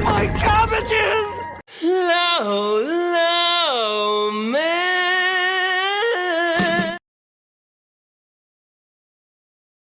My cabbages! Low, man.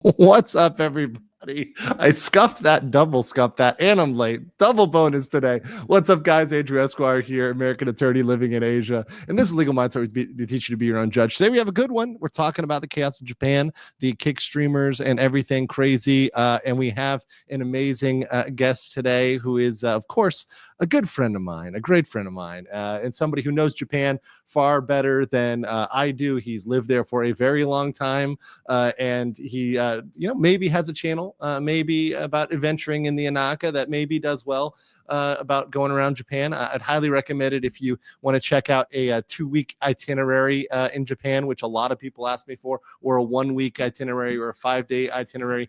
What's up, everybody? I scuffed that, double scuffed that, and I'm late. Double bonus today. What's up, guys? Andrew Esquire here, American attorney living in Asia. And this is Legal Minds, where we teach you to be your own judge. Today, we have a good one. We're talking about the chaos in Japan, the kick streamers, and everything crazy. And we have an amazing guest today who is, of course, a good friend of mine, a great friend of mine, and somebody who knows Japan far better than I do. He's lived there for a very long time, and he, maybe has a channel, maybe about adventuring in the Inaka that maybe does well about going around Japan. I'd highly recommend it if you want to check out a 2-week itinerary in Japan, which a lot of people ask me for, or a 1-week itinerary or a 5-day itinerary.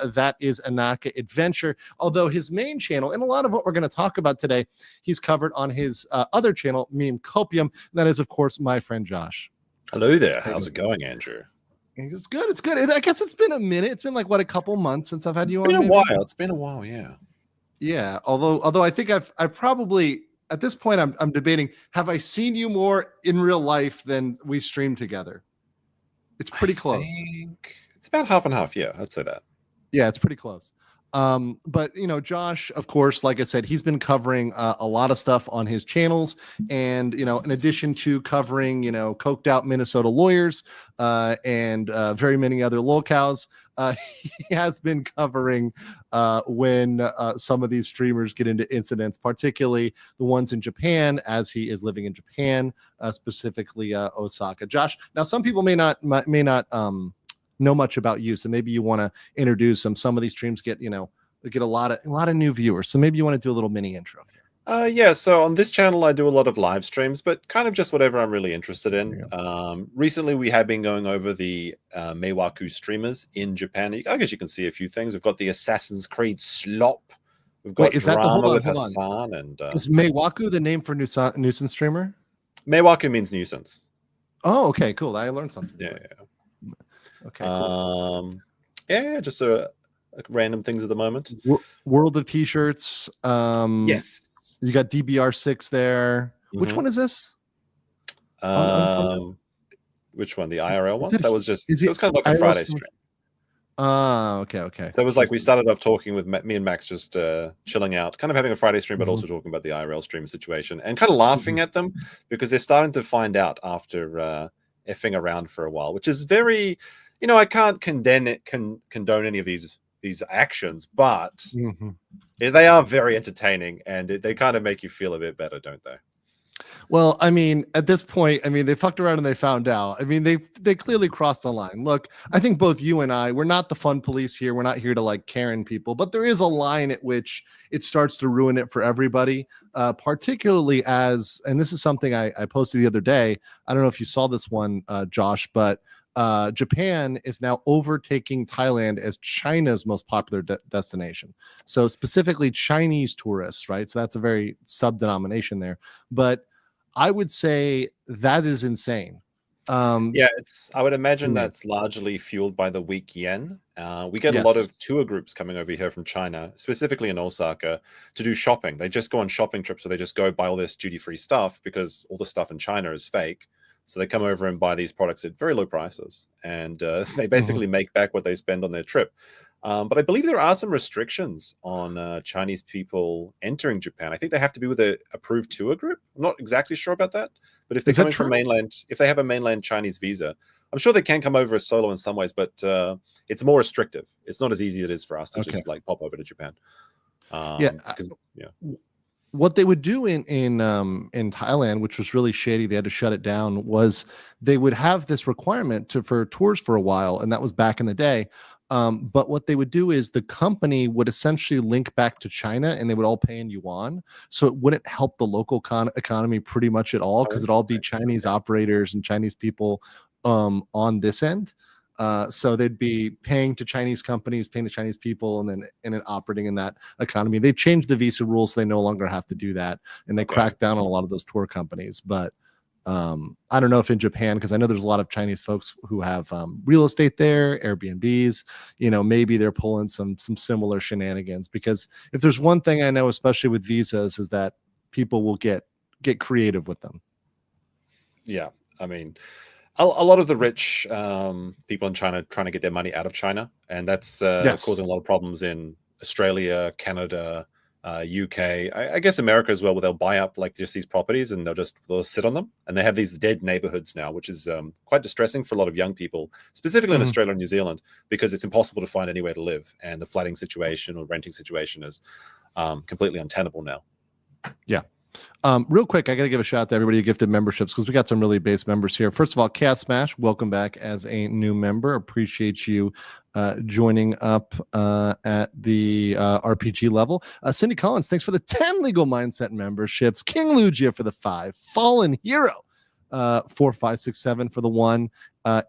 That is Inaka Adventure. Although his main channel, and a lot of what we're going to talk about today, he's covered on his other channel, Meme Copium. That is, of course, my friend Josh. Hello there. How's it going, Andrew? It's good. It's good. I guess it's been a minute. It's been like, what, a couple months since I've had you on? It's been a while. It's been a while, yeah. Yeah, although I think I've probably, at this point, I'm debating, have I seen you more in real life than we streamed together? It's pretty close. It's about half and half. Yeah, I'd say that. Yeah, it's pretty close. But Josh, of course, like I said, he's been covering a lot of stuff on his channels, and in addition to covering coked out Minnesota lawyers and very many other locales, he has been covering when some of these streamers get into incidents, particularly the ones in Japan, as he is living in Japan, specifically Osaka. Josh, now some people may not know much about you, so maybe you want to introduce them. Some of these streams get a lot of new viewers, so maybe you want to do a little mini intro. Yeah, so on this channel I do a lot of live streams, but kind of just whatever I'm really interested in. Recently we have been going over the Meiwaku streamers in Japan. I guess you can see a few things. We've got the Assassin's Creed slop. We've got drama with Hassan. And is Meiwaku the name for nuisance streamer? Meiwaku means nuisance. Oh, okay, cool. I learned something. Yeah. Okay, cool. Yeah, just random things at the moment. World of T-shirts. Yes. You got DBR6 there. Which one is this? Which one? The IRL one? That was just, it was kind of like a Friday stream. Okay. That was like, we started off talking with me and Max, just chilling out, kind of having a Friday stream, but also talking about the IRL stream situation and kind of laughing at them because they're starting to find out after effing around for a while, which is very, I can't condone any of these actions, but they are very entertaining, and they kind of make you feel a bit better, don't they? Well, I mean, at this point, they fucked around and they found out. They clearly crossed the line. Look, I think both you and I, we're not the fun police here. We're not here to like Karen people, but there is a line at which it starts to ruin it for everybody, particularly as, and this is something I posted the other day. I don't know if you saw this one, Josh, but Japan is now overtaking Thailand as China's most popular destination. So specifically Chinese tourists, right? So that's a very sub-denomination there. But I would say that is insane. Yeah, I would imagine that's largely fueled by the weak yen. We get a lot of tour groups coming over here from China, specifically in Osaka, to do shopping. They just go on shopping trips, so they just go buy all this duty-free stuff because all the stuff in China is fake. So they come over and buy these products at very low prices, and they basically make back what they spend on their trip. But I believe there are some restrictions on Chinese people entering Japan. I think they have to be with an approved tour group. I'm not exactly sure about that. But if they're coming from mainland, if they have a mainland Chinese visa, I'm sure they can come over as solo in some ways, but it's more restrictive. It's not as easy as it is for us to just like pop over to Japan. what they would do in Thailand, which was really shady, they had to shut it down, was they would have this requirement for tours for a while, and that was back in the day. But what they would do is the company would essentially link back to China, and they would all pay in yuan, so it wouldn't help the local economy pretty much at all, because it'd all be Chinese operators and Chinese people on this end. So they'd be paying to Chinese companies, paying to Chinese people, and then operating in that economy. They changed the visa rules, so they no longer have to do that, and they cracked down on a lot of those tour companies. But I don't know if in Japan, because I know there's a lot of Chinese folks who have real estate there, Airbnbs. Maybe they're pulling some similar shenanigans. Because if there's one thing I know, especially with visas, is that people will get creative with them. Yeah, I mean, a lot of the rich people in China trying to get their money out of China, and that's causing a lot of problems in Australia, Canada, UK, I guess America as well, where they'll buy up like just these properties and they'll sit on them, and they have these dead neighborhoods now, which is quite distressing for a lot of young people, specifically in Australia and New Zealand, because it's impossible to find anywhere to live, and the flooding situation or renting situation is completely untenable now. Yeah. Real quick, I got to give a shout out to everybody who gifted memberships, because we got some really base members here. First of all, Chaos Smash, welcome back as a new member. Appreciate you joining up at the RPG level. Cindy Collins, thanks for the 10 Legal Mindset memberships. King Lugia for the 5. Fallen Hero 4, 5, 6, 7 for the 1.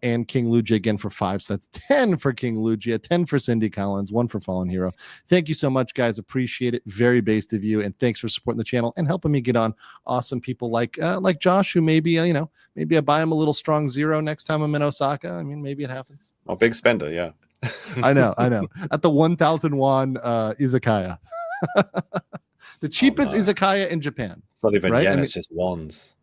And King Lugia again for 5. So that's 10 for King Lugia, 10 for Cindy Collins, 1 for Fallen Hero. Thank you so much, guys. Appreciate it. Very based of you. And thanks for supporting the channel and helping me get on awesome people like Josh, who maybe I buy him a little strong 0 next time I'm in Osaka. I mean, maybe it happens. Oh, big spender, yeah. I know. At the 1,000 won izakaya. The cheapest izakaya in Japan. It's not even yen, it's just wands.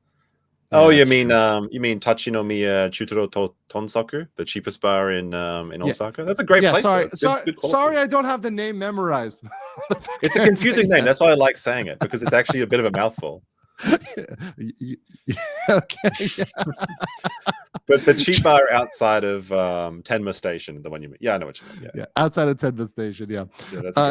Oh, you mean Tachinomiya Chutoro Tonsaku, the cheapest bar in Osaka? That's a great place. Sorry, I don't have the name memorized. It's a confusing name. That's why I like saying it, because it's actually a bit of a mouthful. Okay. Yeah. But the cheap bar outside of Tenma Station, the one you mean. Yeah, I know what you mean. Yeah, outside of Tenma Station, yeah.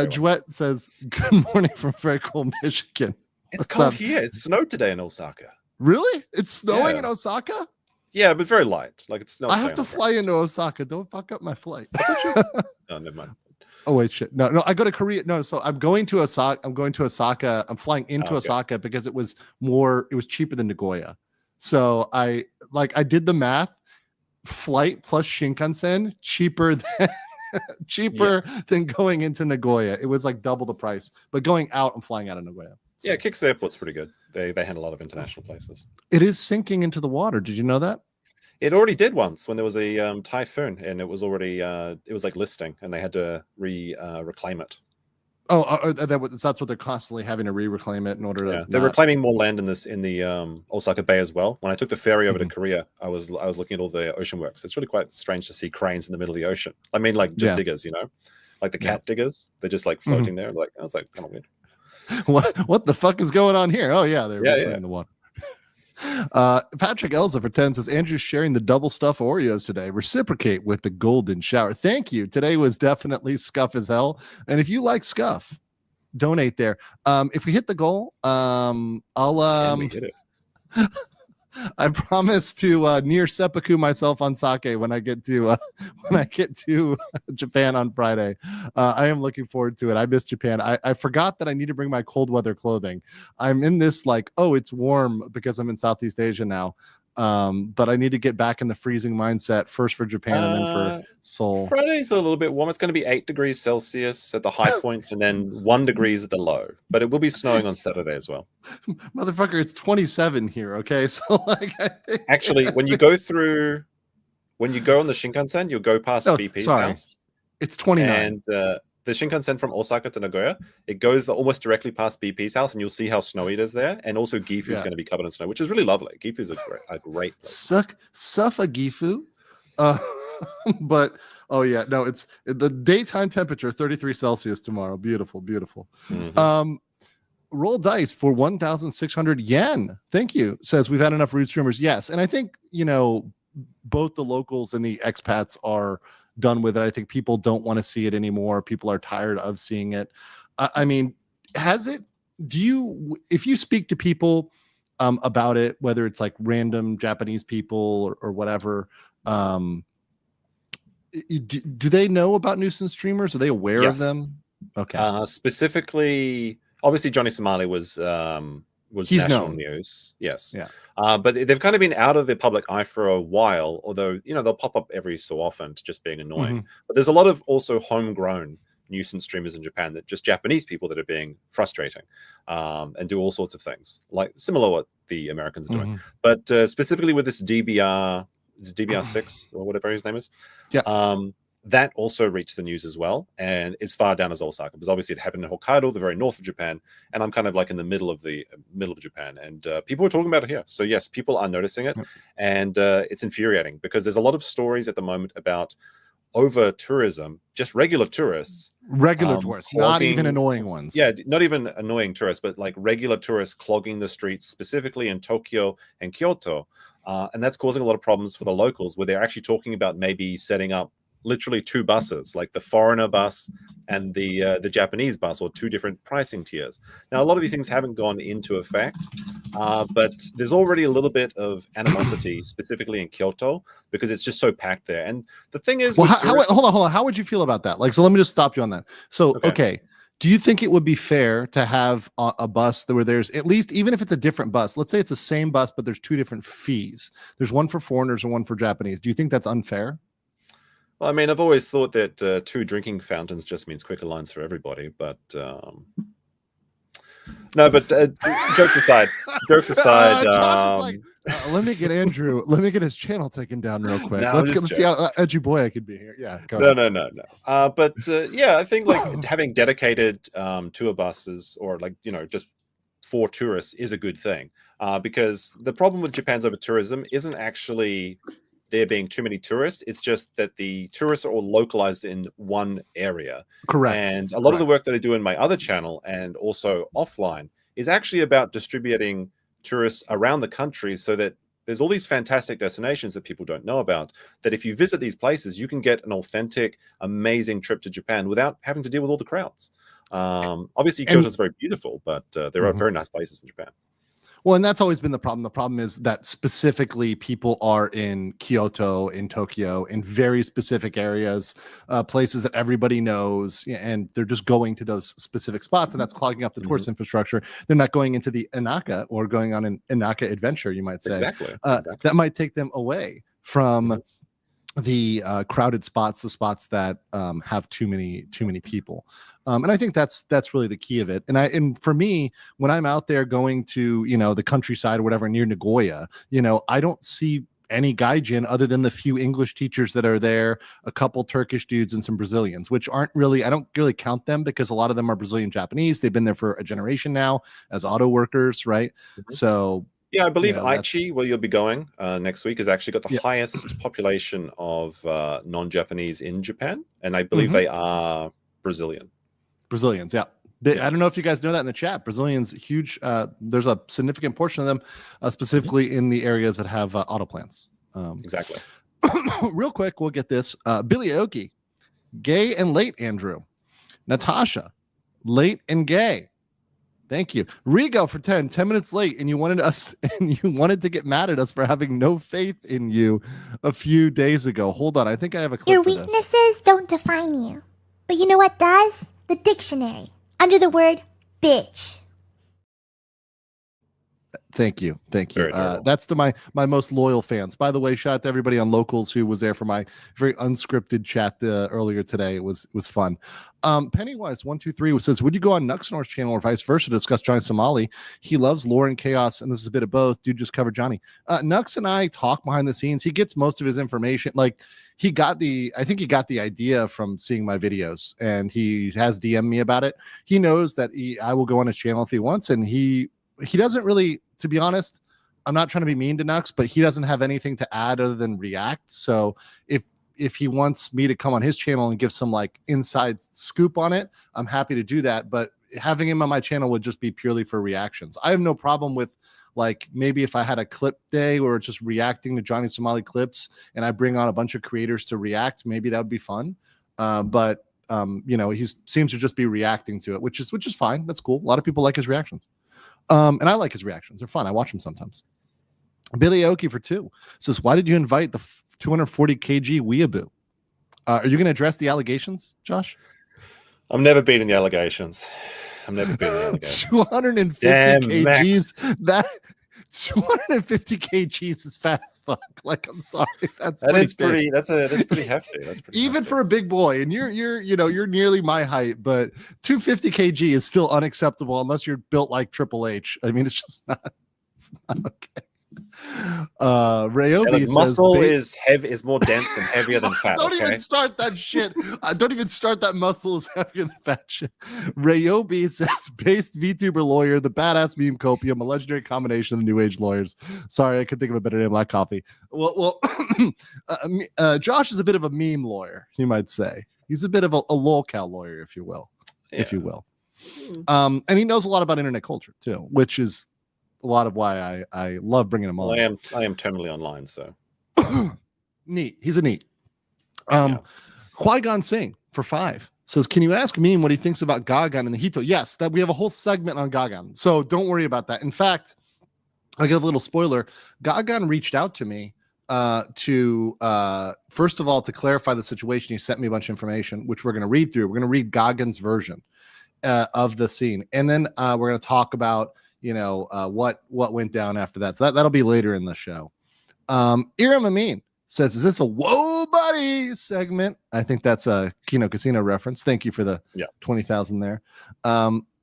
Juet says, good morning from very cold Michigan. It's cold here. It snowed today in Osaka. Really? It's snowing in Osaka? Yeah, but very light. Like it's. I have to fly into Osaka. Don't fuck up my flight. Oh, never mind. Oh wait, shit. No, I go to Korea. No, so I'm going to Osaka. I'm flying into Osaka because it was cheaper than Nagoya. So I did the math. Flight plus Shinkansen cheaper than going into Nagoya. It was like double the price. But going out, I'm flying out of Nagoya. So. Yeah, Kix Airport's pretty good. They handle a lot of international places. It is sinking into the water. Did you know that? It already did once when there was a typhoon, and it was already it was like listing, and they had to reclaim it. Oh, that's what they're constantly having to reclaim it in order to. Yeah, they're reclaiming more land in the Osaka Bay as well. When I took the ferry over to Korea, I was looking at all the ocean works. It's really quite strange to see cranes in the middle of the ocean. I mean, like just diggers, like the cat diggers. They're just like floating there. Like I was like, kind of weird. What the fuck is going on here? Oh yeah, they're in the water. Patrick Elza for 10 says, Andrew's sharing the double stuff Oreos today. Reciprocate with the golden shower. Thank you. Today was definitely scuff as hell. And if you like scuff, donate there. If we hit the goal, I'll we hit it. I promise to near seppuku myself on sake when I get to Japan on Friday. I am looking forward to it. I miss Japan. I forgot that I need to bring my cold weather clothing. I'm in this it's warm because I'm in Southeast Asia now. But I need to get back in the freezing mindset first for Japan and then for Seoul. Friday's a little bit warm. It's going to be 8 degrees Celsius at the high point and then 1 degrees at the low. But it will be snowing on Saturday as well. Motherfucker, it's 27 here. Okay, so actually, when you go on the Shinkansen, you'll go past BP's house. It's 29. And the Shinkansen from Osaka to Nagoya, it goes almost directly past BP's house, and you'll see how snowy it is there. And also, Gifu is going to be covered in snow, which is really lovely. Gifu is a great place. Suffa Gifu. But it's the daytime temperature 33 Celsius tomorrow. Beautiful. Roll dice for 1,600 yen. Thank you. Says we've had enough root streamers. Yes, and I think both the locals and the expats are done with it. I think people don't want to see it anymore. People are tired of seeing it. I mean, has it if you speak to people about it, whether it's like random Japanese people or whatever, do they know about nuisance streamers? Are they aware of them? Okay. Specifically, obviously Johnny Somali was He's national known. news. Yes. Yeah. But they've kind of been out of the public eye for a while, although, they'll pop up every so often to just being annoying. Mm-hmm. But there's a lot of also homegrown nuisance streamers in Japan, that just Japanese people that are being frustrating, and do all sorts of things, like similar what the Americans are doing. But specifically with this DBR6 or whatever his name is. Yeah. That also reached the news as well, and as far down as Osaka, because obviously it happened in Hokkaido, the very north of Japan, and I'm kind of like in the middle of Japan, and people are talking about it here. So yes, people are noticing it, and it's infuriating because there's a lot of stories at the moment about over tourism, just regular tourists, not even annoying ones. Yeah, not even annoying tourists, but like regular tourists clogging the streets, specifically in Tokyo and Kyoto, and that's causing a lot of problems for the locals, where they're actually talking about maybe setting up literally two buses, like the foreigner bus and the Japanese bus, or two different pricing tiers. Now, a lot of these things haven't gone into effect, but there's already a little bit of animosity, specifically in Kyoto, because it's just so packed there. And the thing is, well, hold on. How would you feel about that? Like, so let me just stop you on that. So, okay. Do you think it would be fair to have a bus where there's at least, even if it's a different bus, let's say it's the same bus, but there's two different fees. There's one for foreigners and one for Japanese. Do you think that's unfair? Well, I mean, I've always thought that two drinking fountains just means quicker lines for everybody, but no. But jokes aside, let me get Andrew. Let me get his channel taken down real quick. No, let's see how edgy boy I could be here. Yeah, go ahead. No. But yeah, I think like having dedicated tour buses, or like just for tourists, is a good thing, because the problem with Japan's over tourism isn't actually there being too many tourists. It's just that the tourists are all localized in one area. Correct. And a lot of the work that I do in my other channel, and also offline, is actually about distributing tourists around the country, so that there's all these fantastic destinations that people don't know about, that if you visit these places, you can get an authentic, amazing trip to Japan without having to deal with all the crowds. Obviously, Kyoto is very beautiful, but there are very nice places in Japan. Well, and that's always been the problem. The problem is that specifically people are in Kyoto, in Tokyo, in very specific areas, places that everybody knows, and they're just going to those specific spots, and that's clogging up the tourist infrastructure. They're not going into the Inaka, or going on an Inaka adventure, you might say. Exactly. That might take them away from the crowded spots, the spots that have too many people, and I think that's really the key of it. And for me, when I'm out there going to the countryside or whatever near Nagoya, I don't see any gaijin other than the few English teachers that are there, a couple Turkish dudes, and some Brazilians, which aren't really, I don't really count them, because a lot of them are Brazilian Japanese. They've been there for a generation now as auto workers, right? So yeah, I believe Aichi, where you'll be going next week, has actually got the highest population of non-Japanese in Japan, and I believe they are Brazilians, yeah. I don't know if you guys know that in the chat. Brazilians, huge. There's a significant portion of them, specifically in the areas that have auto plants. Exactly. Real quick, we'll get this. Billy Aoki, gay and late, Andrew. Natasha, late and gay. Thank you. Rigo for 10 minutes late, and you wanted to get mad at us for having no faith in you a few days ago. Hold on, I think I have a clip. Your weaknesses don't define you. But you know what does? The dictionary. Under the word bitch. Thank you. That's to my most loyal fans. By the way, shout out to everybody on Locals who was there for my very unscripted chat earlier today. It was fun. Pennywise123 says, would you go on Nuxnor's channel or vice versa to discuss Johnny Somali? He loves lore and chaos, and this is a bit of both. Dude just covered Johnny. Nux and I talk behind the scenes. He gets most of his information. Like, I think he got the idea from seeing my videos, and he has DM'd me about it. He knows that I will go on his channel if he wants, and he doesn't really, to be honest, I'm not trying to be mean to Nux, but he doesn't have anything to add other than react. So if he wants me to come on his channel and give some like inside scoop on it, I'm happy to do that. But having him on my channel would just be purely for reactions. I have no problem with, like, maybe if I had a clip day where it's just reacting to Johnny Somali clips and I bring on a bunch of creators to react, maybe that would be fun. But he seems to just be reacting to it, which is fine. That's cool. A lot of people like his reactions. And I like his reactions. They're fun. I watch them sometimes. Billy Oki for 2 says, why did you invite the 240 kg weeaboo? Are you going to address the allegations, Josh? I'm never beating the allegations. 250 Damn, kgs. Max. That 250 kgs is fat as fuck. Like, I'm sorry. That's pretty hefty. That's pretty even hefty. for a big boy. And you're nearly my height, but 250 kg is still unacceptable unless you're built like Triple H. I mean, it's not okay. Ryobi says muscle is more dense and heavier than fat. Don't even start that shit. Don't even start that. Muscle is heavier than fat shit. Ryobi says based VTuber lawyer, the badass meme Copium, a legendary combination of new age lawyers. Sorry, I could think of a better name. Black Coffee. Well, Josh is a bit of a meme lawyer, you might say. He's a bit of a lolcow lawyer, if you will. And he knows a lot about internet culture too, which is a lot of why I love bringing him on. I am terminally online, so neat. He's a neat. Qui-Gon Singh for 5 says, can you ask Meme what he thinks about Gagan and the Hito? Yes, that we have a whole segment on Gagan, so don't worry about that. In fact, I'll give a little spoiler. Gagan reached out to me to first of all to clarify the situation. He sent me a bunch of information, which we're going to read through. We're going to read Gagan's version of the scene, and then we're going to talk about what went down after that. So that'll be later in the show. Iram Amin says, is this a whoa buddy segment? I think that's a Kino Casino reference. Thank you for the 20,000 there.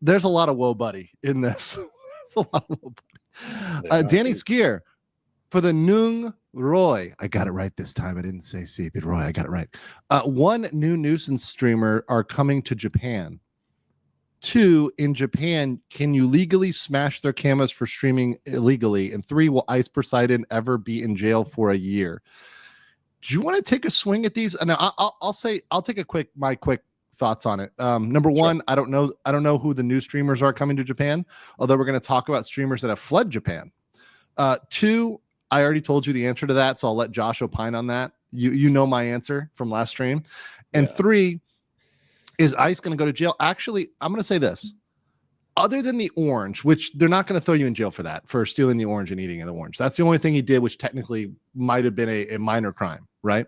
There's a lot of whoa buddy in this. There's a lot of whoa buddy. Danny Skier for the Nung Roy. I got it right this time. I didn't say C, but Roy, I got it right. 1 new nuisance streamer are coming to Japan. 2, in Japan, can you legally smash their cameras for streaming illegally? And 3, will Ice Poseidon ever be in jail for a year? Do you want to take a swing at these? And I'll take my quick thoughts on it. Number one, I don't know who the new streamers are coming to Japan, although we're going to talk about streamers that have fled Japan. 2, I already told you the answer to that, so I'll let Josh opine on that. You know my answer from last stream. And 3, is Ice going to go to jail? Actually, I'm going to say this. Other than the orange, which they're not going to throw you in jail for that, for stealing the orange and eating the orange. That's the only thing he did, which technically might have been a minor crime, right?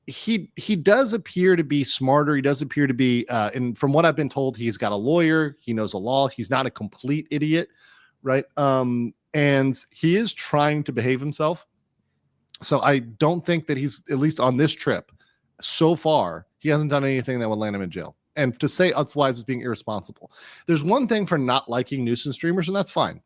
He does appear to be smarter. He does appear to be, and from what I've been told, he's got a lawyer. He knows the law. He's not a complete idiot, right? And he is trying to behave himself. So I don't think that he's, at least on this trip, so far, he hasn't done anything that would land him in jail. And to say otherwise is being irresponsible. There's one thing for not liking nuisance streamers, and that's fine.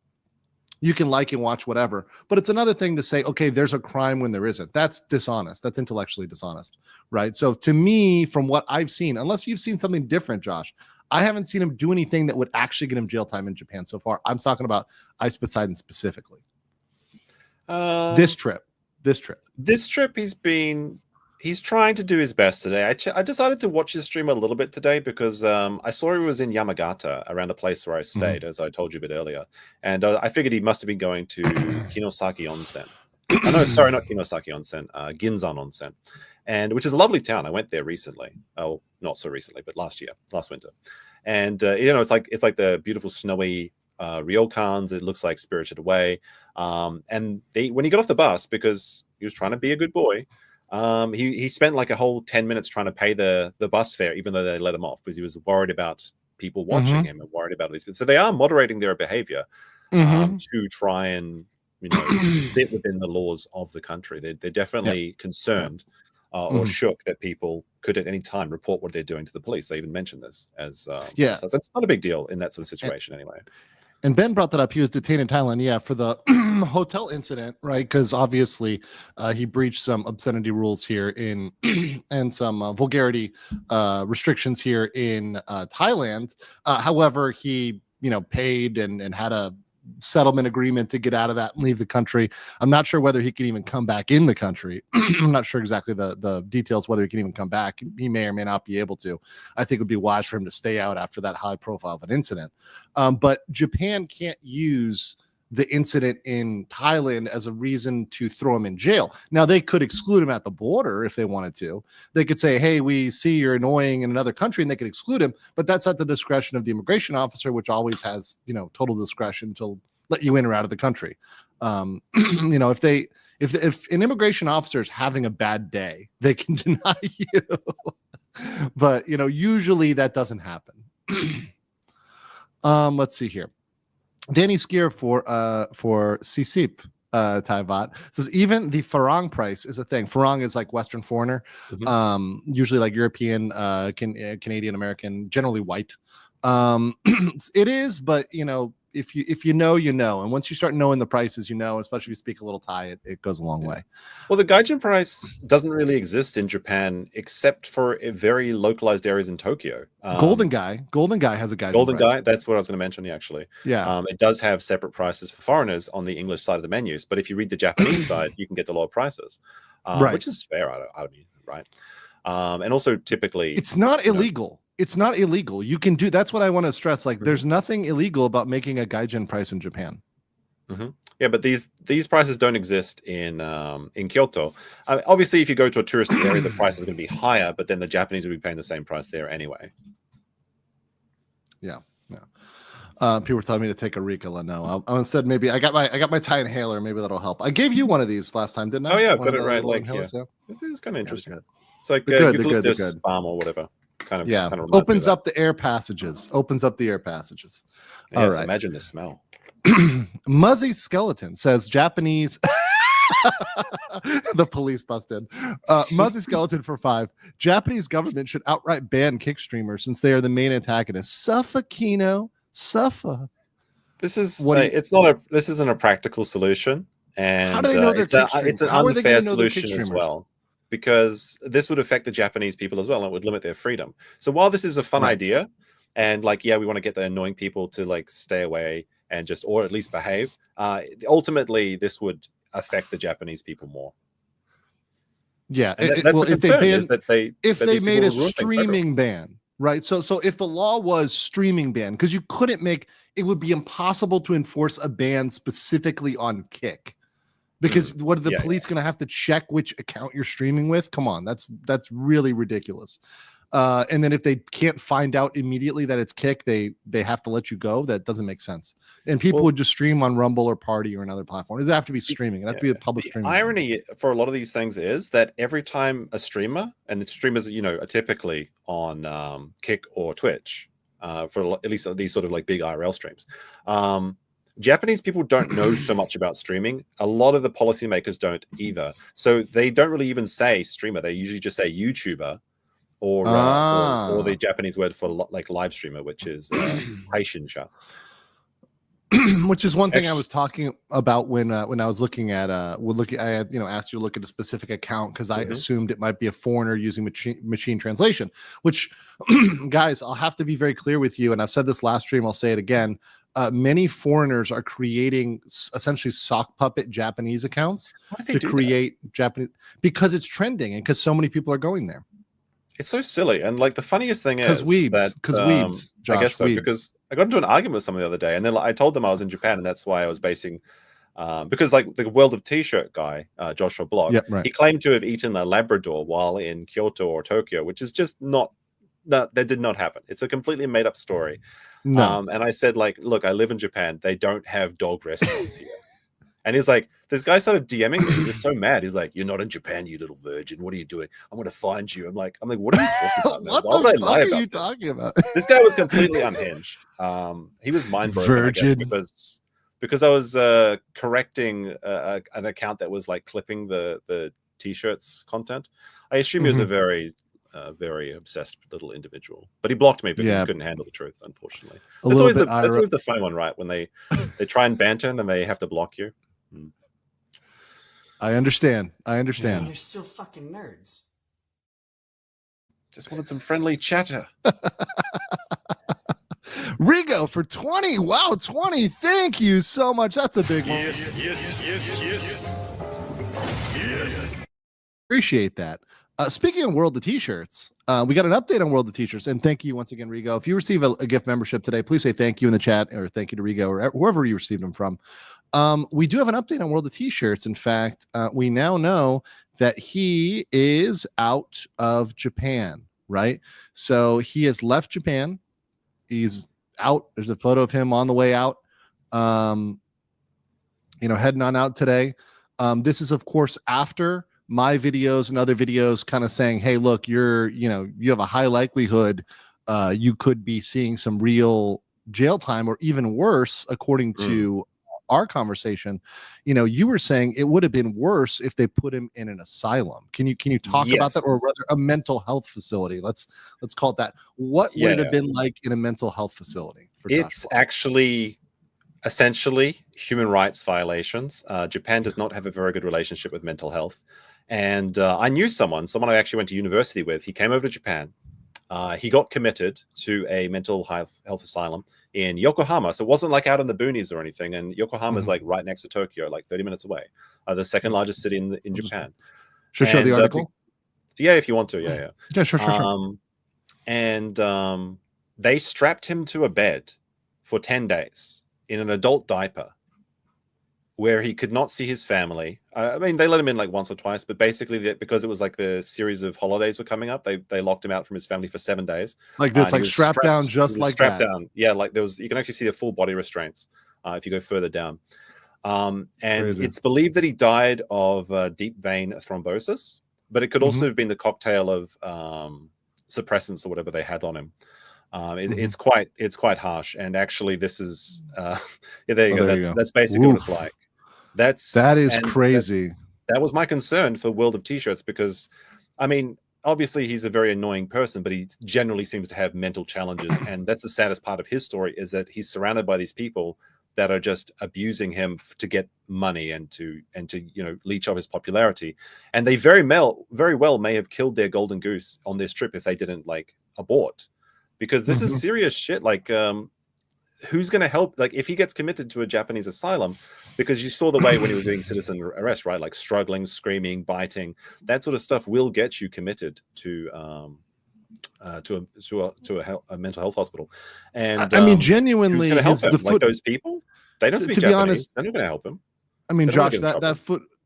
You can like and watch whatever. But it's another thing to say, okay, there's a crime when there isn't. That's dishonest. That's intellectually dishonest, right? So to me, from what I've seen, unless you've seen something different, Josh, I haven't seen him do anything that would actually get him jail time in Japan so far. I'm talking about Ice Poseidon specifically. This trip, he's trying to do his best today. I decided to watch his stream a little bit today because I saw he was in Yamagata, around a place where I stayed, as I told you a bit earlier. And I figured he must have been going to Kinosaki Onsen. No, sorry, not Kinosaki Onsen, Ginzan Onsen, and which is a lovely town. I went there recently. Oh, not so recently, but last winter. And it's like the beautiful snowy ryokans. It looks like Spirited Away. And when he got off the bus, because he was trying to be a good boy, he spent like a whole 10 minutes trying to pay the bus fare, even though they let him off, because he was worried about people watching him and worried about these people. So they are moderating their behavior to try and fit within the laws of the country. They're definitely concerned or shook that people could at any time report what they're doing to the police. They even mentioned this as so it's not a big deal in that sort of situation anyway. And Ben brought that up. He was detained in Thailand, for the hotel incident, right? Because obviously he breached some obscenity rules here and some vulgarity restrictions here in Thailand. However, he paid and had a settlement agreement to get out of that and leave the country. I'm not sure whether he can even come back in the country. I'm not sure exactly the details, whether he can even come back. He may or may not be able to. I think it would be wise for him to stay out after that high profile of an incident. But Japan can't use the incident in Thailand as a reason to throw him in jail. Now, they could exclude him at the border if they wanted to. They could say, hey, we see you're annoying in another country, and they could exclude him, but that's at the discretion of the immigration officer, which always has, total discretion to let you in or out of the country. If an immigration officer is having a bad day, they can deny you. But, usually that doesn't happen. Let's see here. Danny Skier for CCIP Taivat says even the farang price is a thing. Farang is like Western foreigner, usually like European, Canadian American, generally white. It is, but if you know, and once you start knowing the prices, especially if you speak a little Thai, it goes a long way. Well, the gaijin price doesn't really exist in Japan except for very localized areas in Tokyo. Golden Guy has a gaijin Golden price. Guy, that's what I was going to mention, actually. Yeah. It does have separate prices for foreigners on the English side of the menus, but if you read the Japanese side, you can get the lower prices, right. Which is fair, I mean, right? And also typically... It's not illegal. It's not illegal. You can do, that's what I want to stress. Like, there's nothing illegal about making a gaijin price in Japan. Yeah, but these prices don't exist in Kyoto. Obviously, if you go to a touristy area, the price is going to be higher, but then the Japanese will be paying the same price there anyway. Yeah. People were telling me to take a Ricola. No, I'll instead maybe I got my Thai inhaler. Maybe that'll help. I gave you one of these last time, didn't I? Oh yeah, I've one got it right. Like, yeah. It's kind of interesting. Yeah, it's like eucalyptus balm or whatever. Kind of opens up the air passages. Yes, all right. Imagine the smell. Muzzy Skeleton says Japanese. The police busted. Muzzy Skeleton for 5. Japanese government should outright ban kick streamers since they are the main antagonists. Suffer, Kino. Suffer. This isn't a practical solution, and how do they know it's an unfair solution as well, because this would affect the Japanese people as well, and it would limit their freedom. So while this is a fun idea, and we want to get the annoying people to stay away and or at least behave, ultimately this would affect the Japanese people more. Yeah, if they made a streaming ban. Right. So if the law was streaming ban, because you couldn't it would be impossible to enforce a ban specifically on Kick. Because what are the police going to have to check which account you're streaming with? Come on, that's really ridiculous. And then if they can't find out immediately that it's Kick, they have to let you go. That doesn't make sense. And people would just stream on Rumble or Party or another platform. It doesn't have to be streaming. It has to be a public streaming. The irony for a lot of these things is that every time a streamer, and the streamers, are typically on Kick or Twitch, for at least these sort of big IRL streams. Japanese people don't know so much about streaming. A lot of the policymakers don't either. So they don't really even say streamer. They usually just say YouTuber. Or the Japanese word for live streamer, which is haishinsha. Which is one thing I was talking about when I was looking at I had asked you to look at a specific account because I assumed it might be a foreigner using machine translation. Which, guys, I'll have to be very clear with you, and I've said this last stream. I'll say it again. Many foreigners are creating essentially sock puppet Japanese accounts to create Japanese because it's trending and because so many people are going there. It's so silly, and the funniest thing is weebs, I guess so, because I got into an argument with someone the other day, and then I told them I was in Japan, and that's why I was basing, because the World of T-shirt guy, Joshua Block, he claimed to have eaten a Labrador while in Kyoto or Tokyo, which is just that did not happen. It's a completely made up story. No. And I said, look, I live in Japan. They don't have dog restaurants here. And he's like, this guy started DMing me. He was so mad. He's like, "You're not in Japan, you little virgin. What are you doing? I'm going to find you." I'm like, what are you talking about, man? What the fuck are you talking about? This guy was completely unhinged. He was mind broken, I guess, because I was correcting an account that was clipping the T-shirts content. I assume he was a very obsessed little individual, but he blocked me because he couldn't handle the truth. Unfortunately, that's always the funny one, right? When they try and banter and then they have to block you. I understand. Man, they're still fucking nerds. Just wanted some friendly chatter. Rigo for 20. Wow, 20. Thank you so much. That's a big one. Yes. Appreciate that. Speaking of World of T-shirts, we got an update on World of T-shirts, and thank you once again, Rigo. If you receive a gift membership today, please say thank you in the chat, or thank you to Rigo, or wherever you received them from. We do have an update on World of T-shirts. In fact, we now know that he is out of Japan, right? So he has left Japan. He's out. There's a photo of him on the way out, heading on out today. This is, of course, after my videos and other videos kind of saying, hey, look, you have a high likelihood you could be seeing some real jail time, or even worse, according to our conversation. You were saying it would have been worse if they put him in an asylum. Can you talk about that, or rather a mental health facility? Let's call it that. What would it have been like in a mental health facility for It's Joshua? actually essentially human rights violations. Japan does not have a very good relationship with mental health. And I knew someone I actually went to university with. He came over to Japan. He got committed to a mental health asylum in Yokohama. So it wasn't like out in the boonies or anything. And Yokohama is like right next to Tokyo, like 30 minutes away. The second largest city in Japan. Should show the article? Yeah, if you want to. Yeah. Yeah, sure. And they strapped him to a bed for 10 days in an adult diaper, where he could not see his family. I mean, they let him in like once or twice, but basically because it was like the series of holidays were coming up, they locked him out from his family for 7 days. Like this, like strapped down, just like strapped that. down. Yeah, like you can actually see the full body restraints if you go further down. And Crazy. It's believed that he died of deep vein thrombosis, but it could also have been the cocktail of suppressants or whatever they had on him. It's quite harsh. And actually, this is there you go. That's basically what it's like. That is crazy. That was my concern for World of T-shirts, because I mean, obviously he's a very annoying person, but he generally seems to have mental challenges. And that's the saddest part of his story, is that he's surrounded by these people that are just abusing him to get money and to leech off his popularity. And they very well may have killed their golden goose on this trip if they didn't like abort, because this is serious shit. Like who's going to help? Like if he gets committed to a Japanese asylum, because you saw the way when he was doing citizen arrest, right? Like struggling, screaming, biting, that sort of stuff will get you committed to a mental health hospital. And I mean, genuinely, who's going to help him? Like those people, they don't speak to Japanese. Be honest, they're not going to help him. I mean, Josh,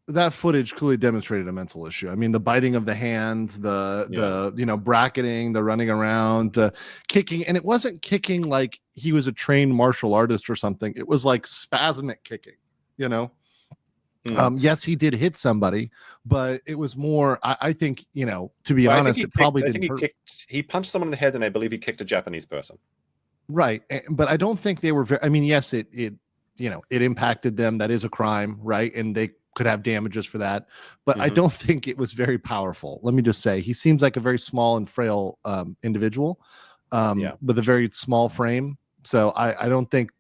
that footage clearly demonstrated a mental issue. I mean, the biting of the hand, the bracketing, the running around, the kicking, and it wasn't kicking like he was a trained martial artist or something. It was like spasmic kicking, Yes, he did hit somebody, but it was more, I think, to be honest, it probably didn't hurt. He punched someone in the head, and I believe he kicked a Japanese person. Right. But I don't think they were I mean, yes, it impacted them. That is a crime, right? And they could have damages for that. But I don't think it was very powerful. Let me just say, he seems like a very small and frail individual with a very small frame. So I don't think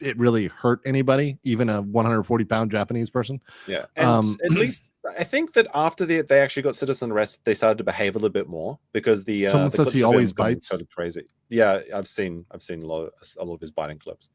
it really hurt anybody, even a 140-pound Japanese person. Yeah. And at least I think that after they actually got citizen arrest, they started to behave a little bit more, because someone says he always bites. Kind of crazy. Yeah, I've seen a lot of his biting clips.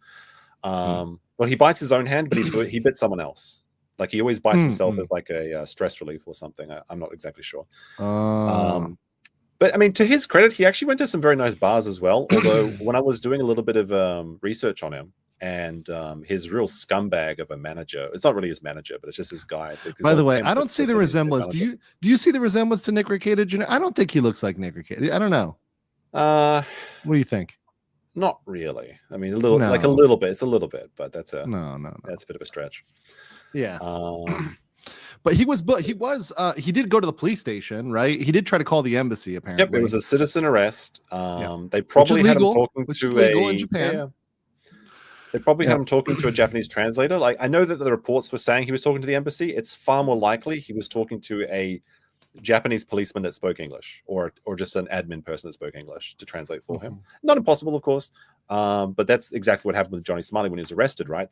Well, he bites his own hand, but he bit someone else. Like he always bites himself as like a stress relief or something. I'm not exactly sure. But I mean, to his credit, he actually went to some very nice bars as well. Although when I was doing a little bit of research on him, and his real scumbag of a manager, it's not really his manager, but it's just his guy. By the way, I don't see the resemblance. Do you see the resemblance to Nick Rekieta Jr.? I don't think he looks like Nick Rekieta. I don't know. What do you think? Not really. I mean, a little bit. It's a little bit, but that's a that's a bit of a stretch. Yeah. But he did go to the police station, right? He did try to call the embassy, apparently. Yep, it was a citizen arrest. They probably had him talking to in Japan. Yeah. They probably had him talking to a Japanese translator. Like, I know that the reports were saying he was talking to the embassy. It's far more likely he was talking to a Japanese policeman that spoke English, or just an admin person that spoke English to translate for him. Not impossible, of course, but that's exactly what happened with Johnny Smiley when he was arrested, right?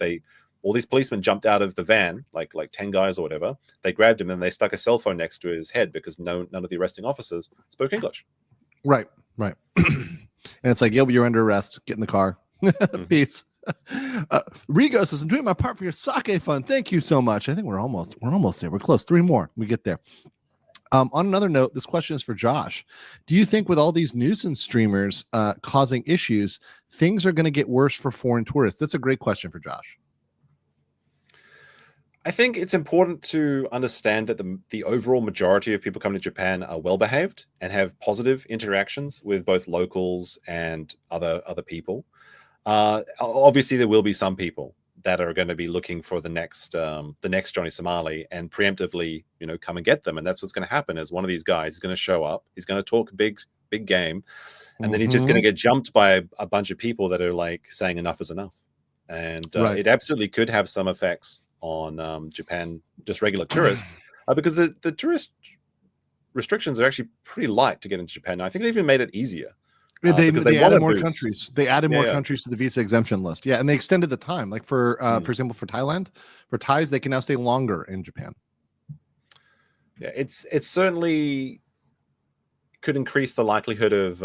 All these policemen jumped out of the van, like 10 guys or whatever. They grabbed him and they stuck a cell phone next to his head, because none of the arresting officers spoke English. Right. And it's like, yeah, you're under arrest. Get in the car. Peace. Rigo says, I'm doing my part for your sake fund. Thank you so much. I think we're almost there. We're close. 3 more. We get there. On another note, this question is for Josh. Do you think with all these nuisance streamers causing issues, things are going to get worse for foreign tourists? That's a great question for Josh. I think it's important to understand that the overall majority of people coming to Japan are well behaved and have positive interactions with both locals and other people. Obviously, there will be some people that are going to be looking for the next Johnny Somali and preemptively, come and get them. And that's what's going to happen. Is one of these guys is going to show up. He's going to talk big game, and then he's just going to get jumped by a bunch of people that are like saying enough is enough. And it absolutely could have some effects on Japan, just regular tourists, because the tourist restrictions are actually pretty light to get into Japan. Now, I think they even made it easier. They added more countries. They added more countries to the visa exemption list. Yeah, and they extended the time. Like for example, for Thailand, for Thais, they can now stay longer in Japan. Yeah, it's certainly could increase the likelihood of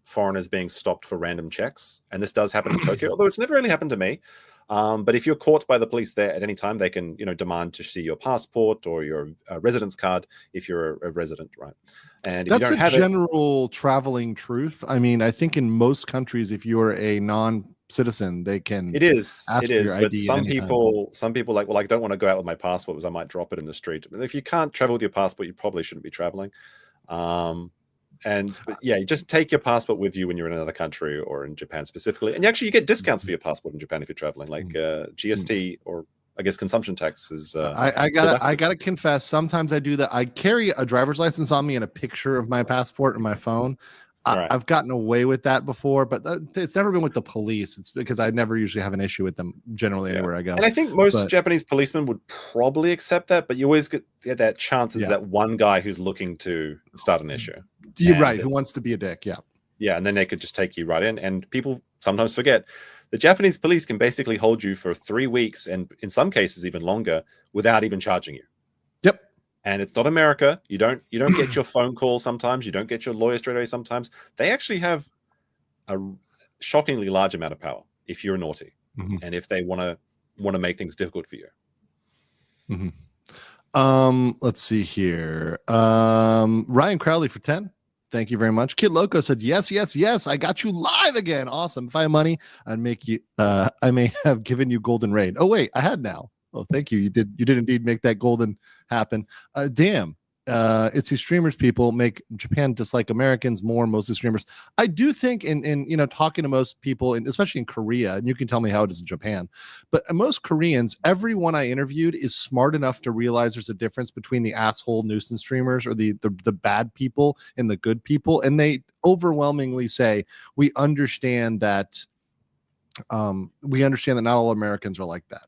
foreigners being stopped for random checks, and this does happen in Tokyo, although it's never really happened to me. But if you're caught by the police there at any time, they can, demand to see your passport or your residence card if you're a resident, right? And if that's you don't have general traveling truth. I mean, I think in most countries, if you're a non-citizen, they can. It is. Ask for your But ID some people like, well, I don't want to go out with my passport because I might drop it in the street. But if you can't travel with your passport, you probably shouldn't be traveling. But you just take your passport with you when you're in another country or in Japan specifically. And you get discounts for your passport in Japan if you're traveling, like GST or I guess consumption tax is. I gotta confess, sometimes I do that. I carry a driver's license on me and a picture of my passport in my phone. Right. I've gotten away with that before, but it's never been with the police. It's because I never usually have an issue with them generally anywhere I go. And I think most Japanese policemen would probably accept that, but you always get that chance is that one guy who's looking to start an issue. You're right. Who wants to be a dick? Yeah. Yeah, and then they could just take you right in. And people sometimes forget the Japanese police can basically hold you for 3 weeks, and in some cases even longer, without even charging you. Yep. And it's not America. You don't get your phone call sometimes. You don't get your lawyer straight away sometimes. They actually have a shockingly large amount of power if you're naughty and if they want to make things difficult for you. Let's see here. Ryan Crowley for 10. Thank you very much. Kid Loco said, yes. I got you live again. Awesome. If I had money, I'd make you, I may have given you golden raid. Oh, wait, I had now. Oh, thank you. You did indeed make that golden happen. Damn. It's these streamers people make Japan dislike Americans more, most of the streamers. I do think in talking to most people, and especially in Korea, and you can tell me how it is in Japan, but most Koreans, everyone I interviewed is smart enough to realize there's a difference between the asshole nuisance streamers or the bad people and the good people, and they overwhelmingly say we understand that not all Americans are like that.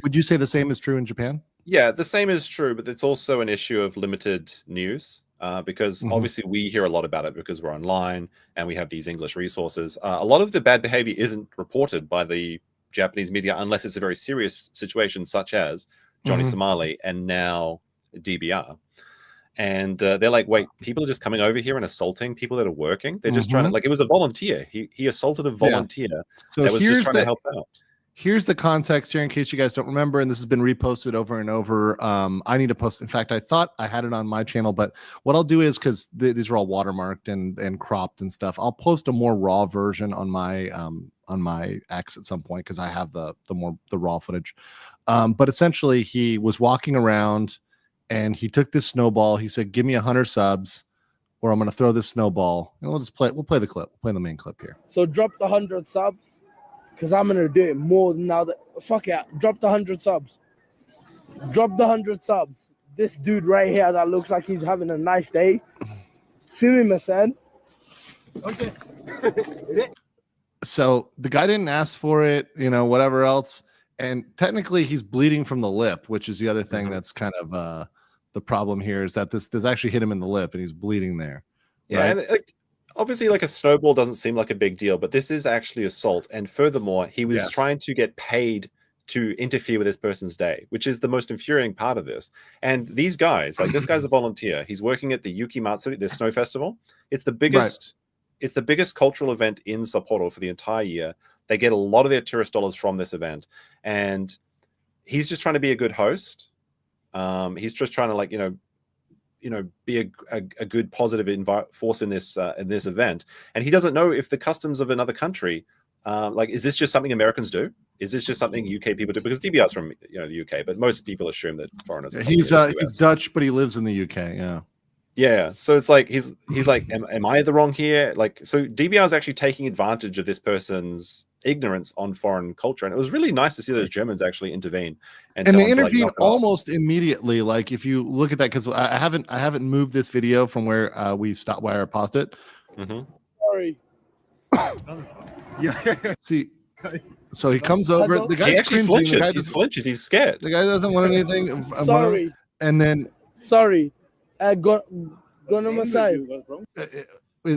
Would you say the same is true in Japan? Yeah, the same is true, but it's also an issue of limited news because obviously we hear a lot about it because we're online and we have these English resources. A lot of the bad behavior isn't reported by the Japanese media unless it's a very serious situation such as Johnny Somali and now DBR. And they're like, wait, people are just coming over here and assaulting people that are working. They're just trying to, like, it was a volunteer. He assaulted a volunteer that was just trying to help out. Here's the context here in case you guys don't remember, and this has been reposted over and over. I need to post. In fact, I thought I had it on my channel, but what I'll do is because these are all watermarked and cropped and stuff, I'll post a more raw version on my X at some point because I have the raw footage. But essentially, he was walking around and he took this snowball. He said, "Give me 100 subs, or I'm going to throw this snowball." And we'll play the clip. We'll play the main clip here. So drop the 100 subs. Because I'm going to do it more now that... Fuck it. Drop the 100 subs. Drop the 100 subs. This dude right here that looks like he's having a nice day. Sumimasen. Okay. So the guy didn't ask for it, whatever else. And technically he's bleeding from the lip, which is the other thing that's kind of the problem here is that this actually hit him in the lip and he's bleeding there. Yeah, right? And obviously, like a snowball doesn't seem like a big deal, but this is actually assault. And furthermore, he was trying to get paid to interfere with this person's day, which is the most infuriating part of this. And these guys, like this guy's a volunteer. He's working at the Yuki Matsuri, the snow festival. It's the biggest, it's the biggest cultural event in Sapporo for the entire year. They get a lot of their tourist dollars from this event. And he's just trying to be a good host. He's just trying to be a good positive force in this event, and he doesn't know if the customs of another country, like, is this just something Americans do? Is this just something UK people do? Because DBR's from the UK, but most people assume that foreigners. He's Dutch, but he lives in the UK. Yeah. So it's like he's like, am I the wrong here? Like, so DBR is actually taking advantage of this person's ignorance on foreign culture, and it was really nice to see those Germans actually intervene. And they intervened almost immediately. Like, if you look at that, because I haven't moved this video from where we stopped, where I paused it. Sorry. Yeah. See. So he comes over. The guy's actually flinches. He flinches. He's scared. The guy doesn't want anything. Sorry. And then. Sorry. Go on my side.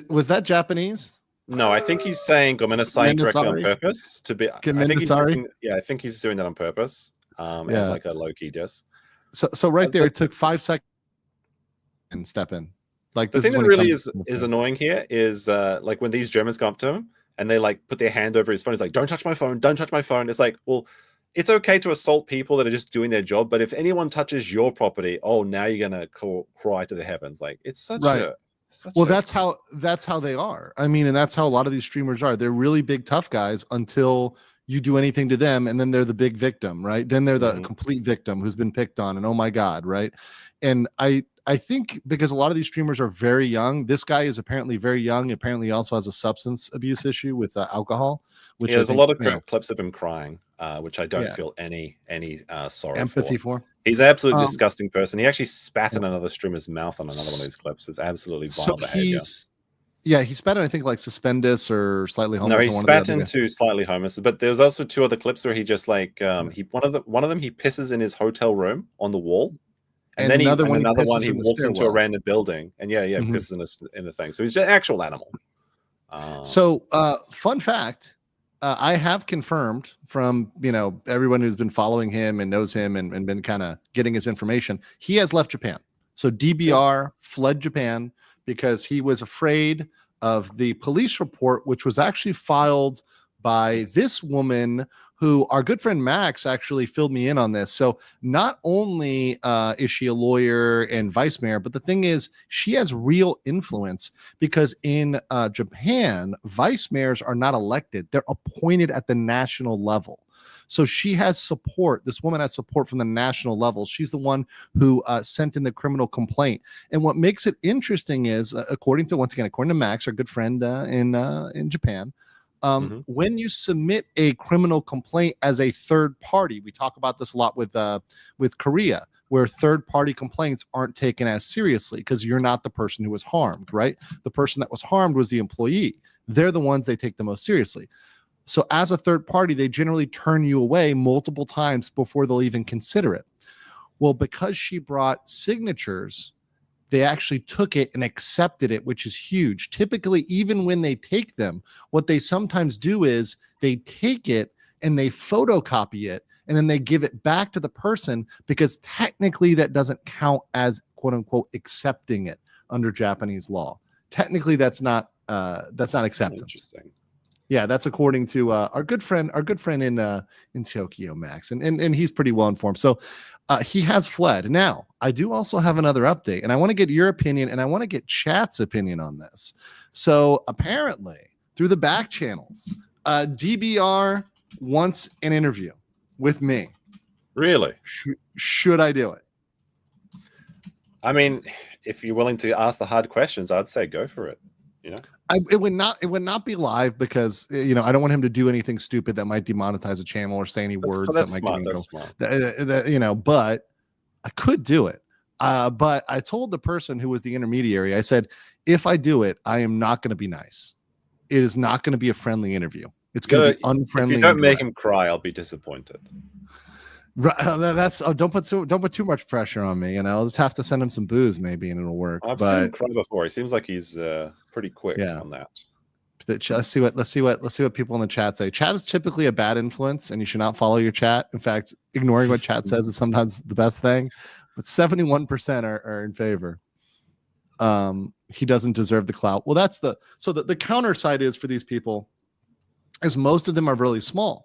Was that Japanese? No, I think he's saying "gomenasai" correctly on purpose. I think he's doing that on purpose. As like a low key diss. So right there, it took 5 seconds and step in. Like, the thing that really is annoying here is like when these Germans come up to him and they like put their hand over his phone. He's like, "Don't touch my phone! Don't touch my phone!" It's like, well, it's okay to assault people that are just doing their job, but if anyone touches your property, now you're gonna cry to the heavens. Like, it's such that's how they are. I mean, and that's how a lot of these streamers are. They're really big tough guys until you do anything to them, and then they're the big victim, right? Then they're the complete victim who's been picked on, and oh my god, right? And I think because a lot of these streamers are very young. This guy is apparently very young. Apparently, he also has a substance abuse issue with alcohol. Which there's a lot of clips of him crying, which I don't feel any sorrow empathy for. He's an absolute disgusting person. He actually spat in another streamer's mouth on another one of these clips. It's absolutely vile behavior. He spat in, I think, like Suspendus or Slightly Homeless. No, he spat into Slightly Homeless. But there's also 2 other clips where he just like one of them he pisses in his hotel room on the wall. And then another one he walks into a random building and pisses in the thing. So he's an actual animal. Fun fact, I have confirmed from everyone who's been following him and knows him and been kind of getting his information, he has left Japan. So DBR fled Japan because he was afraid of the police report, which was actually filed by this woman who our good friend Max actually filled me in on this. So not only is she a lawyer and vice mayor, but the thing is she has real influence because in Japan, vice mayors are not elected. They're appointed at the national level. So she has support. This woman has support from the national level. She's the one who sent in the criminal complaint. And what makes it interesting is, according to Max, our good friend in Japan, when you submit a criminal complaint as a third party, we talk about this a lot with Korea, where third party complaints aren't taken as seriously because you're not the person who was harmed, right? The person that was harmed was the employee. They're the ones they take the most seriously. So as a third party, they generally turn you away multiple times before they'll even consider it. Well, because she brought signatures, they actually took it and accepted it, which is huge. Typically, even when they take them, what they sometimes do is they take it and they photocopy it and then they give it back to the person because technically that doesn't count as quote unquote accepting it under Japanese law. Technically, that's not acceptance. Yeah, that's according to our good friend in Tokyo, Max, and he's pretty well informed. So he has fled. Now, I do also have another update, and I want to get your opinion, and I want to get chat's opinion on this. So apparently, through the back channels, DBR wants an interview with me. Really? Should I do it? I mean, if you're willing to ask the hard questions, I'd say go for it. It would not be live because I don't want him to do anything stupid that might demonetize a channel or say any words that might get him go. But I could do it. But I told the person who was the intermediary, I said, if I do it, I am not going to be nice. It is not going to be a friendly interview. It's going to be unfriendly. If you don't make him cry, I'll be disappointed. Don't put too much pressure on me. I'll just have to send him some booze maybe, and it'll work. I've seen him cry before. He seems like he's pretty quick on that. Let's see what people in the chat say. Chat is typically a bad influence, and you should not follow your chat. In fact, ignoring what chat says is sometimes the best thing. But 71% are in favor. He doesn't deserve the clout. Well, the counter side is for these people, is most of them are really small.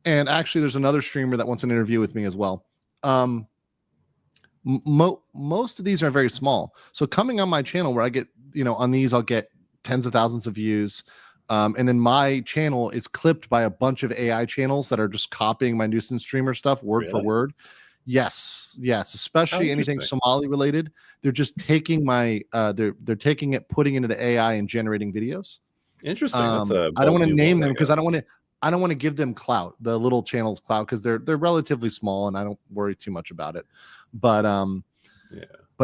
And actually, there's another streamer that wants an interview with me as well. most of these are very small. So coming on my channel where I get, on these, I'll get tens of thousands of views. And then my channel is clipped by a bunch of AI channels that are just copying my nuisance streamer stuff word for word. Yes, especially anything Somali related. They're just taking my they're taking it, putting it into AI and generating videos. Interesting. I don't want to name them because I don't want to give them clout, the little channels clout, because they're relatively small and I don't worry too much about it. But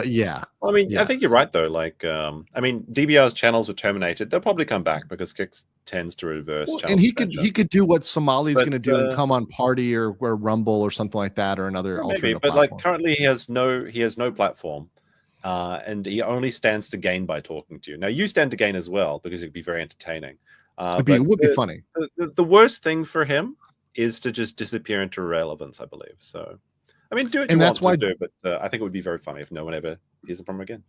yeah. Well, I mean, I think you're right though. Like, I mean, DBR's channels were terminated. They'll probably come back because Kix tends to reverse. Well, and he could do what Somali's going to do and come on Party or Rumble or something like that, or another alternative but platform. Like currently he has no platform, and he only stands to gain by talking to you. Now you stand to gain as well because it'd be very entertaining. It would be funny. The worst thing for him is to just disappear into irrelevance, I believe. So. I mean, do what you want to do, but I think it would be very funny if no one ever hears from him again.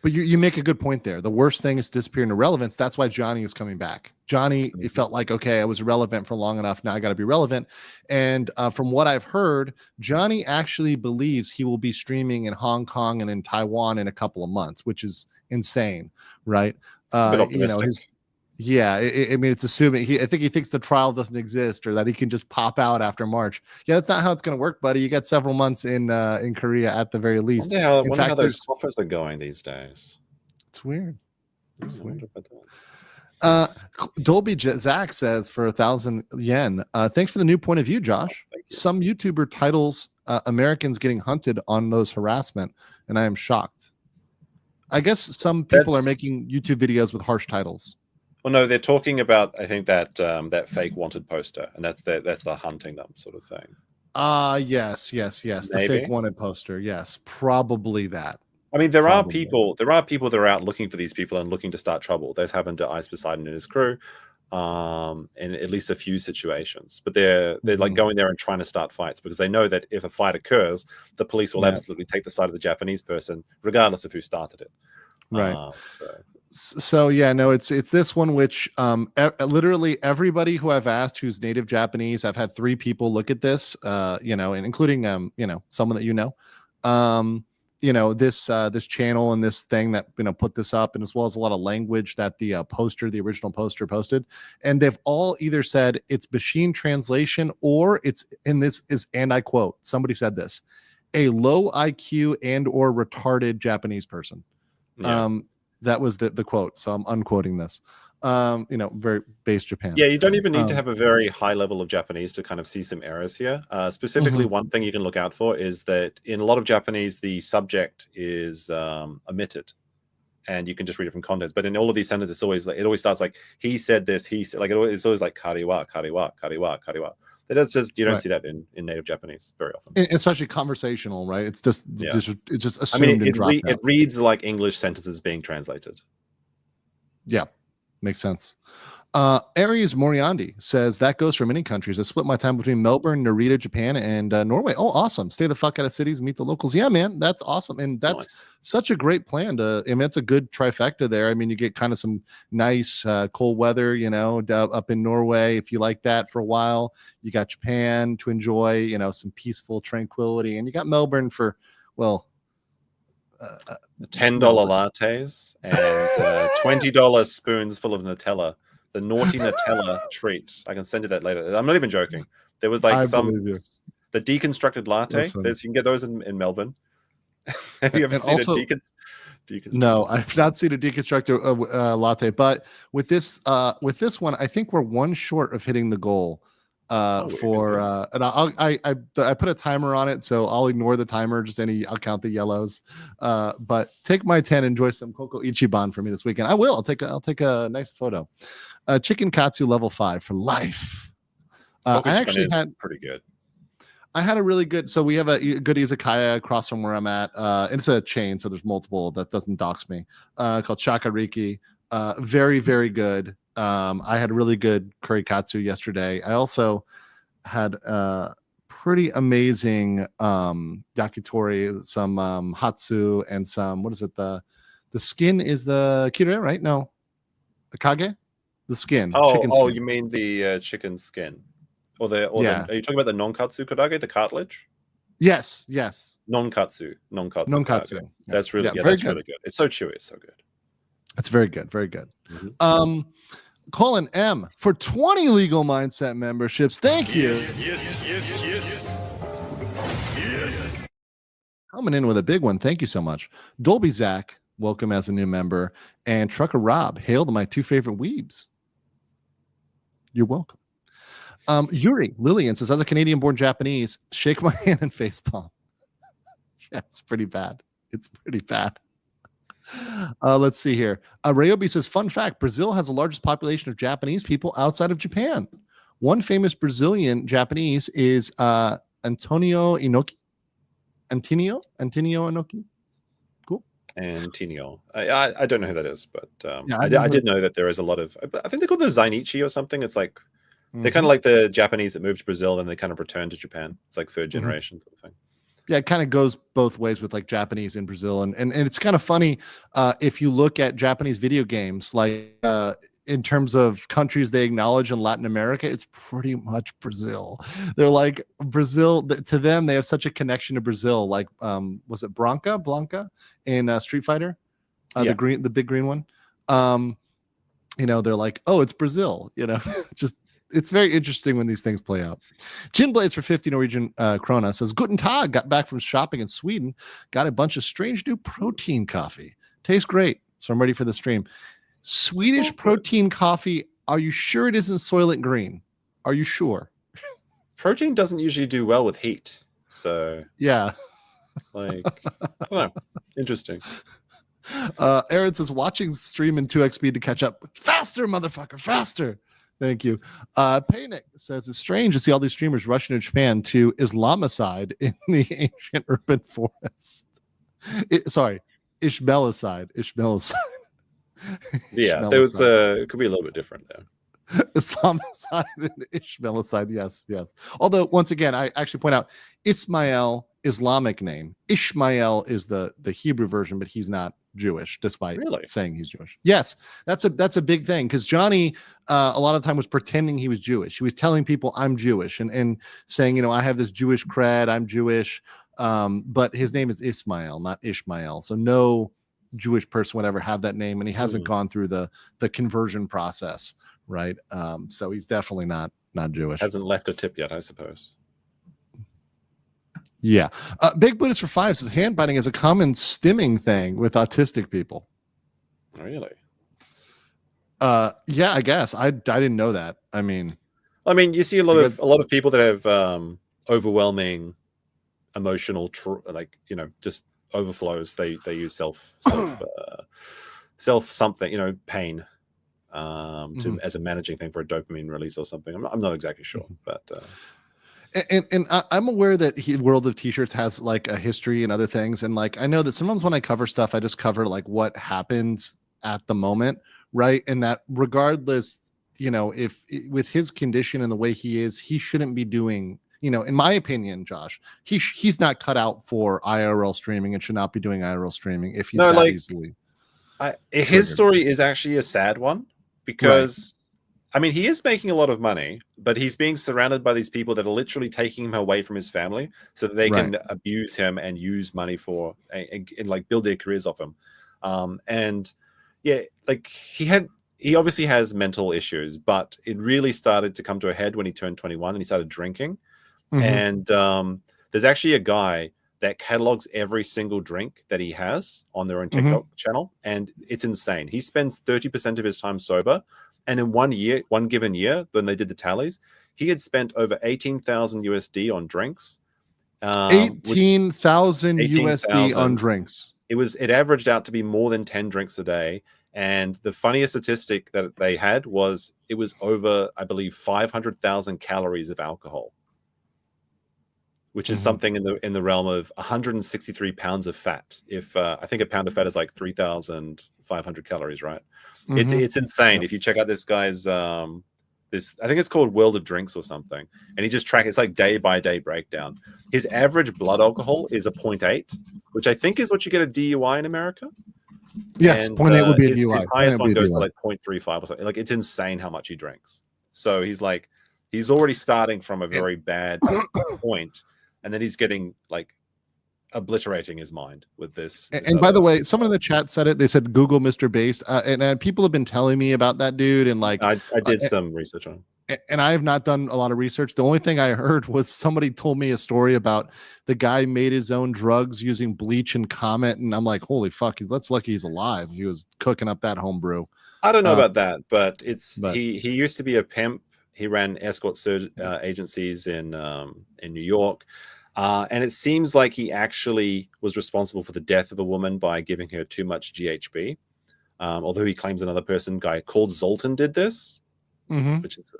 But you make a good point there. The worst thing is disappearing to relevance. That's why Johnny is coming back. Johnny, it felt like, okay, I was relevant for long enough. Now I got to be relevant. And from what I've heard, Johnny actually believes he will be streaming in Hong Kong and in Taiwan in a couple of months, which is insane, right? It's a bit optimistic. I mean, it's assuming I think he thinks the trial doesn't exist or that he can just pop out after March. Yeah, that's not how it's going to work, buddy. You got several months in Korea at the very least. I wonder how those offers are going these days. It's weird. Dolby Zach says for 1,000 yen. Thanks for the new point of view, Josh. Some YouTuber titles Americans getting hunted on those harassment, and I am shocked. I guess some people are making YouTube videos with harsh titles. Well, no, they're talking about, I think, that fake wanted poster, and that's the hunting them sort of thing. Yes. The fake wanted poster. Yes, probably that. I mean, there are people that are out looking for these people and looking to start trouble. That's happened to Ice Poseidon and his crew, in at least a few situations. But they're like going there and trying to start fights because they know that if a fight occurs, the police will absolutely take the side of the Japanese person, regardless of who started it. Right. So yeah, no, it's this one, which literally everybody who I've asked who's native Japanese, I've had 3 people look at this, and including someone that this channel and this thing that put this up, and as well as a lot of language that the original poster posted, and they've all either said it's machine translation or it's and I quote, somebody said this, a low IQ and or retarded Japanese person. Yeah. That was the quote, so I'm unquoting this. Very base Japan. Yeah, you don't even need to have a very high level of Japanese to kind of see some errors here. Specifically, one thing you can look out for is that in a lot of Japanese, the subject is omitted, and you can just read it from context. But in all of these sentences, it always starts like he said this, he said, like it's always like kariwa, kariwa, kariwa, kariwa. You don't see that in native Japanese very often, especially conversational, right? It's just it's just assumed. I mean, it reads like English sentences being translated. Yeah, makes sense. Aries Moriandi says that goes for many countries. I split my time between Melbourne, Narita, Japan, and Norway. Oh, awesome! Stay the fuck out of cities, meet the locals. Yeah, man, that's awesome, and that's such a great plan. It's a good trifecta there. I mean, you get kind of some nice cold weather, up in Norway if you like that for a while. You got Japan to enjoy, some peaceful tranquility, and you got Melbourne for $10 lattes and $20 spoons full of Nutella. The naughty Nutella treat. I can send you that later. I'm not even joking. There was like the deconstructed latte. You can get those in Melbourne. Have you ever seen a deconstructed? No, I've not seen a deconstructed latte. But with this one, I think we're one short of hitting the goal. And I put a timer on it, so I'll ignore the timer. I'll count the yellows. But take my 10, enjoy some Coco Ichiban for me this weekend. I will. I'll take a nice photo. Chicken Katsu level 5 for life. I actually had pretty good. I had a really good. So we have a good izakaya across from where I'm at. And it's a chain, so there's multiple. That doesn't dox me. Called Shakariki. Very, very good. I had a really good curry katsu yesterday. I also had pretty amazing yakitori, some hatsu, and some, what is it? The skin is the kire, right? No, the kage, the skin. Chicken skin. You mean the chicken skin, or are you talking about the non-katsu kodage, the cartilage? Yes. Non-katsu. Nonkatsu. Okay. That's really very that's really good. It's so chewy. It's so good. That's very good. Very good. Mm-hmm. Colin M for 20 Legal Mindset memberships. Thank you. Yes. Coming in with a big one. Thank you so much. Dolby Zach, welcome as a new member. And Trucker Rob, hail to my two favorite weebs. You're welcome. Yuri Lillian says, other Canadian-born Japanese, shake my hand and face palm. Yeah, it's pretty bad. Let's see here. Ryobi says, fun fact, Brazil has the largest population of Japanese people outside of Japan. One famous Brazilian Japanese is Antonio Inoki. Antonio Inoki. Cool. Antonio. I don't know who that is, but Yeah, I did know that there is a lot of, I think they're called the Zainichi or something. It's like, they're kind of Mhm. like the Japanese that moved to Brazil, then they kind of returned to Japan. It's like third generation sort of thing. Yeah, it kind of goes both ways with like Japanese in Brazil. And it's kind of funny if you look at Japanese video games, like in terms of countries they acknowledge in Latin America, it's pretty much Brazil. They're like Brazil, to them, they have such a connection to Brazil. Like, was it Blanca in Street Fighter? The big green one. They're like, oh, it's Brazil, just, it's very interesting when these things play out. Gin Blades for 50 Norwegian krona says, Guten Tag, got back from shopping in Sweden, got a bunch of strange new protein coffee. Tastes great, so I'm ready for the stream. Swedish protein coffee, are you sure it isn't Soylent Green? Are you sure? Protein doesn't usually do well with heat, so yeah. Like, I don't know. Interesting. Aaron says, watching stream in 2x speed to catch up. Faster, motherfucker, faster. Thank you. Paynick says, it's strange to see all these streamers rushing to Japan to Islamicide in the ancient urban forest. Ishmaelicide. Yeah, there was it could be a little bit different there. Islamicide and Ishmaelicide, yes. Although, once again, I actually point out Ismail, Islamic name. Ishmael is the Hebrew version, but he's not Jewish, despite saying he's Jewish. Yes, that's a big thing, because Johnny a lot of the time was pretending he was Jewish. He was telling people I'm Jewish and saying, I have this Jewish cred, I'm Jewish, but his name is Ismail, not Ishmael. So no Jewish person would ever have that name, and he hasn't gone through the conversion process, right? So he's definitely not Jewish. Hasn't left a tip yet, I suppose. Yeah. Big Buddhist for 5 says hand biting is a common stimming thing with autistic people. Really? Yeah, I guess. I didn't know that. I mean, you see a lot of people that have overwhelming emotional just overflows. They use self something, pain as a managing thing for a dopamine release or something. I'm not exactly sure, but And I'm aware that World of T-Shirts has like a history and other things. And like, I know that sometimes when I cover stuff, I just cover like what happens at the moment. Right. And that regardless, if with his condition and the way he is, he shouldn't be doing, in my opinion, Josh, he's not cut out for IRL streaming and should not be doing IRL streaming if he's easily. His story is actually a sad one because he is making a lot of money, but he's being surrounded by these people that are literally taking him away from his family so that they can abuse him and use money for and like build their careers off him. He obviously has mental issues, but it really started to come to a head when he turned 21 and he started drinking. And there's actually a guy that catalogs every single drink that he has on their own TikTok channel, and it's insane. He spends 30% of his time sober. And in one given year, when they did the tallies, he had spent over 18,000 USD on drinks. 18,000 USD on drinks. It averaged out to be more than 10 drinks a day. And the funniest statistic that they had was it was over, I believe, 500,000 calories of alcohol, which is something in the realm of 163 pounds of fat. If I think a pound of fat is like 3,500 calories, right? It's insane. If you check out this guy's I think it's called World of Drinks or something, and he just it's like day by day breakdown. His average blood alcohol is a 0.8, which I think is what you get a DUI in America. Yes, 0.8 would be a DUI. His highest one goes to like 0.35 or something. Like, it's insane how much he drinks. So he's already starting from a very bad point. and then he's getting like obliterating his mind with this. And by the way, someone in the chat said it. They said Google Mr. Beast, and people have been telling me about that dude. And like, I did some research on him. And I have not done a lot of research. The only thing I heard was somebody told me a story about the guy made his own drugs using bleach and Comet, and I'm like, holy fuck, that's lucky he's alive. He was cooking up that homebrew. I don't know about that, but he used to be a pimp. He ran escort agencies in New York. And it seems like he actually was responsible for the death of a woman by giving her too much GHB. Although he claims another guy called Zoltan did this, which is,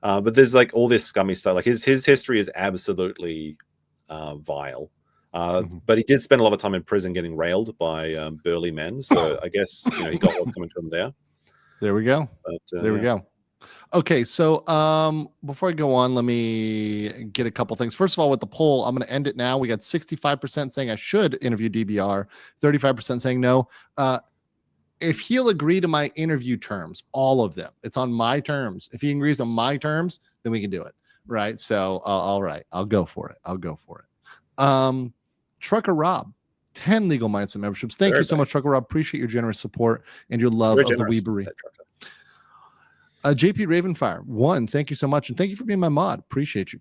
but there's like all this scummy stuff. Like his history is absolutely vile. But he did spend a lot of time in prison getting railed by burly men. So I guess, he got what's coming to him there. There we go. But, there we go. Okay, so before I go on, let me get a couple things. First of all, with the poll, I'm going to end it now. We got 65% saying I should interview DBR, 35% saying no. If he'll agree to my interview terms, all of them, it's on my terms. If he agrees on my terms, then we can do it, right? So, all right, I'll go for it. Trucker Rob, 10 legal mindset memberships. Thank you so much, Trucker Rob. Appreciate your generous support and your love of the Weebery. JP Ravenfire, 1, thank you so much. And thank you for being my mod. Appreciate you.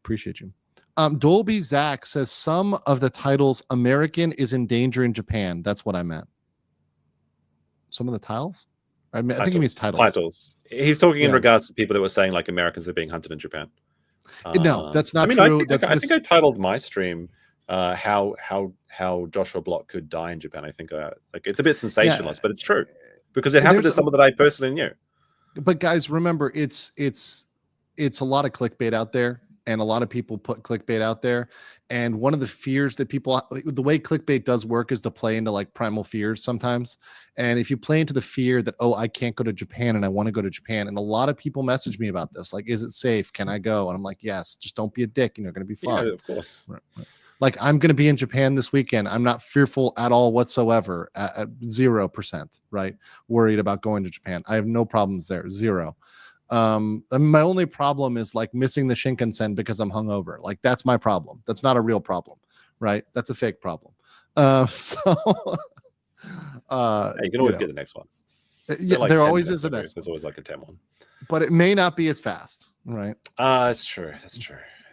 Dolby Zach says some of the titles American is in danger in Japan. That's what I meant. Some of the titles? I think he means titles. He's talking in regards to people that were saying like Americans are being hunted in Japan. No, that's not true. I think I titled my stream how Joshua Block could die in Japan. I think like it's a bit sensationalist, but it's true because it happened to someone that I personally knew. But guys, remember, it's a lot of clickbait out there, and a lot of people put clickbait out there. And one of the fears that the way clickbait does work is to play into like primal fears sometimes. And if you play into the fear that, oh, I can't go to Japan and I want to go to Japan. And a lot of people message me about this. Like, is it safe? Can I go? And I'm like, yes, just don't be a dick. Going to be fun. Yeah, of course. Right. Like, I'm going to be in Japan this weekend. I'm not fearful at all whatsoever, at 0%, right? Worried about going to Japan. I have no problems there, 0. My only problem is like missing the Shinkansen because I'm hungover. Like, that's my problem. That's not a real problem, right? That's a fake problem. You can always get the next one. Yeah, like there always is a next one. There's always like a 10 one. But it may not be as fast, right? That's true.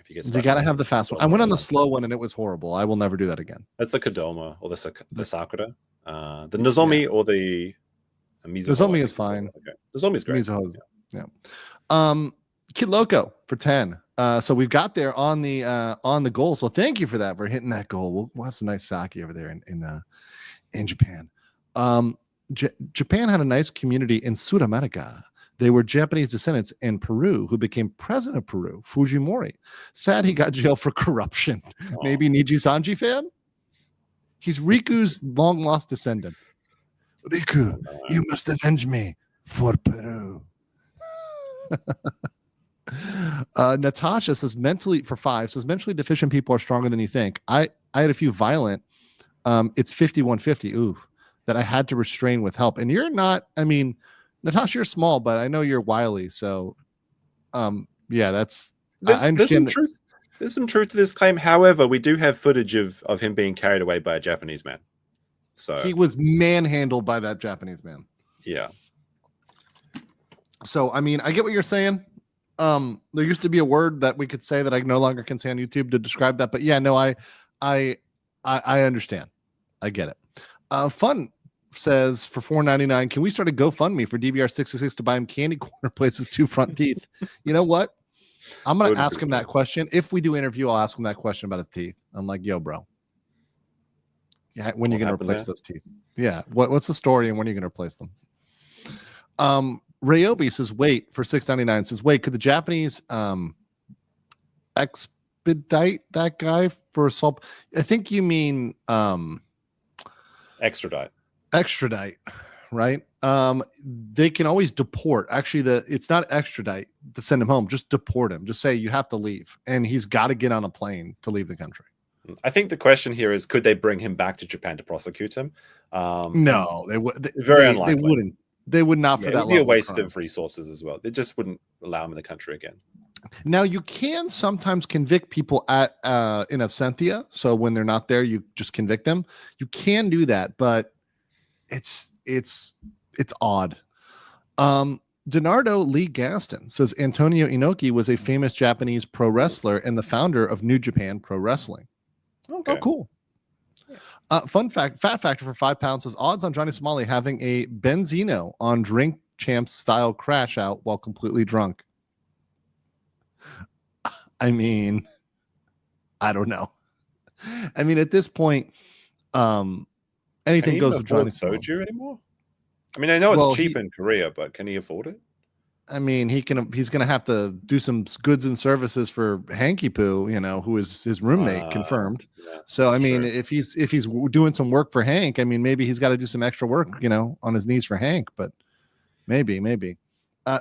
You got to have the fast one. I went on the slow one and it was horrible. I will never do that again. That's the Kodama or the Sakura. The Nozomi or the Mizuho. Nozomi is fine. Okay. Nozomi is great. Mizuho, yeah. Kid Loco for 10. So we've got there on the goal. So thank you for that, for hitting that goal. We'll have some nice sake over there in Japan. Japan had a nice community in Sudamerica. They were Japanese descendants in Peru who became president of Peru, Fujimori. Sad he got jailed for corruption. Oh. Maybe Niji Sanji fan? He's Riku's long-lost descendant. Riku, you must avenge me for Peru. Natasha says mentally deficient people are stronger than you think. I had a few violent. It's 5150. Ooh, that I had to restrain with help. And you're not, Natasha, you're small, but I know you're wily. So, yeah, there's some truth. There's some truth to this claim. However, we do have footage of him being carried away by a Japanese man. So he was manhandled by that Japanese man. Yeah. So, I get what you're saying. There used to be a word that we could say that I no longer can say on YouTube to describe that. But yeah, no, I understand. I get it. Fun says for $4.99, can we start a GoFundMe for DBR666 to buy him candy corn replaces 2 front teeth? You know what? I'm going to ask him that question. If we do interview, I'll ask him that question about his teeth. I'm like, yo, bro. Yeah, when are you going to replace those teeth? Yeah. What's the story and when are you going to replace them? Ryobi says, wait, for $6.99 says, wait, could the Japanese expedite that guy for assault? I think you mean extradite, right? They can always deport. Actually, it's not extradite to send him home. Just deport him. Just say you have to leave, and he's got to get on a plane to leave the country. I think the question here is, could they bring him back to Japan to prosecute him? No, they would. Very unlikely. They wouldn't. They would not for that. It would be a waste of resources as well. They just wouldn't allow him in the country again. Now you can sometimes convict people at in absentia. So when they're not there, you just convict them. You can do that, but it's odd. Donardo Lee Gaston says Antonio Inoki was a famous Japanese pro wrestler and the founder of New Japan Pro Wrestling. Okay. Oh, cool. Fun fact, Fat Factor for £5 says odds on Johnny Somali having a Benzino on Drink Champs style crash out while completely drunk. I mean, I don't know. I mean, at this point, anything goes with Johnny Somali. Soju anymore? I mean, I know it's cheap in Korea, but can he afford it? I mean, he's gonna have to do some goods and services for Hanky Poo, who is his roommate, confirmed. Yeah, so I mean, if he's doing some work for Hank, I mean, maybe he's got to do some extra work, on his knees for Hank. But maybe.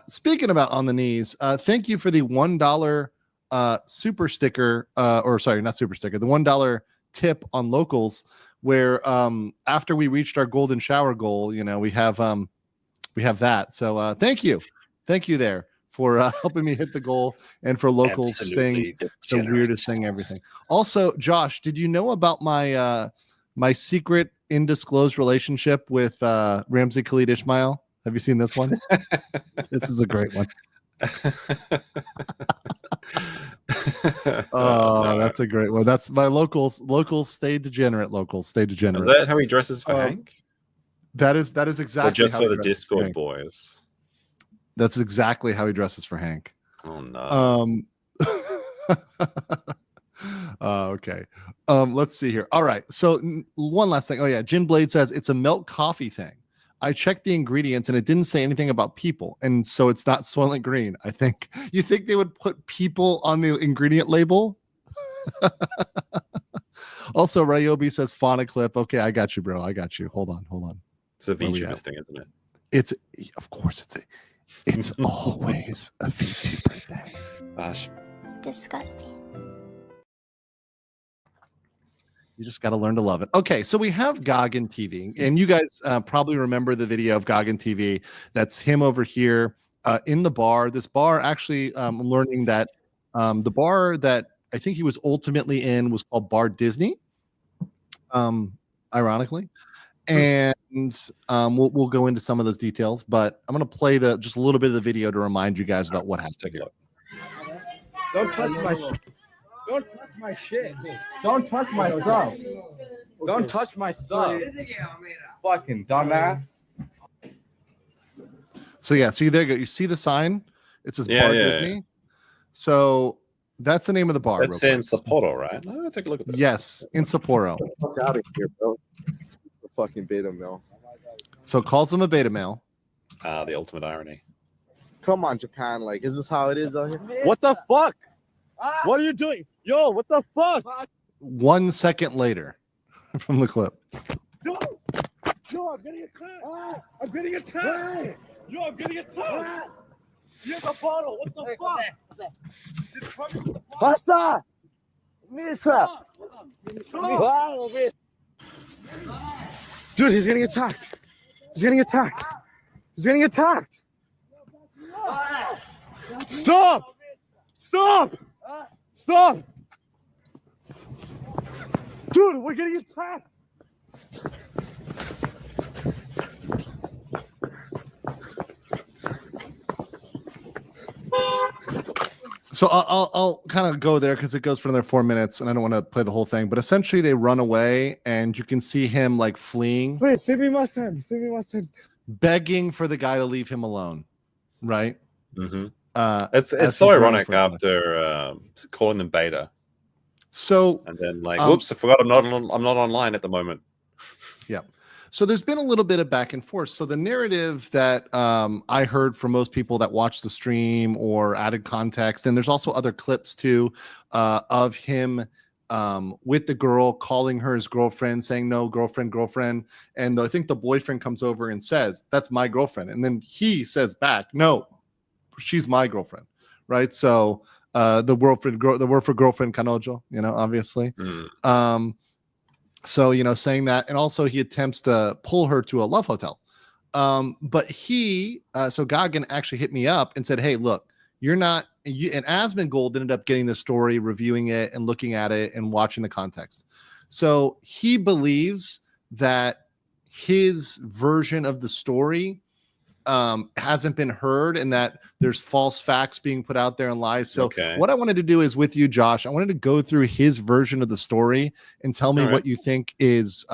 Speaking about on the knees, thank you for the $1 super sticker, or sorry, not super sticker, the $1 tip on locals. Where after we reached our golden shower goal, we have that. So thank you there for helping me hit the goal and for locals staying the weirdest thing, everything. Also, Josh, did you know about my my secret undisclosed relationship with Ramsey Khalid Ismail? Have you seen this one? This is a great one. No. That's a great one. That's my locals stay degenerate. Is that how he dresses for Hank? That is exactly or just how for the Discord boys. That's exactly how he dresses for Hank. Oh no. Okay. Let's see here. All right. So one last thing. Oh yeah, Gin Blade says it's a milk coffee thing. I checked the ingredients and it didn't say anything about people, and so it's not Soylent Green. I think you think they would put people on the ingredient label. Also, Ryobi says fauna clip. Okay, I got you, bro. I got you. Hold on. It's a VTuber thing, isn't it? Of course it's always a VTuber thing. Gosh. Disgusting. You just got to learn to love it. Okay, so we have Goggin TV, and you guys probably remember the video of Goggin TV. That's him over here in the bar. This bar, actually, I'm learning that the bar that I think he was ultimately in was called Bar Disney, ironically. And we'll go into some of those details, but I'm going to play just a little bit of the video to remind you guys about what happened. Take a look. Don't touch my shit. Don't touch my shit. Don't touch my stuff. Don't touch my stuff. Fucking dumbass. So yeah, see there you go. You see the sign? It says Bar Disney. Yeah. So that's the name of the bar. That's in Sapporo, right? No, take a look at that. Yes, in Sapporo. Get the fuck out of here, bro. The fucking beta male. So calls them a beta male. The ultimate irony. Come on, Japan. Like, is this how it is out here? What the fuck? What are you doing? Yo, what the fuck? 1 second later from the clip. Yo, I'm getting attacked. I'm getting attacked. Yo, I'm getting attacked. You have a bottle. What the fuck? Pasa! Misa! Dude, he's getting attacked. He's getting attacked. He's getting attacked. Stop! Stop! Stop! Dude, we're getting attacked. So I'll kind of go there because it goes for another 4 minutes, and I don't want to play the whole thing. But essentially, they run away, and you can see him like fleeing. Wait, save me my son. Save me my son. Begging for the guy to leave him alone, right? Mm-hmm. It's so ironic after calling them beta. So and then like, whoops, I forgot I'm not online at the moment. Yeah. So there's been a little bit of back and forth. So the narrative that I heard from most people that watched the stream or added context, and there's also other clips too of him with the girl calling her his girlfriend, saying no, girlfriend, and I think the boyfriend comes over and says, "That's my girlfriend," and then he says back, "No, she's my girlfriend," right? So the word for girlfriend, kanojo, obviously. So, saying that, and also he attempts to pull her to a love hotel. But so Goggin actually hit me up and said, "Hey, look, You're not. And Asmongold ended up getting the story, reviewing it, and looking at it and watching the context. So he believes that his version of the story hasn't been heard, and that there's false facts being put out there and lies. So what I wanted to do is with you, Josh, I wanted to go through his version of the story and tell me what you think is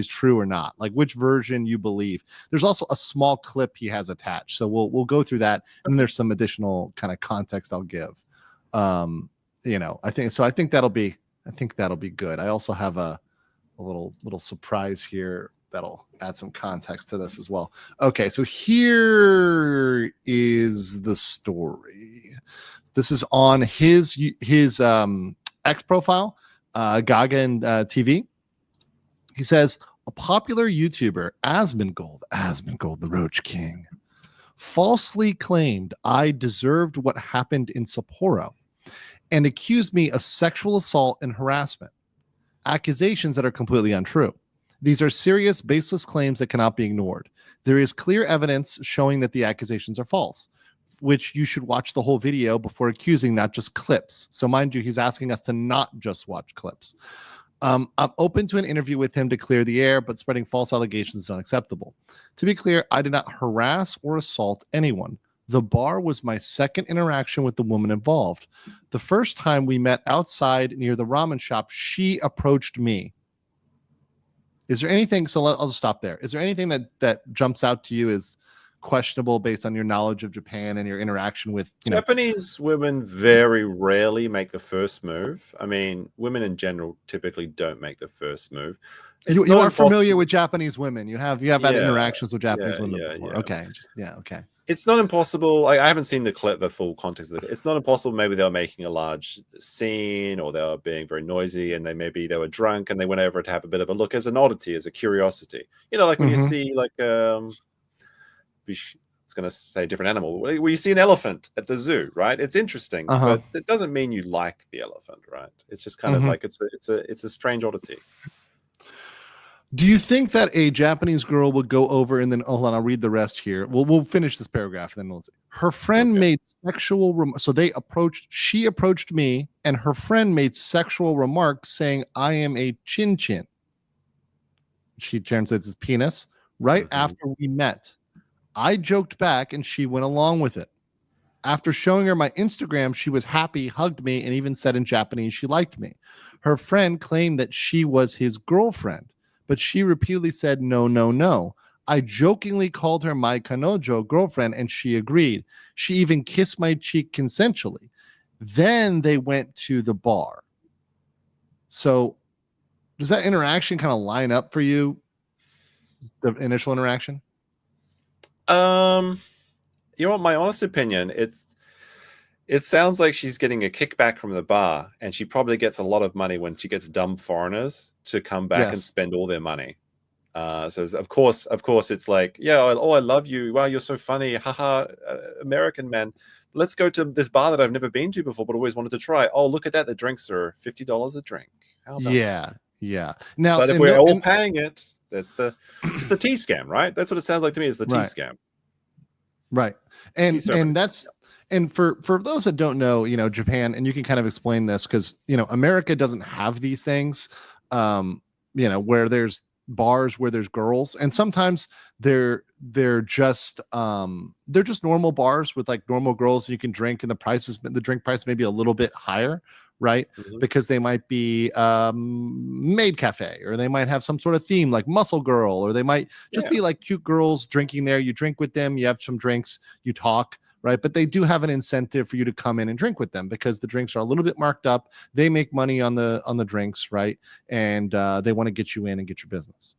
true or not, like which version you believe. There's also a small clip he has attached, so we'll go through that, and there's some additional kind of context I'll give. I think that'll be good. I also have a little surprise here that'll add some context to this as well. Okay, so here is the story. This is on his X profile, Gagan TV. He says, a popular YouTuber, Asmongold, the Roach King, falsely claimed I deserved what happened in Sapporo and accused me of sexual assault and harassment, accusations that are completely untrue. These are serious, baseless claims that cannot be ignored. There is clear evidence showing that the accusations are false, which you should watch the whole video before accusing, not just clips. So mind you, he's asking us to not just watch clips. I'm open to an interview with him to clear the air, but spreading false allegations is unacceptable. To be clear, I did not harass or assault anyone. The bar was my second interaction with the woman involved. The first time we met outside near the ramen shop, she approached me. Is there anything, I'll just stop there. Is there anything that jumps out to you as questionable based on your knowledge of Japan and your interaction with Japanese women very rarely make the first move. I mean, women in general typically don't make the first move. You are familiar with Japanese women. You have had interactions with Japanese women before. Okay. Okay. It's not impossible. I haven't seen the full context of it. It's not impossible. Maybe they were making a large scene, or they were being very noisy, and maybe they were drunk and they went over to have a bit of a look as an oddity, as a curiosity. Like when you see I was going to say a different animal. Well, you see an elephant at the zoo, right? It's interesting, but it doesn't mean you like the elephant, right? It's just kind of like it's a strange oddity. Do you think that a Japanese girl would go over and then hold on, I'll read the rest here. We'll finish this paragraph and then we'll see. Her friend made sexual remarks. So she approached me, and her friend made sexual remarks saying I am a chin chin. She translates as penis right after we met. I joked back and she went along with it. After showing her my Instagram, she was happy, hugged me, and even said in Japanese she liked me. Her friend claimed that she was his girlfriend, but she repeatedly said, no, no, no. I jokingly called her my kanojo, girlfriend, and she agreed. She even kissed my cheek consensually. Then they went to the bar. So does that interaction kind of line up for you? The initial interaction? My honest opinion, it sounds like she's getting a kickback from the bar, and she probably gets a lot of money when she gets dumb foreigners to come back and spend all their money. So of course it's like, I love you. Wow, you're so funny. Haha, American man. Let's go to this bar that I've never been to before, but always wanted to try. Oh, look at that. The drinks are $50 a drink. How about that? Yeah. Now, but if we're all paying it, it's the T scam, right? That's what it sounds like to me. Is the T scam. Right. And that's, and for those that don't know, Japan, and you can kind of explain this because, America doesn't have these things, where there's bars where there's girls, and sometimes they're just normal bars with like normal girls you can drink, and the drink price may be a little bit higher, right? Because they might be maid cafe, or they might have some sort of theme like muscle girl, or they might just be like cute girls drinking there. You drink with them, you have some drinks, you talk, right? But they do have an incentive for you to come in and drink with them because the drinks are a little bit marked up. They make money on the drinks, right? And they want to get you in and get your business.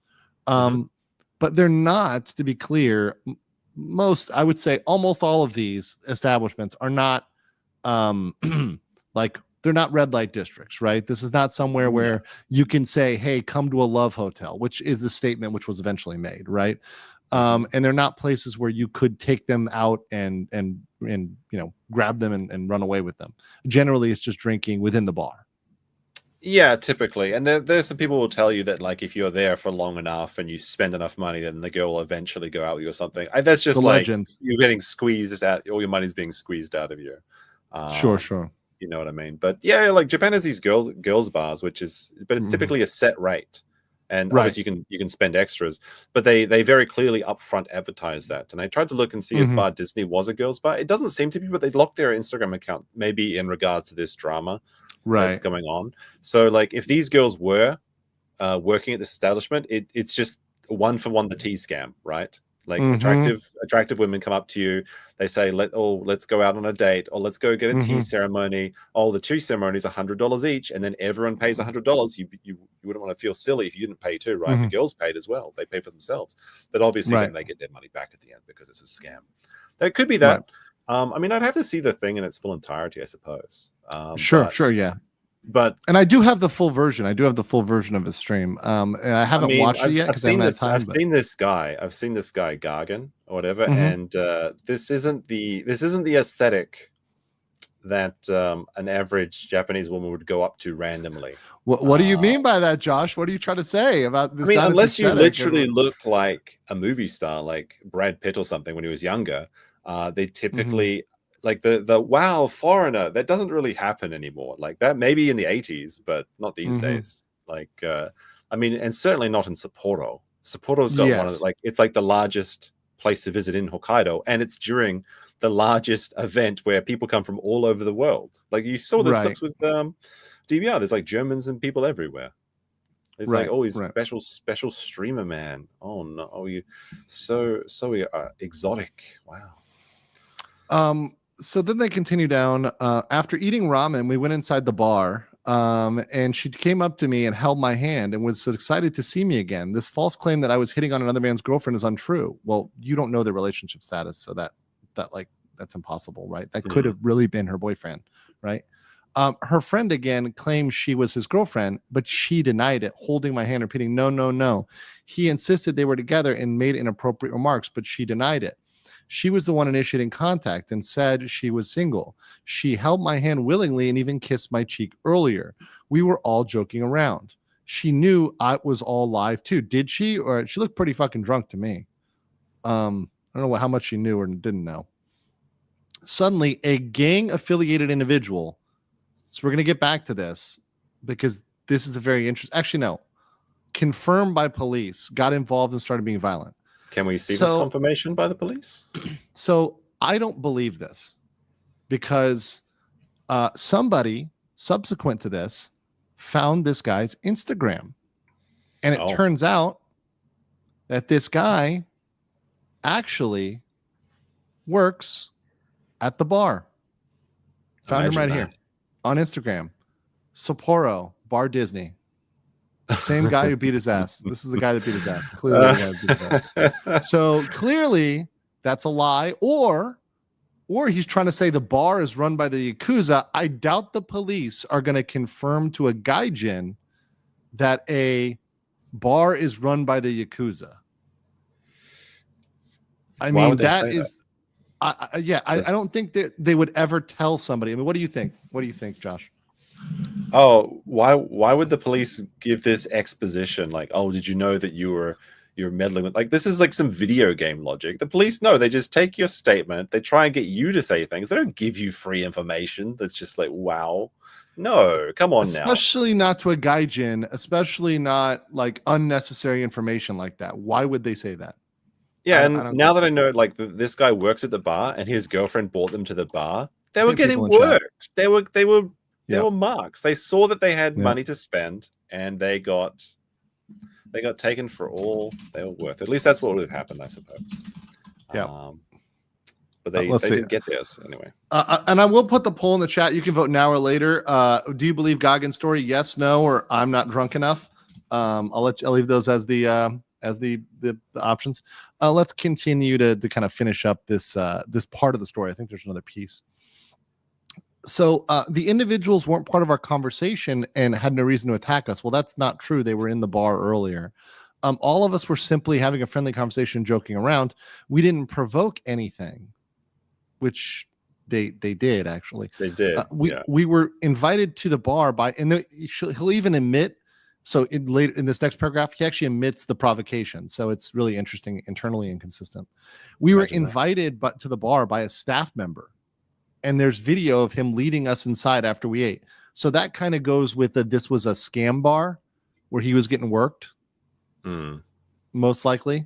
But they're not, to be clear, I would say almost all of these establishments are not like, they're not red light districts, right? This is not somewhere where you can say, hey, come to a love hotel, which is the statement which was eventually made, right? And they're not places where you could take them out and grab them and run away with them. Generally, it's just drinking within the bar. Yeah, typically. And there's some people who will tell you that, like, if you're there for long enough and you spend enough money, then the girl will eventually go out with you or something. That's just The like legend. you're getting squeezed out. All your money's being squeezed out of you. Sure. You know what I mean? But yeah, like Japan has these girls bars, but it's typically a set rate. And obviously you can spend extras, but they very clearly upfront advertise that. And I tried to look and see if Bar Disney was a girls bar. It doesn't seem to be, but they locked their Instagram account, maybe in regards to this drama that's going on. So like if these girls were working at this establishment, it's just one for one the tea scam, right? Like attractive women come up to you, they say, let's go out on a date, or let's go get a tea ceremony. Oh, the tea ceremony is $100 each, and then everyone pays $100. You wouldn't want to feel silly if you didn't pay too, right? The girls paid as well; they pay for themselves, but obviously then they get their money back at the end because it's a scam. There could be that. I mean, I'd have to see the thing in its full entirety, I suppose. Sure, yeah. And I do have the full version. I do have the full version of his stream. And I haven't watched it yet because I haven't had time. I've seen this guy Gargan or whatever, and this isn't the aesthetic that an average Japanese woman would go up to randomly. What do you mean by that, Josh? What are you trying to say about this? I mean, unless you literally look like a movie star, like Brad Pitt or something when he was younger, they typically. Like the wow foreigner, that doesn't really happen anymore. Like that maybe in the 80s, but not these days. Like I mean, and certainly not in Sapporo. Sapporo's got one of it's like the largest place to visit in Hokkaido, and it's during the largest event where people come from all over the world. Like you saw this clips with DVR. There's like Germans and people everywhere. It's like always special streamer man. Oh no, oh you so exotic. Wow. So then they continue down. After eating ramen, we went inside the bar, and she came up to me and held my hand and was excited to see me again. This false claim that I was hitting on another man's girlfriend is untrue. Well, you don't know the relationship status, so that's impossible, right? That could have really been her boyfriend, right? Her friend again claimed she was his girlfriend, but she denied it, holding my hand, repeating, no. He insisted they were together and made inappropriate remarks, but she denied it. She was the one initiating contact and said she was single. She held my hand willingly and even kissed my cheek earlier. We were all joking around. She knew I was all live too. Did she? Or she looked pretty fucking drunk to me. I don't know how much she knew or didn't know. Suddenly, a gang-affiliated individual. So we're going to get back to this because this is a very interesting. Actually, no. Confirmed by police, got involved and started being violent. Can we see this confirmation by the police? So I don't believe this because somebody subsequent to this found this guy's Instagram. And it turns out that this guy actually works at the bar. Found him right here on Instagram. Sapporo, Bar Disney. The same guy who beat his ass. This is the guy that beat his ass. Clearly, the guy who beat his ass. So clearly, that's a lie, or he's trying to say the bar is run by the Yakuza. I doubt the police are going to confirm to a gaijin that a bar is run by the Yakuza. I mean, that is, I don't think that they would ever tell somebody. I mean, what do you think? What do you think, Josh? Oh, why would the police give this exposition? Like, oh, did you know that you're meddling with, like, this is like some video game logic. The police, no, they just take your statement, they try and get you to say things. They don't give you free information that's just like, wow. No, come on now. Especially not to a gaijin, especially not like unnecessary information like that. Why would they say that? Yeah, and now that I know, like, this guy works at the bar and his girlfriend brought them to the bar, they were getting worked. They were marks. They saw that they had money to spend, and they got taken for all they were worth. At least that's what would have happened, I suppose. Yeah. But they didn't get theirs anyway. And I will put the poll in the chat. You can vote now or later. Do you believe Goggins' story? Yes, no, or I'm not drunk enough. I'll leave those as the options. Let's continue to kind of finish up this part of the story. I think there's another piece. So the individuals weren't part of our conversation and had no reason to attack us. Well, that's not true. They were in the bar earlier. All of us were simply having a friendly conversation, joking around. We didn't provoke anything, which they did actually. They did. We were invited to the bar by, and he'll even admit. So in this next paragraph, he actually admits the provocation. So it's really interesting, internally inconsistent. We were invited to the bar by a staff member, and there's video of him leading us inside after we ate. So that kind of goes with this was a scam bar where he was getting worked, most likely.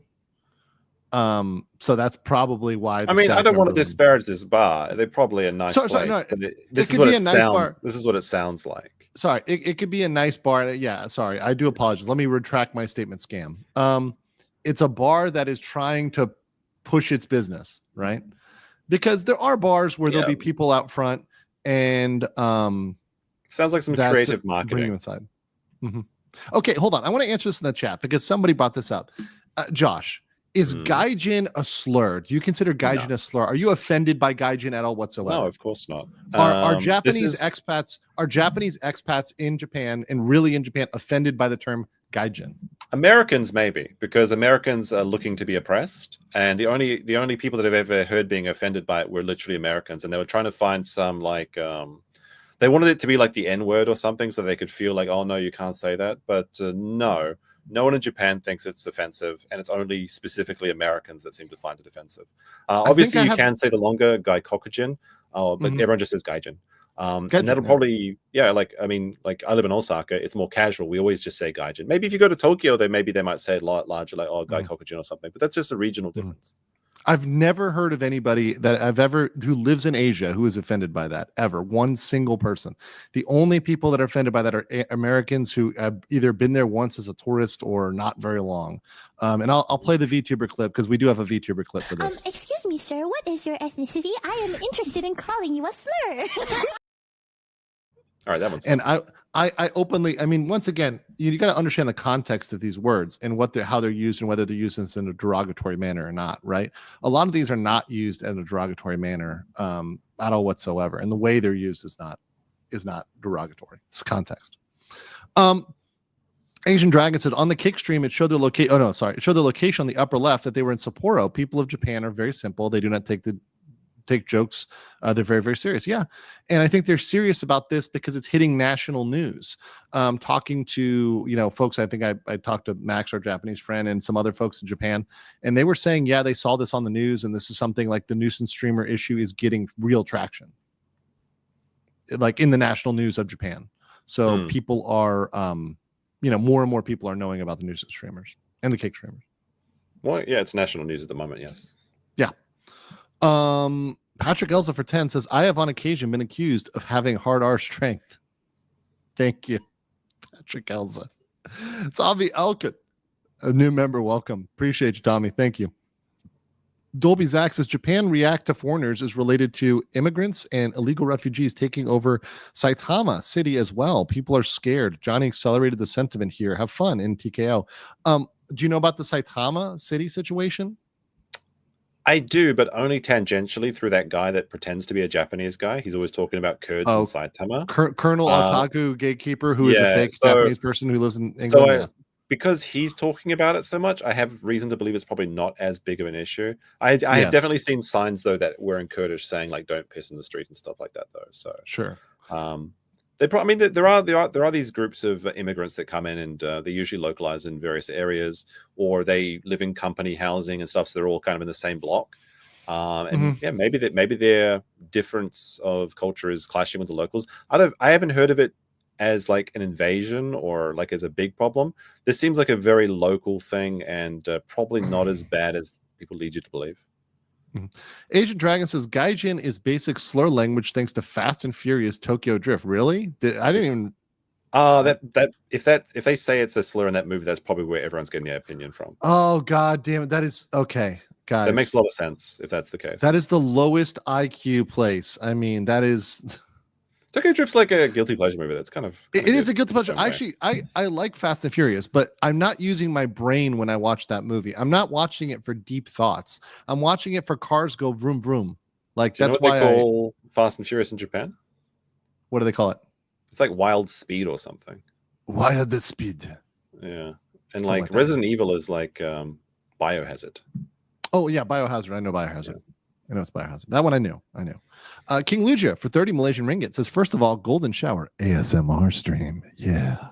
So that's probably why. I mean, I don't want to disparage this bar. They're probably a nice place. No, this is what it sounds. This is what it sounds like. Sorry, it could be a nice bar. Yeah, sorry, I do apologize. Let me retract my statement. Scam. It's a bar that is trying to push its business, right? Because there are bars where there'll be people out front, and sounds like some creative marketing. Bring you inside. Okay, hold on. I want to answer this in the chat because somebody brought this up. Josh. Is gaijin a slur? Do you consider gaijin a slur? Are you offended by gaijin at all whatsoever? No, of course not. Are Japanese expats in Japan and really in Japan offended by the term gaijin? Americans maybe, because Americans are looking to be oppressed, and the only people that I've ever heard being offended by it were literally Americans, and they were trying to find some like they wanted it to be like the N-word or something, so they could feel like, oh no, you can't say that, but no. No one in Japan thinks it's offensive, and it's only specifically Americans that seem to find it offensive. Obviously, you can say the longer gaikokujin, but everyone just says gaijin. And that'll probably, I live in Osaka. It's more casual. We always just say gaijin. Maybe if you go to Tokyo, they might say it a lot larger, like gaikokujin or something. But that's just a regional difference. I've never heard of anybody who lives in Asia who is offended by that ever. One single person. The only people that are offended by that are Americans who have either been there once as a tourist or not very long. And I'll play the VTuber clip because we do have a VTuber clip for this. Excuse me, sir. What is your ethnicity? I am interested in calling you a slur. All right, that one's and I openly, I mean, once again, you got to understand the context of these words and how they're used and whether they're used in a derogatory manner or not, right? A lot of these are not used in a derogatory manner at all whatsoever, and the way they're used is not derogatory. It's context. Asian Dragon said on the kick stream it showed their location. Oh no, sorry, it showed the location on the upper left that they were in Sapporo. People of Japan are very simple. They do not take jokes. They're very, very serious. Yeah. And I think they're serious about this because it's hitting national news. Talking to, folks, I think I talked to Max, our Japanese friend, and some other folks in Japan, and they were saying, yeah, they saw this on the news, and this is something like the nuisance streamer issue is getting real traction, like in the national news of Japan. So people are, more and more people are knowing about the nuisance streamers and the kick streamers. Well, yeah, it's national news at the moment. Yes. Yeah. Patrick Elza for 10 says, I have on occasion been accused of having hard R strength. Thank you, Patrick Elza. Tommy Elkin, a new member, welcome. Appreciate you, Tommy. Thank you. Dolby Zach says, Japan react to foreigners is related to immigrants and illegal refugees taking over Saitama City as well. People are scared. Johnny accelerated the sentiment here. Have fun in TKO. Do you know about the Saitama City situation? I do, but only tangentially through that guy that pretends to be a Japanese guy. He's always talking about Kurds and Saitama. Colonel Otaku Gatekeeper, who is a fake Japanese person who lives in England. So because he's talking about it so much, I have reason to believe it's probably not as big of an issue. I have definitely seen signs, though, that were in Kurdish saying, like, don't piss in the street and stuff like that, though. So sure. There are these groups of immigrants that come in, and they usually localize in various areas, or they live in company housing and stuff. So they're all kind of in the same block. Maybe their difference of culture is clashing with the locals. I haven't heard of it as like an invasion or like as a big problem. This seems like a very local thing, and probably not as bad as people lead you to believe. Asian Dragon says gaijin is basic slur language thanks to Fast and Furious Tokyo Drift. Really? I didn't even. If they say it's a slur in that movie, that's probably where everyone's getting their opinion from. Oh god damn it! That is okay, guys. That makes a lot of sense if that's the case. That is the lowest IQ place. I mean, that is. Tokyo Drift's like a guilty pleasure movie. That's kind of it is a guilty pleasure. Actually, I like Fast and Furious, but I'm not using my brain when I watch that movie. I'm not watching it for deep thoughts. I'm watching it for cars go vroom vroom. Like that's why they call Fast and Furious in Japan. What do they call it? It's like Wild Speed or something. Wild Speed. Yeah, and something like Resident Evil is like Biohazard. Oh yeah, Biohazard. I know Biohazard. I know it's Biohazard. That one I knew. King Lugia for 30 Malaysian ringgit says, first of all, Golden Shower ASMR stream. Yeah.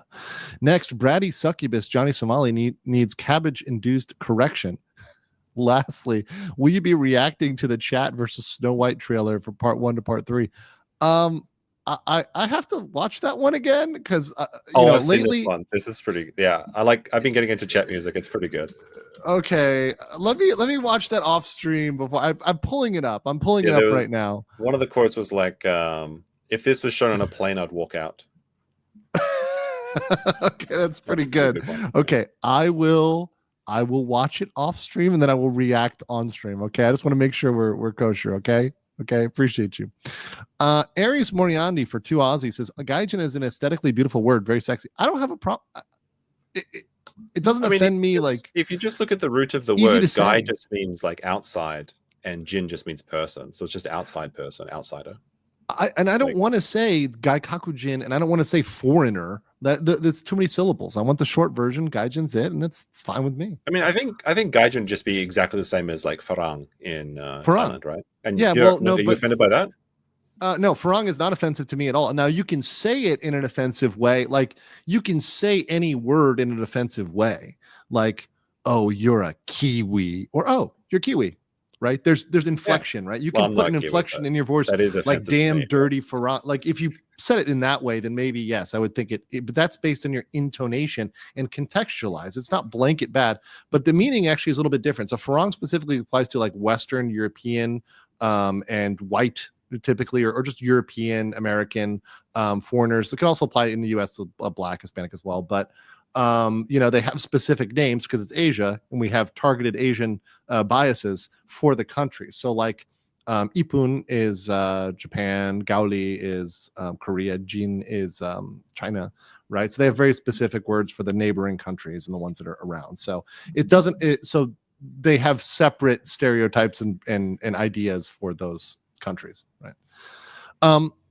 Next, Braddy Succubus Johnny Somali needs cabbage-induced correction. Lastly, will you be reacting to the chat versus Snow White trailer for part 1 to part 3? I have to watch that one again because I've seen lately this one. This is pretty. Yeah, I've been getting into chat music. It's pretty good. Okay, let me watch that off stream before I'm pulling it up. I'm pulling it up right now. One of the quotes was like, "If this was shown on a plane, I'd walk out." Okay, that's pretty good. Okay, I will watch it off stream and then I will react on stream. Okay, I just want to make sure we're kosher. Okay, appreciate you. Aries Moriandi for 2 Aussie says, a gaijin is an aesthetically beautiful word, very sexy. I don't have a problem. It doesn't offend me. Like, if you just look at the root of the word, guy just means like outside, and jin just means person. So it's just outside person, outsider. I don't want to say gaikakujin, and I don't want to say foreigner. That's too many syllables. I want the short version. Gaijin's it, and it's fine with me. I mean, I think gaijin just be exactly the same as like farang in Thailand, right? And yeah, are you offended by that? No, farang is not offensive to me at all. Now, you can say it in an offensive way. Like, you can say any word in an offensive way. Like, oh, you're a Kiwi, or oh, you're Kiwi, right? There's inflection, right? You can put an inflection in your voice, that is like damn dirty farang. Like, if you said it in that way, then maybe yes, I would think it. But that's based on your intonation and contextualize. It's not blanket bad, but the meaning actually is a little bit different. So farang specifically applies to like Western European and white, typically, or just European American foreigners. It can also apply in the US to Black, Hispanic as well. But they have specific names because it's Asia, and we have targeted Asian biases for the country. So like Ipun is Japan, Gaoli is Korea, Jin is China, right? So they have very specific words for the neighboring countries and the ones that are around. So so they have separate stereotypes and ideas for those countries, right?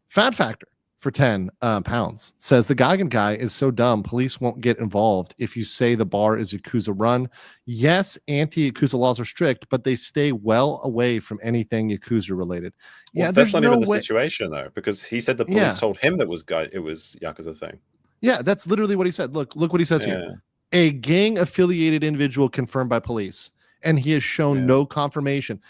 Fat Factor for 10 pounds says, the Geigen guy is so dumb, police won't get involved if you say the bar is Yakuza run. Yes, anti-Yakuza laws are strict, but they stay well away from anything Yakuza related. Well, that's not even the situation, though, because he said the police told him that it was Yakuza thing. Yeah, that's literally what he said. Look what he says here. A gang-affiliated individual confirmed by police, and he has shown no confirmation.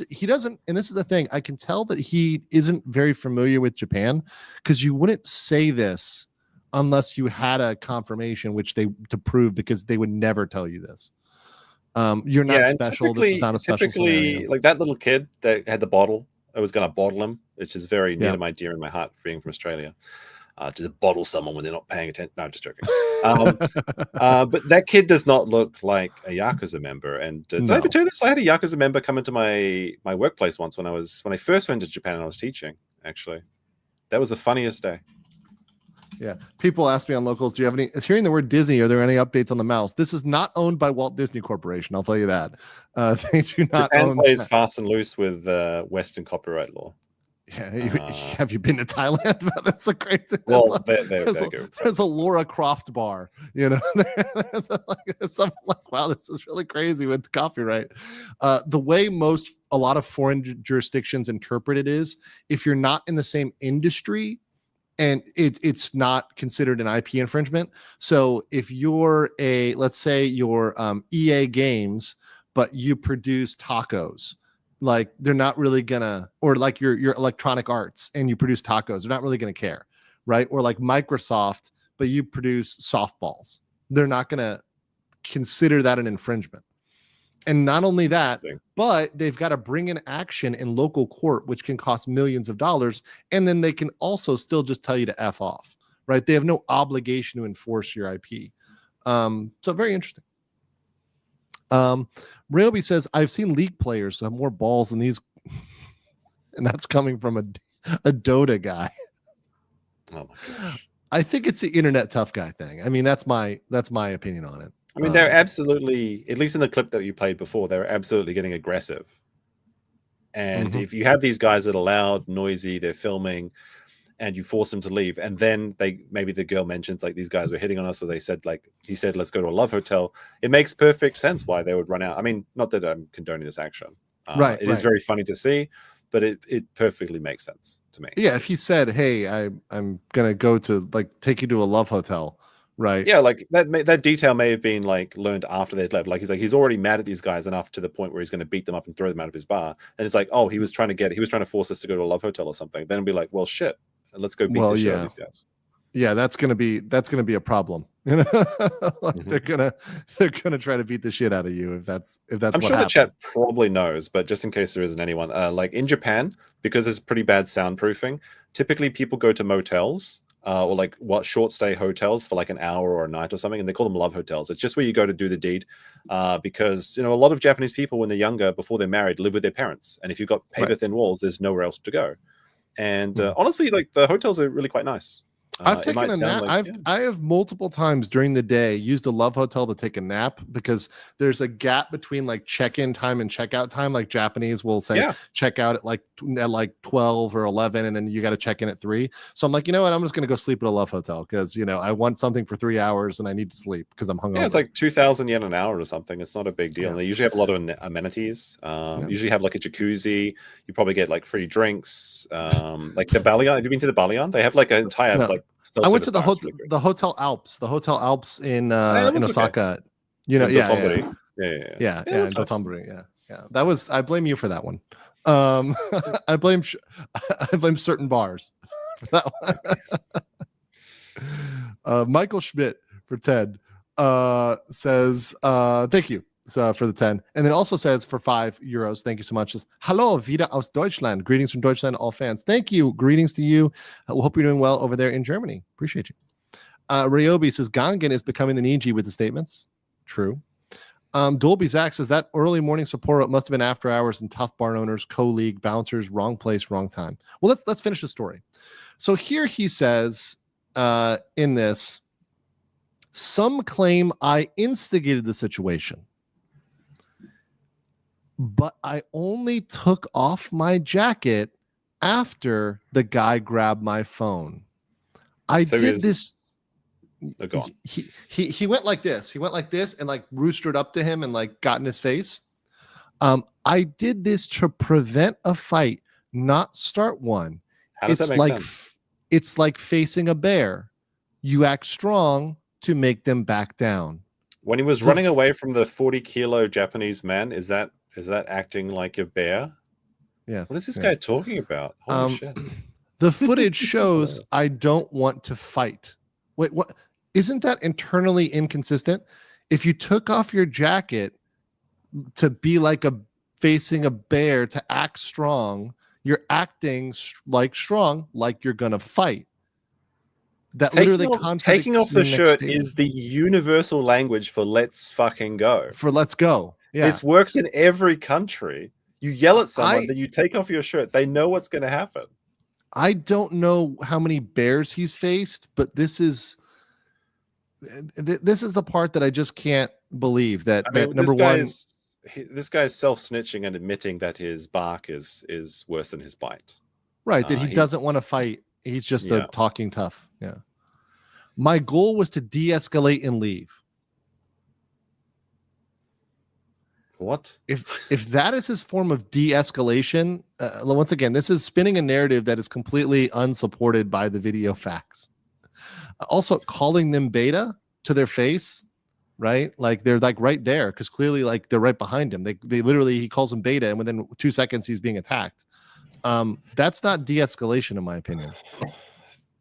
He doesn't, and this is the thing, I can tell that he isn't very familiar with Japan, because you wouldn't say this unless you had a confirmation to prove, because they would never tell you this. You're not special. This is not a special scenario. Like that little kid that had the bottle, I was going to bottle him, which is very near to my dear in my heart, being from Australia. To bottle someone when they're not paying attention. No, I'm just joking. But that kid does not look like a Yakuza member. And did I ever tell you this? I had a Yakuza member come into my workplace once when I first went to Japan and I was teaching. Actually, that was the funniest day. Yeah, people ask me on locals, do you have any? Hearing the word Disney, are there any updates on the mouse? This is not owned by Walt Disney Corporation. I'll tell you that. They do not. Japan plays fast and loose with Western copyright law. Yeah, have you been to Thailand? That's a great thing. Well, there's a Laura Croft bar, there's something like, wow, this is really crazy with copyright. The way a lot of foreign jurisdictions interpret it is, if you're not in the same industry, and it's not considered an IP infringement. So if you're let's say you're EA Games, but you produce tacos, like they're not really gonna, or like your Electronic Arts and you produce tacos, they're not really gonna care, right? Or like Microsoft, but you produce softballs, they're not gonna consider that an infringement. And not only that, but they've got to bring in action in local court, which can cost millions of dollars, and then they can also still just tell you to F off, right? They have no obligation to enforce your IP. So very interesting. Ryobi says, I've seen League players who have more balls than these, and that's coming from a Dota guy. Oh my gosh. I think it's the internet tough guy thing. I mean, that's my opinion on it. I mean, they're absolutely, at least in the clip that you played before, they're absolutely getting aggressive. And if you have these guys that are loud, noisy, they're filming, and you force them to leave, and then maybe the girl mentions like these guys were hitting on us, or he said let's go to a love hotel. It makes perfect sense why they would run out. I mean, not that I'm condoning this action, Right. It is very funny to see, but it perfectly makes sense to me. Yeah, if he said, "Hey, I'm gonna go to like take you to a love hotel," right? Yeah, like that detail may have been like learned after they'd left. Like he's already mad at these guys enough to the point where he's going to beat them up and throw them out of his bar. And it's like, oh, he was trying to force us to go to a love hotel or something. Then it'd be like, well, shit, let's go beat the shit out of these guys. Yeah, that's gonna be a problem. You know, they're gonna try to beat the shit out of you if that's. I'm sure the chat probably knows, but just in case there isn't anyone, like in Japan, because there's pretty bad soundproofing, typically people go to motels or like short stay hotels for like an hour or a night or something, and they call them love hotels. It's just where you go to do the deed, because a lot of Japanese people when they're younger, before they're married, live with their parents, and if you've got paper thin walls, there's nowhere else to go. And honestly, like the hotels are really quite nice. I've taken a nap. I have multiple times during the day used a love hotel to take a nap because there's a gap between like check-in time and checkout time. Like Japanese will say check out at like 12 or 11, and then you got to check in at 3. So I'm like, you know what? I'm just gonna go sleep at a love hotel because I want something for 3 hours and I need to sleep because I'm hungover. Yeah, it's like 2,000 yen an hour or something. It's not a big deal. And they usually have a lot of amenities. Usually have like a jacuzzi. You probably get like free drinks. Like the Balian. Have you been to the Balian? They have like an entire like. I went to the Hotel Alps. The Hotel Alps in Osaka. Okay. Yeah. In Dotonbori. Yeah. That was. I blame you for that one. I blame certain bars for that one. Michael Schmidt for 10 says thank you for the 10, and then also says for €5. Thank you so much. Hallo wieder aus Deutschland. Greetings from Deutschland, all fans. Thank you. Greetings to you. I hope you're doing well over there in Germany. Appreciate you. Ryobi says Gangan is becoming the Niji with the statements. True. Dolby Zach says that early morning support must have been after hours and tough barn owners, co-league bouncers, wrong place, wrong time. Well, let's finish the story. So here he says in this, some claim I instigated the situation, but I only took off my jacket after the guy grabbed my phone. He went like this. He went like this and like roostered up to him and like got in his face. I did this to prevent a fight, not start one. How does that make sense? It's like facing a bear. You act strong to make them back down. When he was running away from the 40-kilo Japanese man, is that acting like a bear? Yes. What is this guy talking about? Holy shit. The footage shows I don't want to fight. Wait, what? Isn't that internally inconsistent? If you took off your jacket to be like facing a bear to act strong, you're acting like strong, like you're gonna fight. That taking off the shirt is the universal language for let's fucking go. For let's go. Yeah. It works in every country. You yell at someone, then you take off your shirt. They know what's going to happen. I don't know how many bears he's faced, but this is the part that I just can't believe that, number one. This guy's self-snitching and admitting that his bark is worse than his bite. Right, that he doesn't want to fight. He's just a talking tough. Yeah. My goal was to de-escalate and leave. What? If that is his form of de-escalation, once again, this is spinning a narrative that is completely unsupported by the video facts. Also, calling them beta to their face, right? Like they're like right there because clearly, like they're right behind him. They literally, he calls them beta, and within 2 seconds, he's being attacked. That's not de-escalation, in my opinion.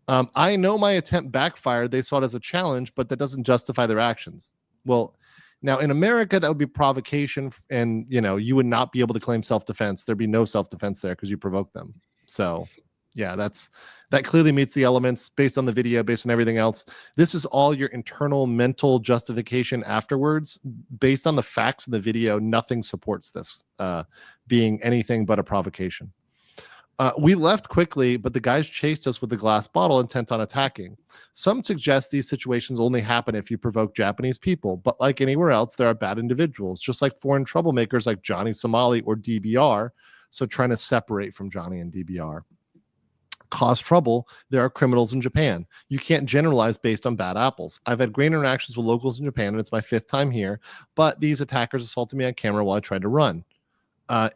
I know my attempt backfired. They saw it as a challenge, but that doesn't justify their actions. Well, now in America, that would be provocation, and you would not be able to claim self-defense. There'd be no self-defense there because you provoked them. So, yeah, that clearly meets the elements based on the video, based on everything else. This is all your internal mental justification afterwards, based on the facts of the video. Nothing supports this being anything but a provocation. We left quickly, but the guys chased us with a glass bottle intent on attacking. Some suggest these situations only happen if you provoke Japanese people, but like anywhere else, there are bad individuals, just like foreign troublemakers like Johnny Somali or DBR, so trying to separate from Johnny and DBR. Cause trouble, there are criminals in Japan. You can't generalize based on bad apples. I've had great interactions with locals in Japan, and it's my 5th time here, but these attackers assaulted me on camera while I tried to run.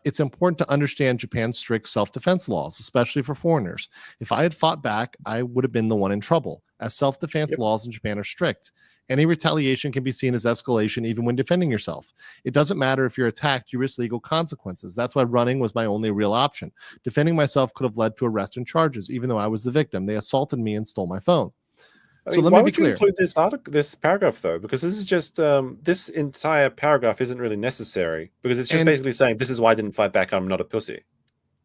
It's important to understand Japan's strict self-defense laws, especially for foreigners. If I had fought back, I would have been the one in trouble, as self-defense laws in Japan are strict. Any retaliation can be seen as escalation even when defending yourself. It doesn't matter if you're attacked, you risk legal consequences. That's why running was my only real option. Defending myself could have led to arrest and charges, even though I was the victim. They assaulted me and stole my phone. So let me be clear. Why would you include this paragraph, though? Because this is just, this entire paragraph isn't really necessary, because it's just basically saying, this is why I didn't fight back, I'm not a pussy.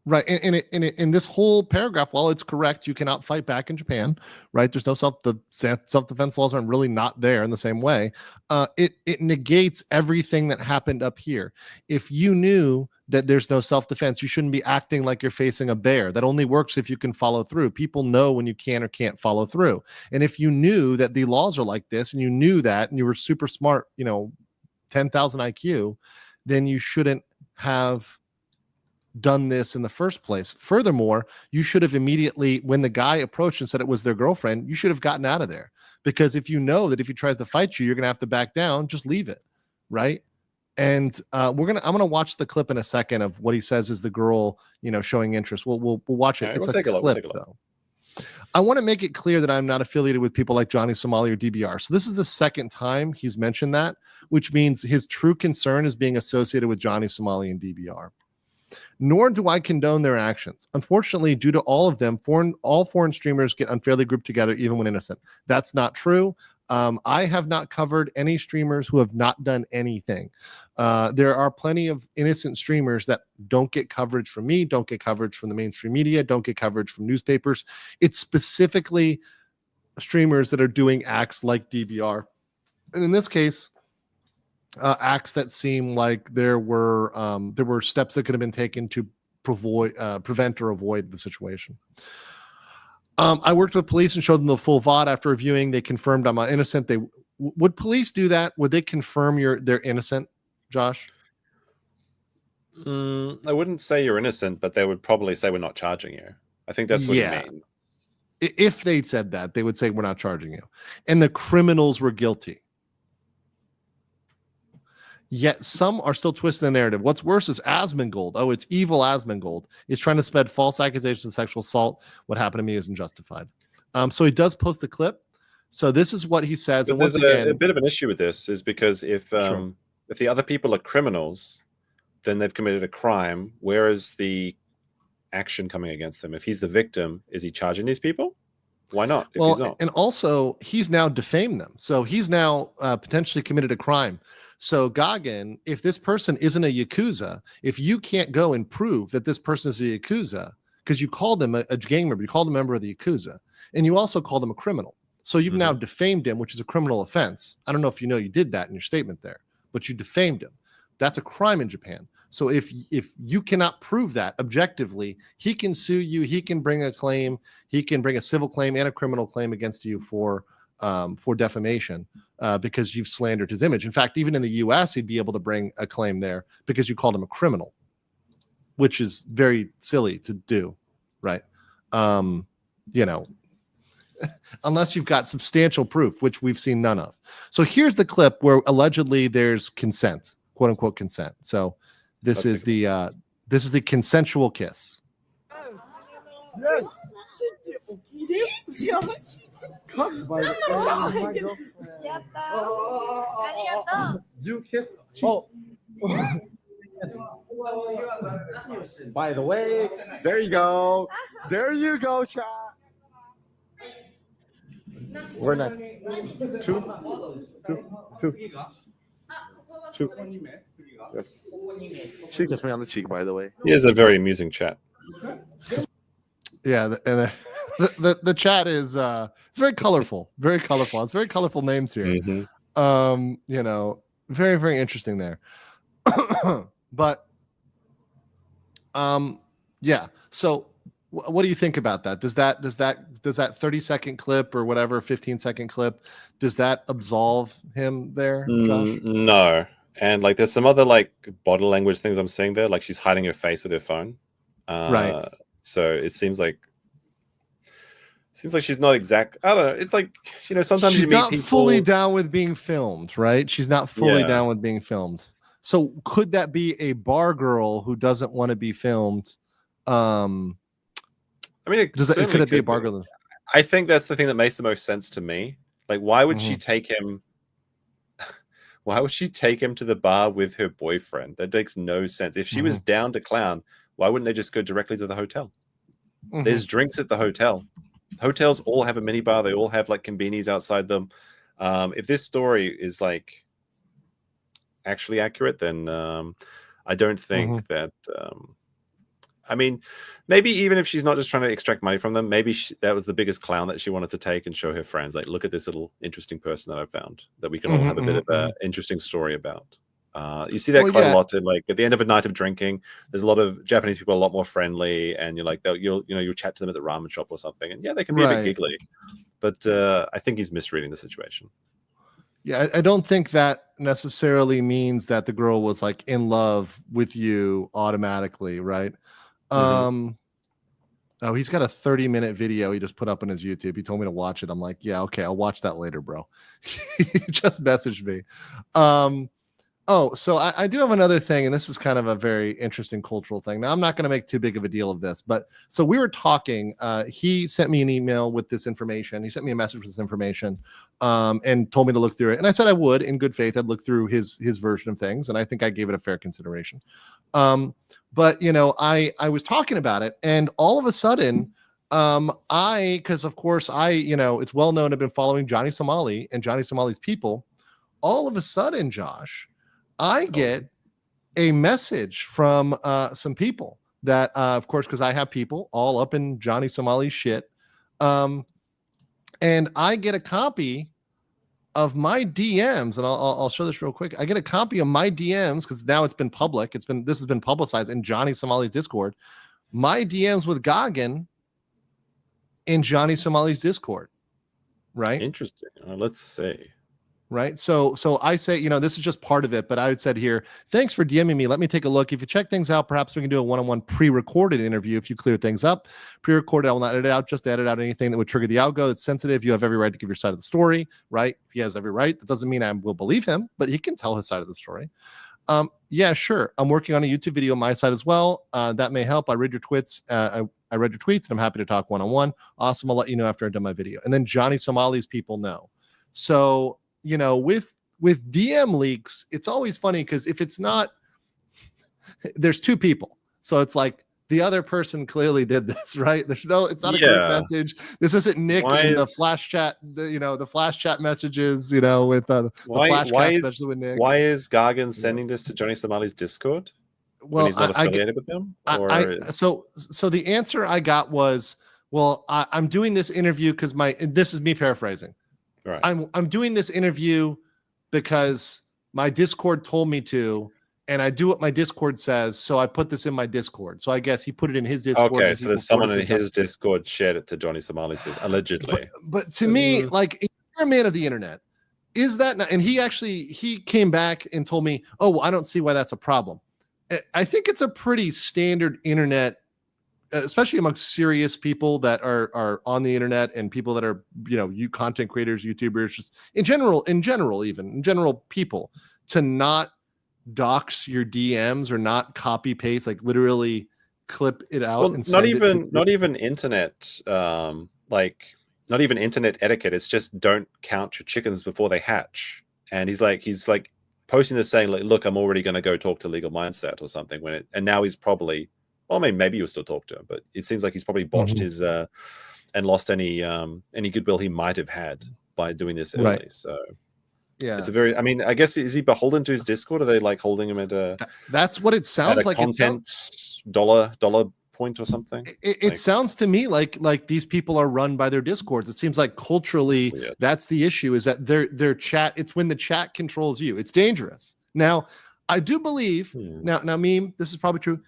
Right. In this whole paragraph, while it's correct, you cannot fight back in Japan, right? There's no self-defense laws aren't really not there in the same way. It negates everything that happened up here. If you knew that there's no self-defense, you shouldn't be acting like you're facing a bear. That only works if you can follow through. People know when you can or can't follow through. And if you knew that the laws are like this, and you knew that, and you were super smart, 10,000 IQ, then you shouldn't have done this in the first place. Furthermore, you should have immediately, when the guy approached and said it was their girlfriend, you should have gotten out of there. Because if you know that if he tries to fight you, you're going to have to back down, just leave it, right? And I'm gonna watch the clip in a second of what he says is the girl, showing interest. We'll watch it. Right, it's we'll a clip, though. I want to make it clear that I'm not affiliated with people like Johnny Somali or DBR. So this is the second time he's mentioned that, which means his true concern is being associated with Johnny Somali and DBR. Nor do I condone their actions. Unfortunately, due to all of them, all foreign streamers get unfairly grouped together even when innocent. That's not true. I have not covered any streamers who have not done anything. There are plenty of innocent streamers that don't get coverage from me, don't get coverage from the mainstream media, don't get coverage from newspapers. It's specifically streamers that are doing acts like DBR. And in this case, acts that seem like there were steps that could have been taken to prevent or avoid the situation. I worked with police and showed them the full VOD. After reviewing, they confirmed I'm innocent. Would police do that? Would they confirm they're innocent, Josh? I wouldn't say you're innocent, but they would probably say we're not charging you. I think that's what he means. If they'd said that, they would say we're not charging you. And the criminals were guilty. Yet some are still twisting the narrative. What's worse is Asmongold. Oh, it's evil Asmongold. He's trying to spread false accusations of sexual assault. What happened to me isn't justified. So he does post the clip. So this is what he says. But and once there's again, a bit of an issue with this is because if the other people are criminals, then they've committed a crime. Where is the action coming against them? If he's the victim, is he charging these people? Why not? If he's not? And also he's now defamed them. So he's now potentially committed a crime. So Goggin, if this person isn't a Yakuza, if you can't go and prove that this person is a Yakuza, because you called him a gang member, you called him a member of the Yakuza, and you also called him a criminal. So you've now defamed him, which is a criminal offense. I don't know if you know you did that in your statement there, but you defamed him. That's a crime in Japan. So if you cannot prove that objectively, he can sue you, he can bring a claim, he can bring a civil claim and a criminal claim against you for defamation because you've slandered his image. In fact, even in the US, he'd be able to bring a claim there because you called him a criminal, which is very silly to do, right? Unless you've got substantial proof, which we've seen none of. So here's the clip where allegedly there's consent, quote unquote consent. So this is the consensual kiss. You kiss. Oh. By the way, there you go. There you go, chat. We're next. Two. Yes. She kissed me on the cheek, by the way. He is a very amusing chat. Yeah, and the chat is it's very colorful. It's very colorful names here. Very, very interesting there. But yeah. So what do you think about that? Does that 30-second clip or whatever 15-second clip, does that absolve him there, Josh? No. And like there's some other like body language things I'm seeing there, like she's hiding her face with her phone. Right. So it seems like she's not exact. I don't know. It's like, sometimes she's you meet not people... fully down with being filmed, right? She's not fully down with being filmed. So could that be a bar girl who doesn't want to be filmed? I mean, Could it be a bar girl? I think that's the thing that makes the most sense to me. Like, why would she take him? Why would she take him to the bar with her boyfriend? That makes no sense. If she was down to clown, why wouldn't they just go directly to the hotel? There's drinks at the hotel. Hotels all have a mini bar. They all have like convenies outside them. If this story is like actually accurate, then I don't think that. I mean, maybe even if she's not just trying to extract money from them, maybe that was the biggest clown that she wanted to take and show her friends. Like, look at this little interesting person that I found that we can all have a bit of an interesting story about. You see that quite a lot in, like, at the end of a night of drinking. There's a lot of Japanese people are a lot more friendly, and you're like, you'll chat to them at the ramen shop or something, and they can be a bit giggly. But I think he's misreading the situation. Yeah, I don't think that necessarily means that the girl was like in love with you automatically, right? Oh, he's got a 30-minute video he just put up on his YouTube. He told me to watch it. I'm like, yeah, okay, I'll watch that later, bro. He just messaged me. Oh, so I do have another thing, and this is kind of a very interesting cultural thing. Now, I'm not going to make too big of a deal of this, but so we were talking. He sent me an email with this information. He sent me a message with this information, and told me to look through it. And I said I would, in good faith. I'd look through his version of things, and I think I gave it a fair consideration. But I was talking about it, and all of a sudden, because of course it's well known, I've been following Johnny Somali and Johnny Somali's people. All of a sudden, Josh, I get a message from some people that, of course, because I have people all up in Johnny Somali's shit, and I get a copy of my DMs, and I'll show this real quick. I get a copy of my DMs because now it's been public. This has been publicized in Johnny Somali's Discord. My DMs with Goggin in Johnny Somali's Discord, right? Interesting. Let's see. Right. So I say, this is just part of it, but I would said here, thanks for DMing me. Let me take a look. If you check things out, perhaps we can do a one-on-one pre-recorded interview. If you clear things up, pre-recorded, I will not edit out, just edit out anything that would trigger the algo. It's sensitive. You have every right to give your side of the story, right? He has every right. That doesn't mean I will believe him, but he can tell his side of the story. Yeah, sure. I'm working on a YouTube video on my side as well. That may help. I read your tweets. I read your tweets, and I'm happy to talk one-on-one. Awesome. I'll let you know after I've done my video. And then Johnny Somali's people know. So, with DM leaks, it's always funny because if it's not, there's two people. So it's like the other person clearly did this, right? It's not a group message. This isn't Nick in the flash chat, the flash chat messages, with the flash message with Nick. Why is Gargan sending this to Johnny Somali's Discord? Well, he's not affiliated with them? So the answer I got was, well, I'm doing this interview because this is me paraphrasing. Right. I'm doing this interview because my Discord told me to, and I do what my Discord says, so I put this in my Discord. So I guess he put it in his Discord. Okay, so there's someone in his Discord shared it to Johnny Somali, allegedly. But to me, like, you're a man of the internet. Is that not? And he came back and told me, oh, well, I don't see why that's a problem. I think it's a pretty standard internet, especially amongst serious people that are on the internet and people that are, content creators, YouTubers, just in general people, to not dox your DMs or not copy paste, like literally clip it out. Well, and not even internet, not even internet etiquette. It's just don't count your chickens before they hatch. And he's like posting this saying, like, look, I'm already going to go talk to Legal Mindset or something and now he's probably, well, I mean, maybe you'll still talk to him, but it seems like he's probably botched his and lost any goodwill he might have had by doing this early. Right. So yeah, it's I guess, is he beholden to his Discord? Are they like holding him at a? That's what it sounds like. Content dollar point or something. It sounds to me like these people are run by their Discords. It seems like culturally that's the issue, is that their chat. It's when the chat controls you. It's dangerous. Now, I do believe now meme. This is probably true.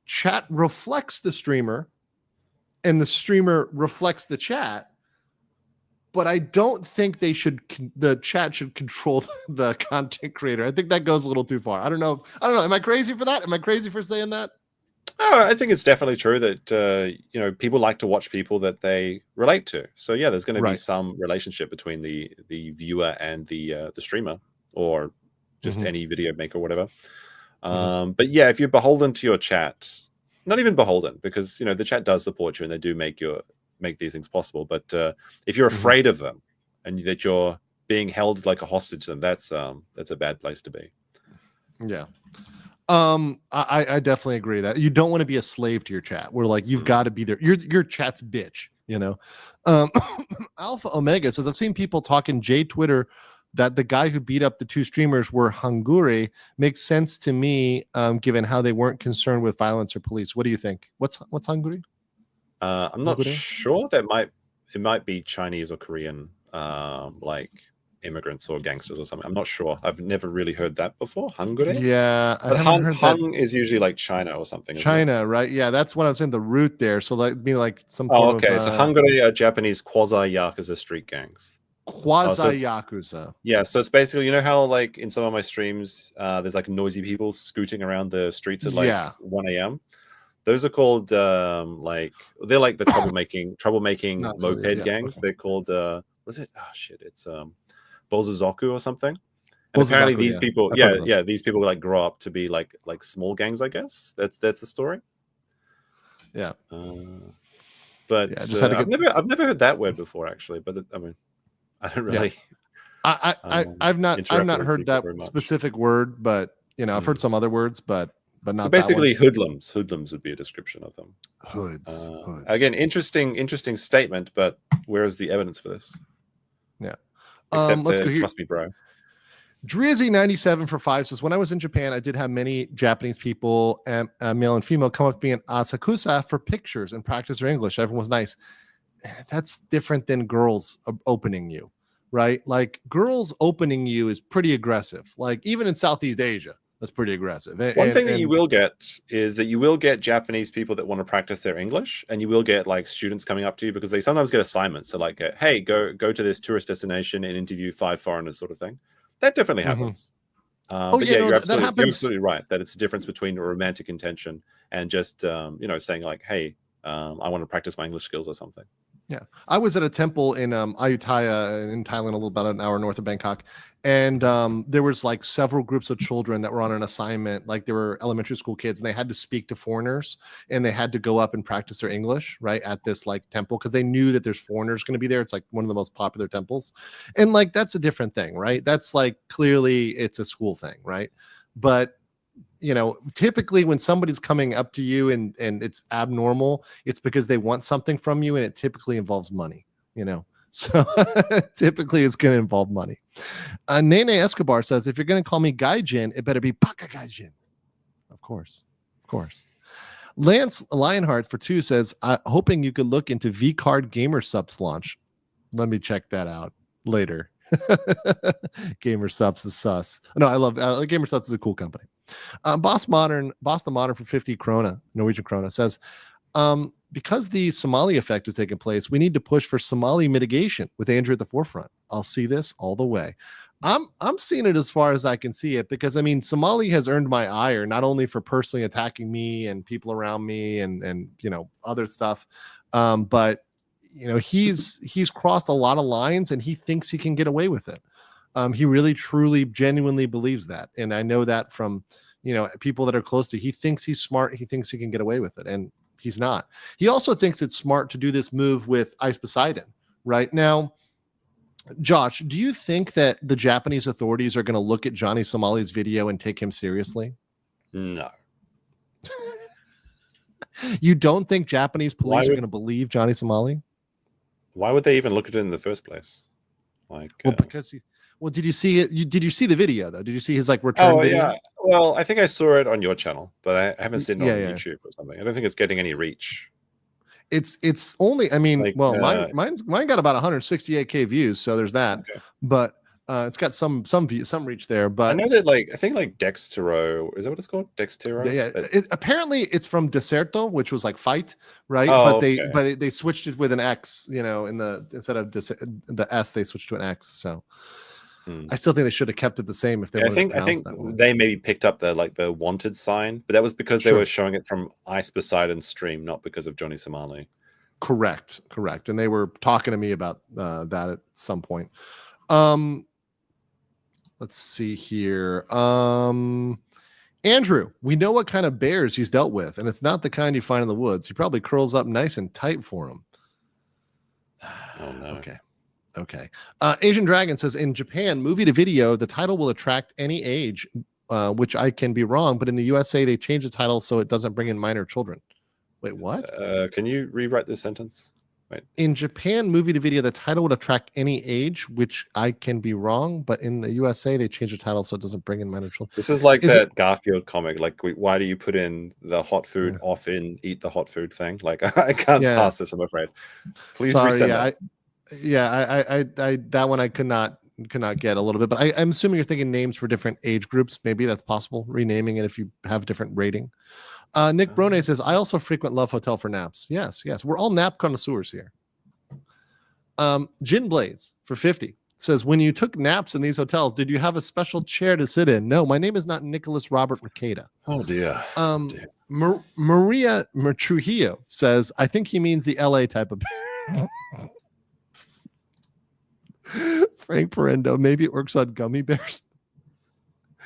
Chat reflects the streamer and the streamer reflects the chat, but I don't think the chat should control the content creator. I think that goes a little too far. I don't know. Am I crazy for that? Am I crazy for saying that? Oh, I think it's definitely true that people like to watch people that they relate to. So yeah, there's going to be some relationship between the viewer and the streamer, or just any video maker or whatever. But yeah, if you're beholden to your chat, not even beholden, because the chat does support you and they do make these things possible. But if you're afraid of them and that you're being held like a hostage to them, that's a bad place to be. Yeah. I definitely agree that you don't want to be a slave to your chat. We're like, you've got to be there. Your chat's bitch, Alpha Omega says, I've seen people talk in J Twitter that the guy who beat up the two streamers were Hungary. Makes sense to me, given how they weren't concerned with violence or police. What do you think? What's Hungary? I'm not sure. It might be Chinese or Korean, like immigrants or gangsters or something. I'm not sure. I've never really heard that before. Hungary? Yeah, but Hung is usually like China or something. China, right? Yeah, that's what I was in the root there. So like be like some. Okay. So Hungary are Japanese quasi yakuza street gangs. Quasi yakuza. Yeah, so it's basically how like in some of my streams, there's like noisy people scooting around the streets at like 1 a.m. Those are called they're like the troublemaking moped gangs. They're called what's it? Oh shit, it's Bozuzoku or something. And apparently these people, these people like grow up to be like small gangs, I guess. That's the story. Yeah. But I've never heard that word before actually. But I mean, I don't really. I've not heard that specific word, but I've heard some other words, but not. Basically, hoodlums. Hoodlums would be a description of them. Hoods. Again, interesting statement, but where is the evidence for this? Yeah. Except trust me, bro. Drizzy97 for 5 says, when I was in Japan, I did have many Japanese people, male and female, come up to me in Asakusa for pictures and practice their English. Everyone was nice. That's different than girls opening you, right? Like girls opening you is pretty aggressive. Like even in Southeast Asia, that's pretty aggressive. One thing that you will get is that you will get Japanese people that want to practice their English, and you will get like students coming up to you because they sometimes get assignments to like, hey, go to this tourist destination and interview 5 foreigners, sort of thing. That definitely happens. You're absolutely right that it's a difference between a romantic intention and just saying like, hey, I want to practice my English skills or something. Yeah, I was at a temple in Ayutthaya in Thailand, about an hour north of Bangkok, and there was like several groups of children that were on an assignment. Like they were elementary school kids, and they had to speak to foreigners, and they had to go up and practice their English right at this like temple because they knew that there's foreigners going to be there. It's like one of the most popular temples, and like that's a different thing, right? That's like clearly it's a school thing, right? But typically when somebody's coming up to you and it's abnormal, it's because they want something from you, and it typically involves money, so typically it's going to involve money. Nene Escobar says, if you're going to call me Gaijin, it better be Baka Gaijin. Of course. Lance Lionheart for 2 says, hoping you could look into V-Card Gamer Subs launch. Let me check that out later. Gamer Subs is sus. No, I love Gamer Subs is a cool company. Boston Modern for 50 krona, Norwegian krona, says, because the Somali effect is taking place, we need to push for Somali mitigation with Andrew at the forefront. I'll see this all the way. I'm seeing it as far as I can see it, because I mean, Somali has earned my ire, not only for personally attacking me and people around me and other stuff, but he's crossed a lot of lines, and he thinks he can get away with it. He really, truly, genuinely believes that. And I know that from, people that are close to, he thinks he's smart. He thinks he can get away with it. And he's not. He also thinks it's smart to do this move with Ice Poseidon right now. Josh, do you think that the Japanese authorities are going to look at Johnny Somali's video and take him seriously? No. You don't think Japanese police are going to believe Johnny Somali? Why would they even look at it in the first place? Because did you see it? Did you see the video though? Did you see his like return video? Yeah. Well, I think I saw it on your channel, but I haven't seen it on YouTube or something. I don't think it's getting any reach. It's only, I mean, mine got about 168K views, so there's that. Okay. But it's got some reach there. But I know that I think Dextero, is that what it's called? Dextero? Yeah. Apparently it's from Deserto, which was like fight, right? But they switched it with an X, instead of the S, they switched to an X. So I still think they should have kept it the same if they I think they maybe picked up the wanted sign, but that was because they were showing it from Ice Poseidon's stream, not because of Johnny Somali. Correct. And they were talking to me about that at some point. let's see here. Andrew, we know what kind of bears he's dealt with, and it's not the kind you find in the woods. He probably curls up nice and tight for him. Oh no. Okay. Asian Dragon says, in Japan, movie to video, the title will attract any age, which I can be wrong, but in the USA, they change the title so it doesn't bring in minor children. Wait, what? Can you rewrite this sentence? Wait. In Japan, movie to video, the title would attract any age, which I can be wrong, but in the USA, they change the title so it doesn't bring in minor children. This is like that Garfield comic. Like, why do you put in the hot food off in eat the hot food thing? Like, I can't pass this, I'm afraid. Please resend it. I that one I could not get a little bit, but I'm assuming you're thinking names for different age groups. Maybe that's possible. Renaming it if you have different rating. Nick Brone says, I also frequent Love Hotel for naps. Yes. We're all nap connoisseurs here. Gin Blaze for 50 says, when you took naps in these hotels, did you have a special chair to sit in? No, my name is not Nicholas Robert Ricada. Oh dear. Maria Trujillo says, I think he means the LA type of bear. Frank Parendo, maybe it works on gummy bears.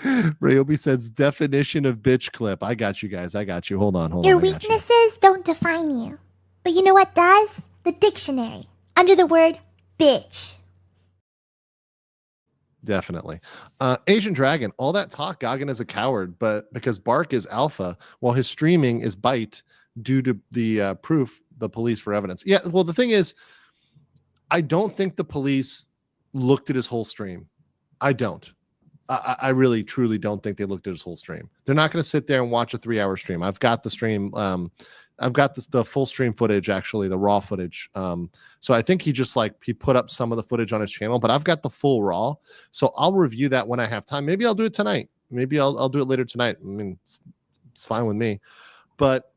Ryobi says, definition of bitch clip. I got you guys. I got you. Hold on. Your weaknesses don't define you. But you know what does? The dictionary. Under the word bitch. Definitely. Asian Dragon, all that talk, Goggin is a coward, but because Bark is alpha, while his streaming is bite due to the proof, the police for evidence. Yeah, well, the thing is, I don't think the police looked at his whole stream. I don't. I really, truly don't think they looked at his whole stream. They're not going to sit there and watch a 3-hour stream. I've got the stream. I've got the full stream footage, actually, the raw footage. So I think he just he put up some of the footage on his channel, but I've got the full raw. So I'll review that when I have time. Maybe I'll do it tonight. Maybe I'll do it later tonight. I mean, it's fine with me. But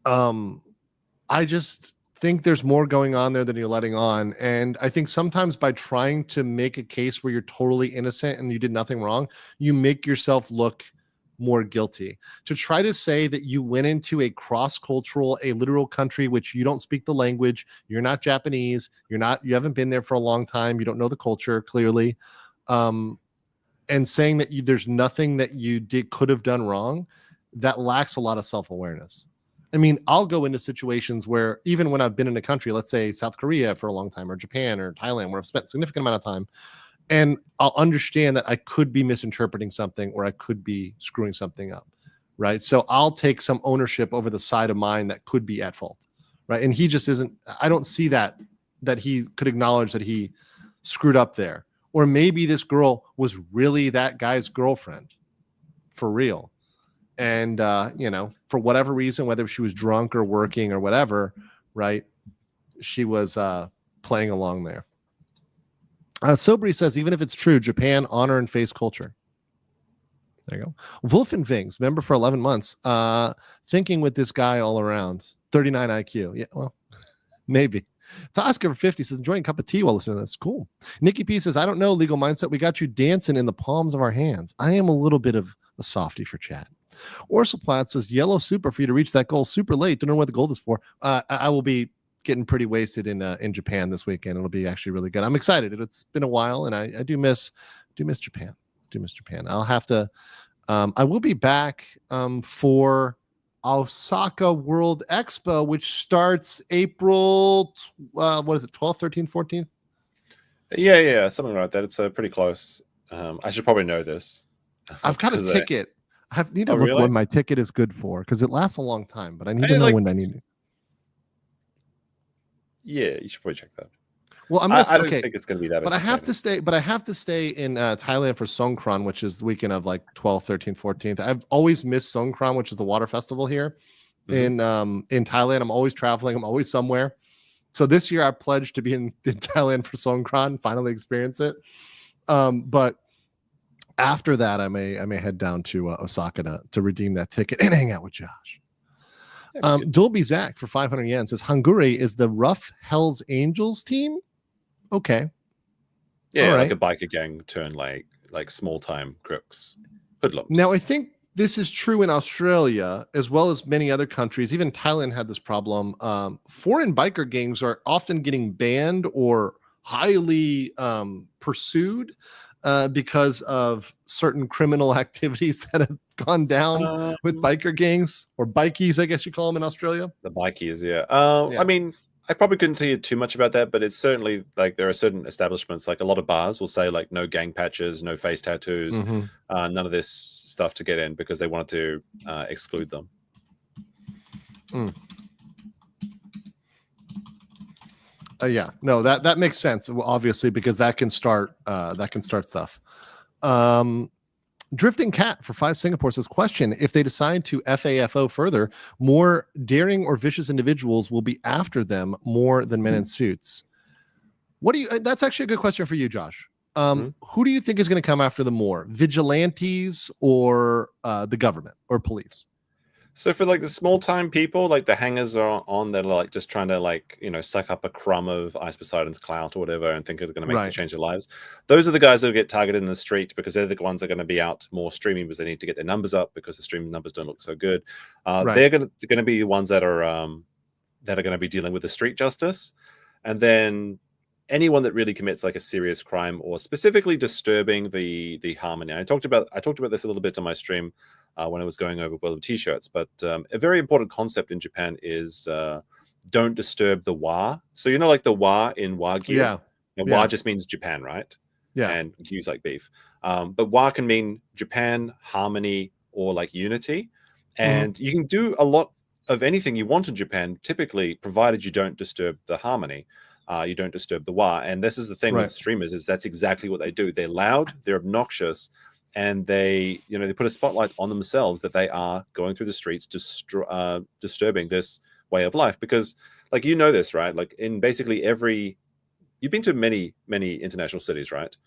I just think there's more going on there than you're letting on. And I think sometimes by trying to make a case where you're totally innocent and you did nothing wrong, you make yourself look more guilty. To try to say that you went into a cross-cultural, a literal country which you don't speak the language, you're not Japanese, you haven't been there for a long time, you don't know the culture clearly, and saying that there's nothing that you could have done wrong, that lacks a lot of self-awareness. I mean, I'll go into situations where even when I've been in a country, let's say South Korea for a long time, or Japan or Thailand, where I've spent a significant amount of time, and I'll understand that I could be misinterpreting something or I could be screwing something up, right? So I'll take some ownership over the side of mine that could be at fault, right? And he just isn't, I don't see that he could acknowledge that he screwed up there. Or maybe this girl was really that guy's girlfriend for real. And, for whatever reason, whether she was drunk or working or whatever, right, she was playing along there. Sobri says, even if it's true, Japan, honor and face culture. There you go. Wolf and Vings, member for 11 months. Thinking with this guy all around. 39 IQ. Yeah, well, maybe. Tosca for 50 says, enjoying a cup of tea while listening to this. Cool. Nikki P says, I don't know, legal mindset. We got you dancing in the palms of our hands. I am a little bit of a softie for chat. Ursula Platt says, yellow super for you to reach that goal super late. Don't know what the gold is for. I will be getting pretty wasted in Japan this weekend. It'll be actually really good. I'm excited. It's been a while, and I do miss Japan. I'll have to. I will be back for Osaka World Expo, which starts April. What is it? 12th, 13th, 14th? Yeah, something like that. It's pretty close. I should probably know this. I've got a ticket. I need to look when my ticket is good for, because it lasts a long time, but I need to know when I need it. Yeah, you should probably check that. Well, I don't think it's going to be that. But I have to stay in Thailand for Songkran, which is the weekend of 12th, 13th, 14th. I've always missed Songkran, which is the water festival here in Thailand. I'm always traveling. I'm always somewhere. So this year I pledged to be in Thailand for Songkran, finally experience it. But after that, I may head down to Osaka to redeem that ticket and hang out with Josh. Dolby Zach for 500 yen says, Hungary is the Rough Hells Angels team? Okay. Yeah, like a biker gang turned like small time crooks. Hoodlums. Now, I think this is true in Australia as well as many other countries. Even Thailand had this problem. Foreign biker gangs are often getting banned or highly pursued because of certain criminal activities that have gone down with biker gangs or bikies, I guess you call them in Australia? The bikies, yeah. Yeah. I mean, I probably couldn't tell you too much about that, but it's certainly like there are certain establishments, like a lot of bars will say like no gang patches, no face tattoos, none of this stuff to get in because they wanted to exclude them. Yeah, no, that makes sense, obviously, because that can start stuff. Drifting Cat for 5 Singapore says, question, if they decide to FAFO further, more daring or vicious individuals will be after them more than men in suits. What do you, that's actually a good question for you, Josh. Who do you think is going to come after them more, vigilantes or the government or police? So for like the small time people, like the hangers are on that are like just trying to like, you know, suck up a crumb of Ice Poseidon's clout or whatever and think they're going to make to change their lives. Those are the guys that will get targeted in the street because they're the ones that are going to be out more streaming because they need to get their numbers up because the streaming numbers don't look so good. They're going to be the ones that are going to be dealing with the street justice. And then anyone that really commits like a serious crime or specifically disturbing the harmony. I talked about this a little bit on my stream when I was going over World of T-shirts, but a very important concept in Japan is don't disturb the wa. So, you know, like the wa in wagyu. Yeah. And wa just means Japan, right? Yeah. And gyu's like beef. But wa can mean Japan, harmony, or like unity. And you can do a lot of anything you want in Japan, typically, provided you don't disturb the harmony. You don't disturb the wa. And this is the thing with streamers is that's exactly what they do. They're loud, they're obnoxious, and they put a spotlight on themselves that they are going through the streets disturbing this way of life. Because like, you know this, right? Like in basically you've been to many international cities, right?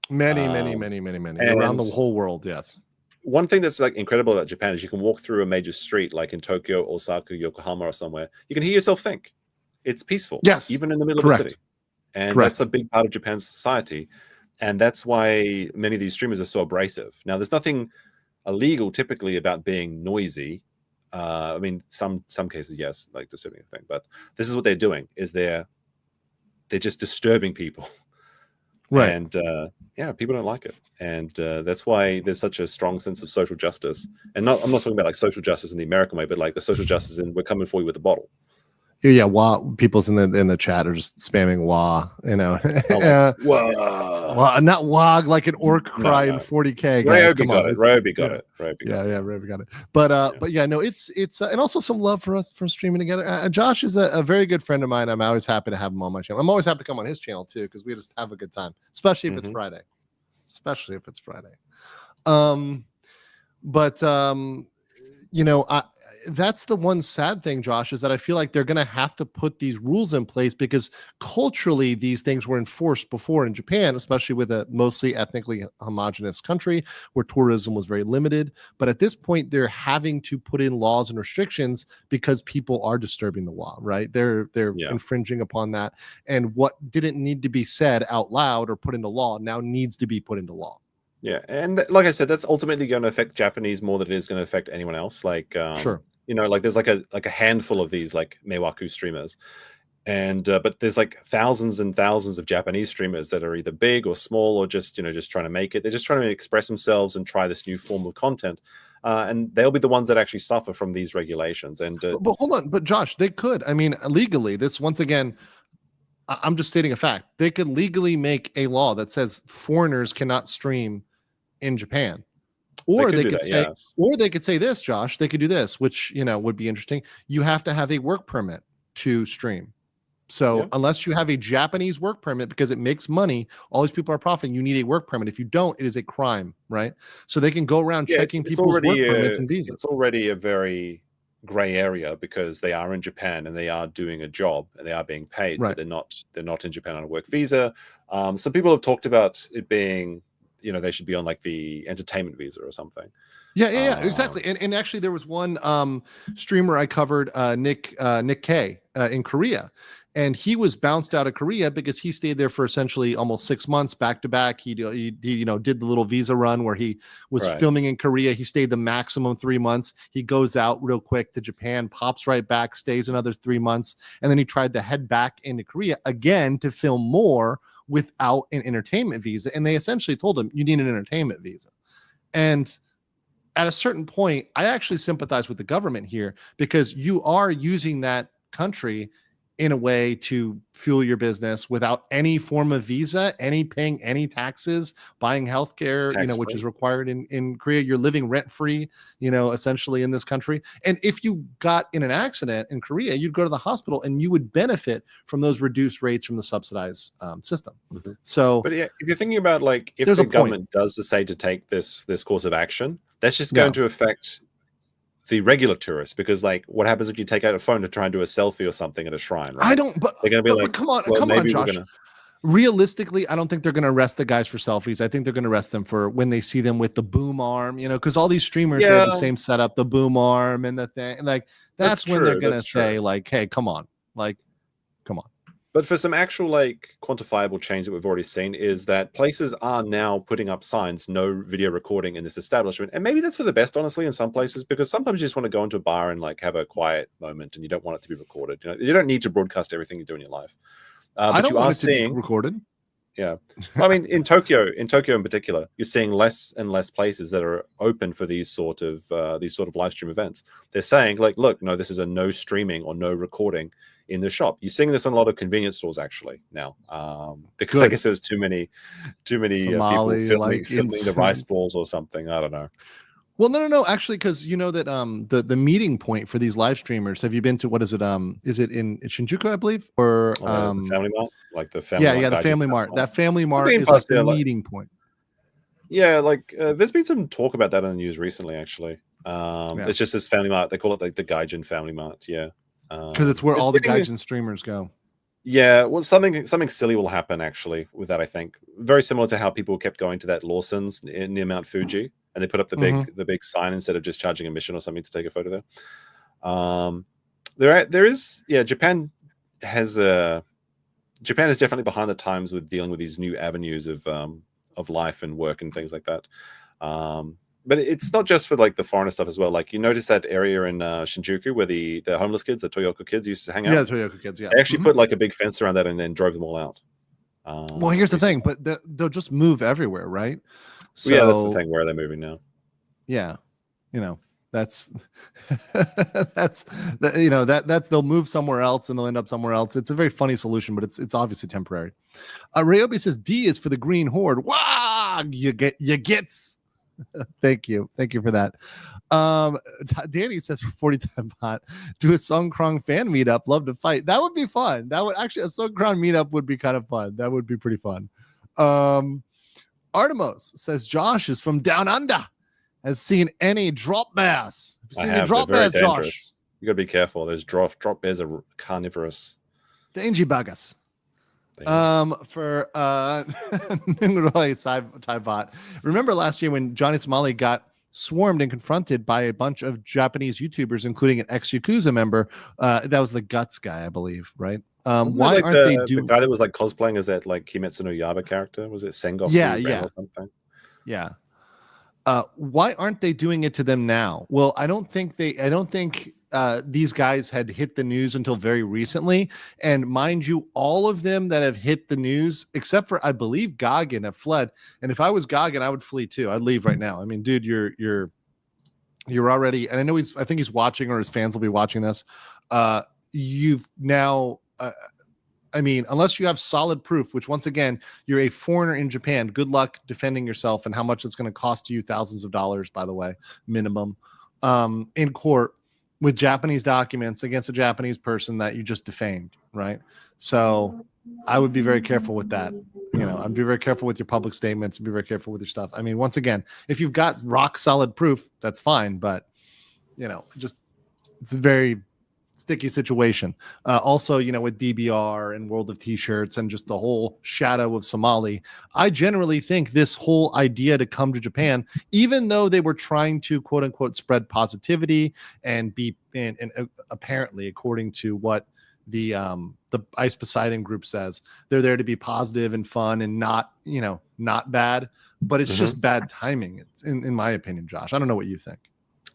Many around the whole world. Yes. One thing that's like incredible about Japan is you can walk through a major street like in Tokyo, Osaka, Yokohama or somewhere. You can hear yourself think. It's peaceful. Yes. Even in the middle of the city. And that's a big part of Japan's society. And that's why many of these streamers are so abrasive. Now, there's nothing illegal typically about being noisy. I mean, some cases, yes, like disturbing a thing. But this is what they're doing, is they're just disturbing people. Right. And people don't like it. And that's why there's such a strong sense of social justice. And I'm not talking about like social justice in the American way, but like the social justice in we're coming for you with a bottle. Yeah, wah. People's in the chat are just spamming wah. You know, not wog like an orc cry in 40K. Guys, Ryobi got it. Ryobi got it. Ryobi got it. But yeah, no, it's and also some love for us for streaming together. Josh is a very good friend of mine. I'm always happy to have him on my channel. I'm always happy to come on his channel too because we just have a good time, especially if it's Friday. You know, that's the one sad thing, Josh, is that I feel like they're going to have to put these rules in place because culturally these things were enforced before in Japan, especially with a mostly ethnically homogenous country where tourism was very limited. But at this point, they're having to put in laws and restrictions because people are disturbing the law, right? They're infringing upon that. And what didn't need to be said out loud or put into law now needs to be put into law. Yeah, and like I said, that's ultimately going to affect Japanese more than it is going to affect anyone else. Like, you know, like there's like a handful of these like Meiwaku streamers, and but there's like thousands and thousands of Japanese streamers that are either big or small or just trying to make it. They're just trying to express themselves and try this new form of content, and they'll be the ones that actually suffer from these regulations. And but hold on, but Josh, they could. I mean, legally, this once again. I'm just stating a fact. They could legally make a law that says foreigners cannot stream in Japan, or they could say, or they could say this, Josh. They could do this, which would be interesting. You have to have a work permit to stream. So unless you have a Japanese work permit, because it makes money, all these people are profiting. You need a work permit. If you don't, it is a crime, right? So they can go around checking people's work permits and visas. It's already a very gray area because they are in Japan and they are doing a job and they are being paid, but they're not in Japan on a work visa. Some people have talked about it being, they should be on like the entertainment visa or something. Yeah, exactly. And actually there was one streamer I covered, Nick K in Korea. And he was bounced out of Korea because he stayed there for essentially almost 6 months back to back. He did the little visa run where he was filming in Korea. He stayed the maximum 3 months. He goes out real quick to Japan, pops right back, stays another 3 months. And then he tried to head back into Korea again to film more without an entertainment visa. And they essentially told him, you need an entertainment visa. And at a certain point, I actually sympathize with the government here, because you are using that country in a way to fuel your business without any form of visa, paying any taxes, buying healthcare, which is required in Korea. You're living rent free, essentially in this country. And if you got in an accident in Korea, you'd go to the hospital and you would benefit from those reduced rates from the subsidized system. Mm-hmm. So, but yeah, if you're thinking about like if the government does decide to take this course of action, that's just going to affect the regular tourists, because like what happens if you take out a phone to try and do a selfie or something at a shrine, right? I don't, but they're going to be like, come on, Josh. Realistically, I don't think they're going to arrest the guys for selfies. I think they're going to arrest them for when they see them with the boom arm, because all these streamers, they have the same setup, the boom arm and the thing. Like that's when they're going to say like, hey, come on. But for some actual like quantifiable change that we've already seen is that places are now putting up signs, no video recording in this establishment. And maybe that's for the best, honestly, in some places, because sometimes you just want to go into a bar and like have a quiet moment and you don't want it to be recorded. You don't need to broadcast everything you do in your life. I don't want it to be recorded. Yeah. I mean, in Tokyo in particular, you're seeing less and less places that are open for these sort of live stream events. They're saying like, look, no, this is a no streaming or no recording in the shop. You're seeing this in a lot of convenience stores actually now, because I guess there's too many Somali, people filming the rice balls or something. I don't know. Well, no, actually, because you know that the meeting point for these live streamers. Have you been to, what is it? Is it in Shinjuku, I believe, or the Family Mart, like the Family Mart? Yeah, the Family Mart. That Family Mart is like the meeting point. Yeah, like there's been some talk about that in the news recently, actually. It's just this Family Mart. They call it like the Gaijin Family Mart. Yeah, because it's where all the Gaijin streamers go. Yeah, well, something silly will happen actually with that. I think very similar to how people kept going to that Lawson's near Mount Fuji, and they put up the big sign instead of just charging admission or something to take a photo there. There is Japan is definitely behind the times with dealing with these new avenues of life and work and things like that. But it's not just for like the foreigner stuff as well. Like you notice that area in Shinjuku where the homeless kids, the Toyoko kids used to hang out. Yeah, Toyoko kids. Yeah, they actually put like a big fence around that and then drove them all out. Well, here's the thing, but they'll just move everywhere, right? So yeah, that's the thing. Where are they moving now? Yeah, that's they'll move somewhere else and they'll end up somewhere else. It's a very funny solution, but it's obviously temporary. Ryobi says D is for the green horde. Wow, you gets. Thank you for that. Danny says for 40 time bot, do a Song Krong fan meetup. Love to fight. That would be fun. That would actually, a Song Krong meetup would be kind of fun. That would be pretty fun. Artemis says Josh is from down under. Has seen any drop bass? Have you seen any drop bass, Josh? You gotta be careful. Those drop bears are carnivorous. Dangy buggers. For Tybot. Remember last year when Johnny Somali got swarmed and confronted by a bunch of Japanese YouTubers, including an ex-Yakuza member? That was the Guts guy, I believe, right? Why aren't they doing the guy that was like cosplaying as that like Kimetsu no Yaiba character? Was it Sengoku? Or something? Yeah. Why aren't they doing it to them now? Well, I don't think these guys had hit the news until very recently. And mind you, all of them that have hit the news, except for I believe Goggin, have fled. And if I was Goggin, I would flee too. I'd leave right now. I mean, dude, you're already, and I know I think he's watching, or his fans will be watching this. You've now, I mean, unless you have solid proof, which once again, you're a foreigner in Japan. Good luck defending yourself and how much it's going to cost you thousands of dollars, by the way, minimum, in court with Japanese documents against a Japanese person that you just defamed, right? So I would be very careful with that. I'd be very careful with your public statements and be very careful with your stuff. I mean, once again, if you've got rock solid proof, that's fine. But, it's a very sticky situation. Also, with DBR and World of T-shirts and just the whole shadow of Somali, I generally think this whole idea to come to Japan, even though they were trying to quote unquote spread positivity and be, and apparently according to what the Ice Poseidon group says, they're there to be positive and fun and not bad, but it's just bad timing. It's in my opinion, Josh. I don't know what you think.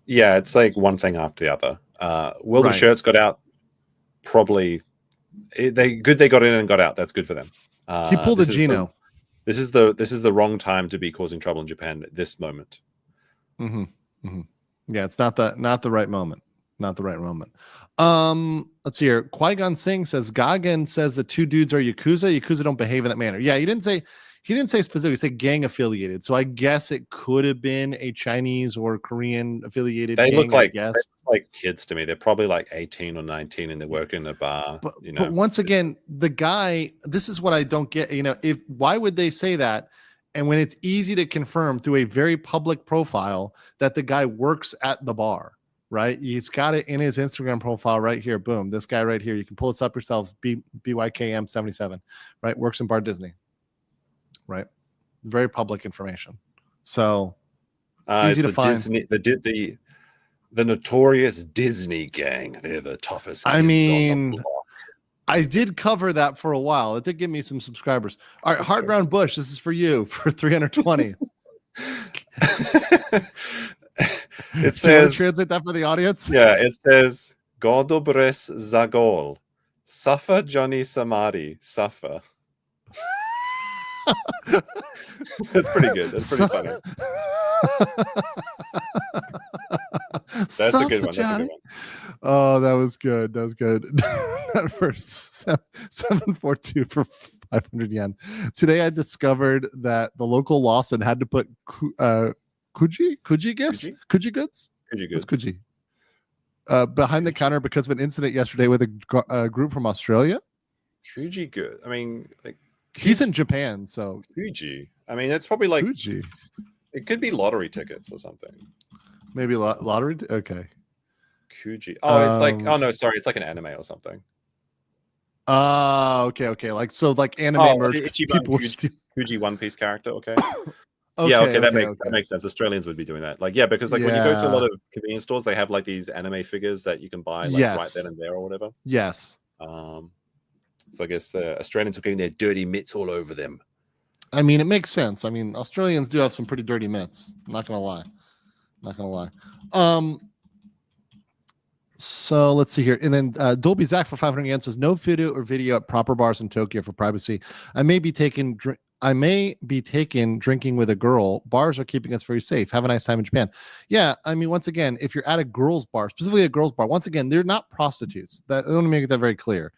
Yeah, it's like one thing after the other. World of Shirts got out. Probably they got in and got out. That's good for them. He pulled a Gino. This is the wrong time to be causing trouble in Japan at this moment. Yeah, it's not the right moment. Not the right moment. Let's see here. Qui-Gon Singh says Gagan says the two dudes are Yakuza. Yakuza don't behave in that manner. Yeah, he didn't say specifically, he said gang affiliated. So I guess it could have been a Chinese or Korean affiliated They gang, look like kids to me. They're probably like 18 or 19 and they work in a bar. But once again, the guy, this is what I don't get. Why would they say that? And when it's easy to confirm through a very public profile that the guy works at the bar, right? He's got it in his Instagram profile right here. Boom. This guy right here. You can pull this up yourselves. BYKM77, right? Works in Bar Disney, right? Very public information. So easy to find. Disney, the notorious Disney gang. They're the toughest. I mean, I did cover that for a while. It did give me some subscribers. All right, Hard Brown Bush, this is for you for 320. It says, translate that for the audience. Yeah, it says Godobres Zagol. Suffer Johnny Samari. Suffer. That's pretty good. That's pretty funny. That's a good one. That's a good one. Oh, that was good. That was good. That first 742 for 500 yen. Today I discovered that the local Lawson had to put Kuji gifts? Kuji goods? Kuji goods. What's Kuji? Behind the counter because of an incident yesterday with a group from Australia. Kuji good. I mean, like he's in Japan, so Kuji. I mean, it's probably like Kuji. It could be lottery tickets or something. Maybe lottery. Okay. Kuji. Oh, it's like. Oh no, sorry. It's like an anime or something. Okay. Like anime merch. Kuji One Piece character. Okay. That makes sense. Australians would be doing that. Like, yeah, because like when you go to a lot of convenience stores, they have like these anime figures that you can buy like right then and there or whatever. Yes. So I guess the Australians are getting their dirty mitts all over them. I mean, it makes sense. I mean, Australians do have some pretty dirty mitts. I'm not gonna lie. So let's see here. And then Dolby Zach for 500 yen says no video at proper bars in Tokyo for privacy. I may be taken drinking with a girl. Bars are keeping us very safe. Have a nice time in Japan. Yeah, I mean, once again, if you're at a girls' bar, specifically a girls' bar, once again, they're not prostitutes. I want to make that very clear.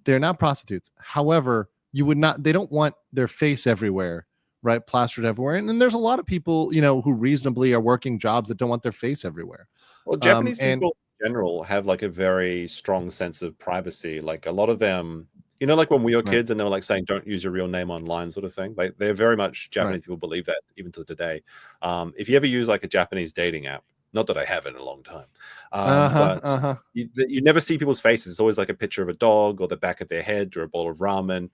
They're not prostitutes. However, they don't want their face everywhere, right? Plastered everywhere. And then there's a lot of people, who reasonably are working jobs that don't want their face everywhere. Well, Japanese people in general have like a very strong sense of privacy. Like a lot of them, like when we were kids and they were like saying, don't use your real name online sort of thing. Like they're very much Japanese people believe that even to today. If you ever use like a Japanese dating app, not that I have in a long time, but you never see people's faces. It's always like a picture of a dog or the back of their head or a bowl of ramen.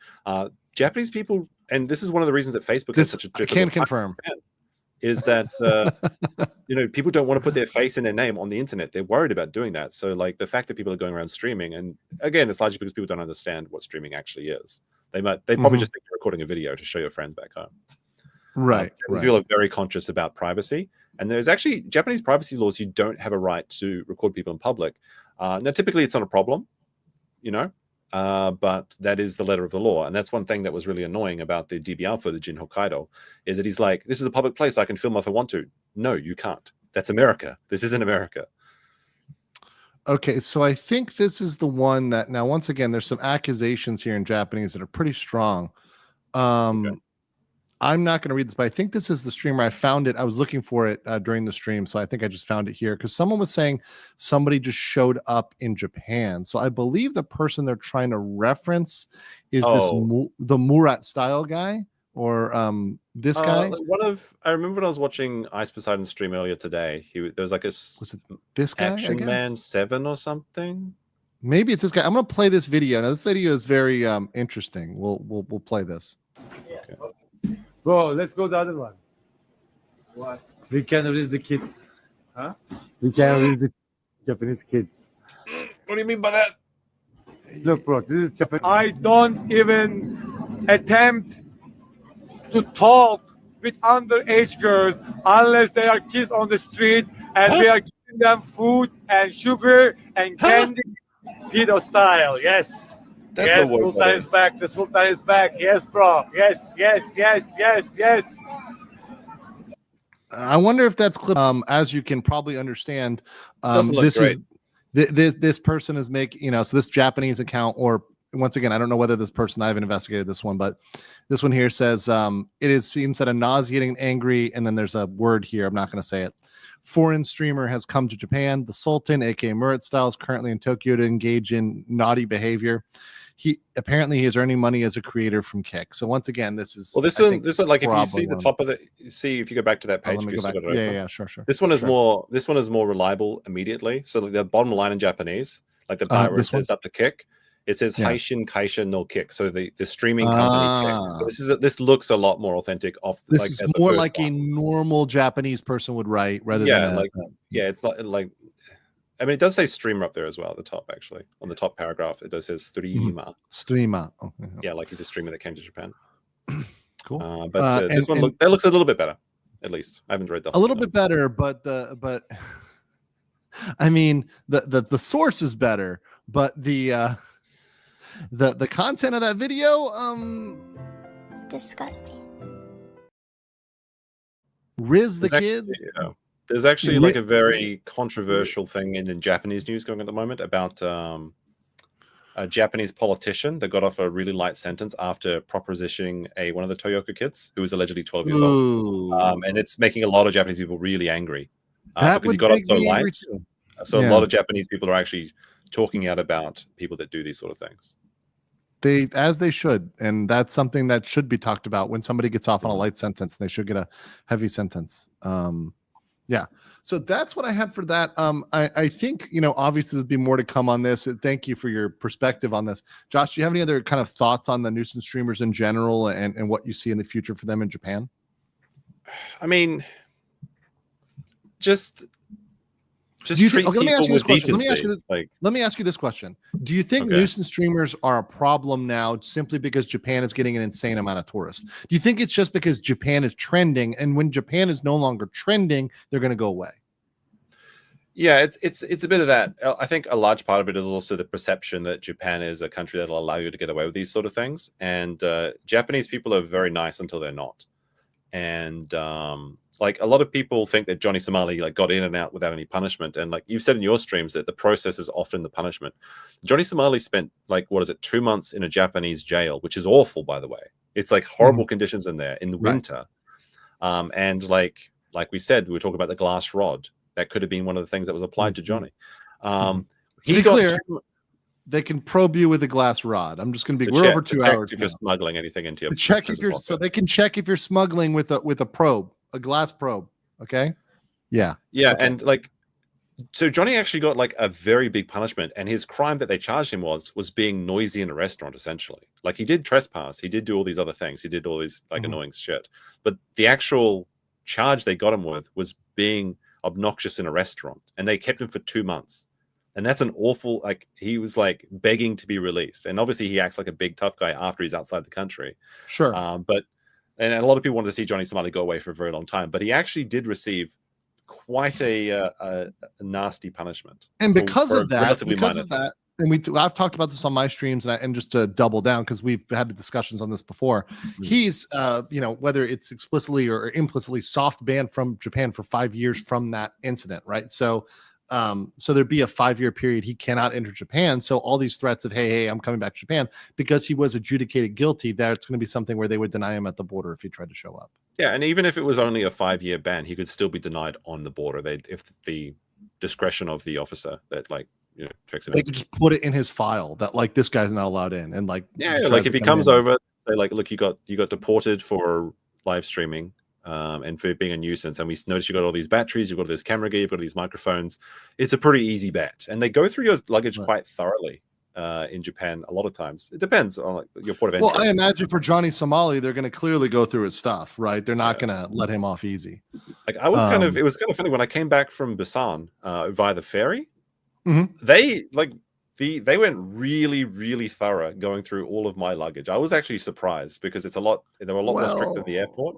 Japanese people, and this is one of the reasons that Facebook has such a difficult can confirm is that people don't want to put their face and their name on the internet. They're worried about doing that. So like the fact that people are going around streaming, and again, it's largely because people don't understand what streaming actually is. They probably just think you're recording a video to show your friends back home. Right. People are very conscious about privacy, and there's actually Japanese privacy laws. You don't have a right to record people in public. Now, typically, it's not a problem, but that is the letter of the law, and that's one thing that was really annoying about the DBR footage in Hokkaido, is that he's like, "This is a public place. I can film if I want to." No, you can't. That's America. This isn't America. Okay, so I think this is the one that now, once again, there's some accusations here in Japanese that are pretty strong. I'm not going to read this, but I think this is the streamer. I found it. I was looking for it during the stream, so I think I just found it here because someone was saying somebody just showed up in Japan. So I believe the person they're trying to reference is the Murat style guy or this guy. I remember when I was watching Ice Poseidon's stream earlier today. There was like was it this guy? Action Man 7 or something. Maybe it's this guy. I'm going to play this video. Now this video is very interesting. We'll play this. Okay. Bro, let's go the other one. What? We can raise the kids. Huh? We can raise the Japanese kids. What do you mean by that? Look, bro, this is Japan. I don't even attempt to talk with underage girls unless they are kids on the street and we are giving them food and sugar and candy, pedo style. Yes. That's yes, a word, Sultan buddy. is back. The Sultan is back. Yes, bro. Yes, yes, yes, yes, yes. I wonder if that's clip. As you can probably understand, Doesn't look this great. is this person is making, so this Japanese account, or once again, I don't know whether this person, I haven't investigated this one, but this one here says seems that a nauseating, angry, and then there's a word here, I'm not going to say it. Foreign streamer has come to Japan. The Sultan, aka Murat Style, is currently in Tokyo to engage in naughty behavior. He is earning money as a creator from Kick. So once again, this is this one, like if you see the top of if you go back to that page, sure. This one is more reliable immediately. So the bottom line in Japanese, like the part where it says up to Kick, it says Haishin Kaisha no Kick. So the streaming company Kick. So this looks a lot more authentic. This is more like a normal Japanese person would write, rather than it's not like. I mean, it does say streamer up there as well at the top, actually. On the top paragraph, it does say streamer. Streamer. Okay. Yeah, like he's a streamer that came to Japan. Cool. But this one that looks a little bit better, at least. I haven't read the whole a little bit better, but I mean the source is better, but the content of that video, disgusting. Riz the kids. There's actually like a very controversial thing in Japanese news going on at the moment about a Japanese politician that got off a really light sentence after propositioning one of the Toyota kids who was allegedly 12 years old. And it's making a lot of Japanese people really angry because he got off so light. So a lot of Japanese people are actually talking out about people that do these sort of things. They should, and that's something that should be talked about when somebody gets off on a light sentence. They should get a heavy sentence. Yeah, so that's what I had for that. I think, obviously there'll be more to come on this. Thank you for your perspective on this. Josh, do you have any other kind of thoughts on the nuisance streamers in general and what you see in the future for them in Japan? I mean, just do you treat let me ask you this question. Let me ask you this question. Do you think nuisance streamers are a problem now simply because Japan is getting an insane amount of tourists? Do you think it's just because Japan is trending, and when Japan is no longer trending, they're going to go away? Yeah, it's a bit of that. I think a large part of it is also the perception that Japan is a country that'll allow you to get away with these sort of things. And Japanese people are very nice until they're not. And like a lot of people think that Johnny Somali like got in and out without any punishment, and like you've said in your streams that the process is often the punishment. Johnny Somali spent 2 months in a Japanese jail, which is awful, by the way. It's like horrible conditions in there in the winter. And like we said, we were talking about the glass rod. That could have been one of the things that was applied to Johnny. To be clear, they can probe you with a glass rod. I'm just going to be. We're over 2 hours. If you're smuggling anything into your check if you're so they can check if you're smuggling with a probe, a glass probe. Okay. Yeah. Yeah, okay. And so Johnny actually got a very big punishment, and his crime that they charged him was being noisy in a restaurant. Essentially, he did trespass, he did do all these other things, he did all these annoying shit. But the actual charge they got him with was being obnoxious in a restaurant, and they kept him for 2 months. And that's an awful, he was begging to be released. And obviously he acts like a big tough guy after he's outside the country. Sure. And a lot of people wanted to see Johnny Somali go away for a very long time, but he actually did receive quite a nasty punishment. And because of that, and I've talked about this on my streams, and just to double down, because we've had discussions on this before, he's, whether it's explicitly or implicitly soft banned from Japan for 5 years from that incident, right? So there'd be a 5-year period he cannot enter Japan. So all these threats of hey, I'm coming back to Japan, because he was adjudicated guilty, that's going to be something where they would deny him at the border if he tried to show up. Yeah, and even if it was only a 5-year ban, he could still be denied on the border. If the discretion of the officer that checks it out. They could just put it in his file that this guy's not allowed in, and if he comes over, say look, you got deported for live streaming. And for being a nuisance, and we notice you got all these batteries, you've got this camera gear, you've got these microphones. It's a pretty easy bet, and they go through your luggage quite thoroughly in Japan. A lot of times, it depends on your port of entry. Well, I imagine for Johnny Somali, they're going to clearly go through his stuff, right? They're not going to let him off easy. I was it was kind of funny when I came back from Busan via the ferry. Mm-hmm. They they went really, really thorough going through all of my luggage. I was actually surprised because they were a lot more strict than the airport.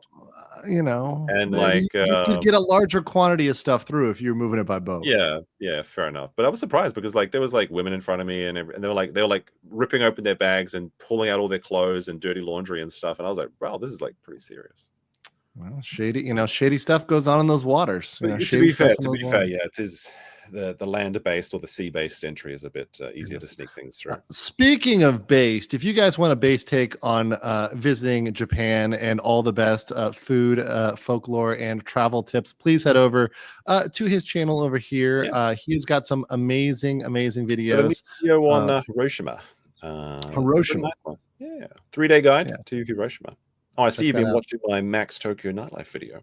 You know, And you could get a larger quantity of stuff through if you're moving it by boat. Yeah, fair enough. But I was surprised because like there was like women in front of me and they were like ripping open their bags and pulling out all their clothes and dirty laundry and stuff. And I was like, wow, this is like pretty serious. Well, shady stuff goes on in those waters. To be fair, yeah, it is the land-based or the sea-based entry is a bit easier to sneak things through. Speaking of based, if you guys want a base take on visiting Japan and all the best food, folklore, and travel tips, please head over to his channel over here. He's got some amazing videos. Video on Hiroshima. Hiroshima. Nice, yeah, 3-day guide to Hiroshima. Oh, I see you've been watching my Max Tokyo Nightlife video.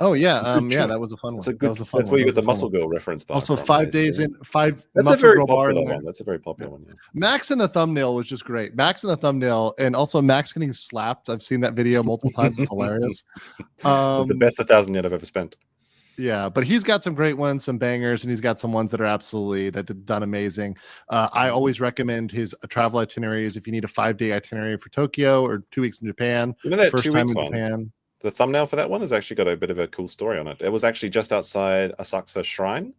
Oh yeah, that was a fun one. That's where you got the Muscle Girl reference. Also, 5 days in 5. That's a very popular one. That's a very popular one. Yeah. Max in the thumbnail was just great. Max in the thumbnail, and also Max getting slapped. I've seen that video multiple times. It's hilarious. It's the best 1,000 yen I've ever spent. Yeah, but he's got some great ones, some bangers, and he's got some ones that are done amazing. I always recommend his travel itineraries if you need a 5-day itinerary for Tokyo or 2 weeks in Japan. You know that first 2 time weeks in one? Japan. The thumbnail for that one has actually got a bit of a cool story on it. It was actually just outside Asakusa Shrine,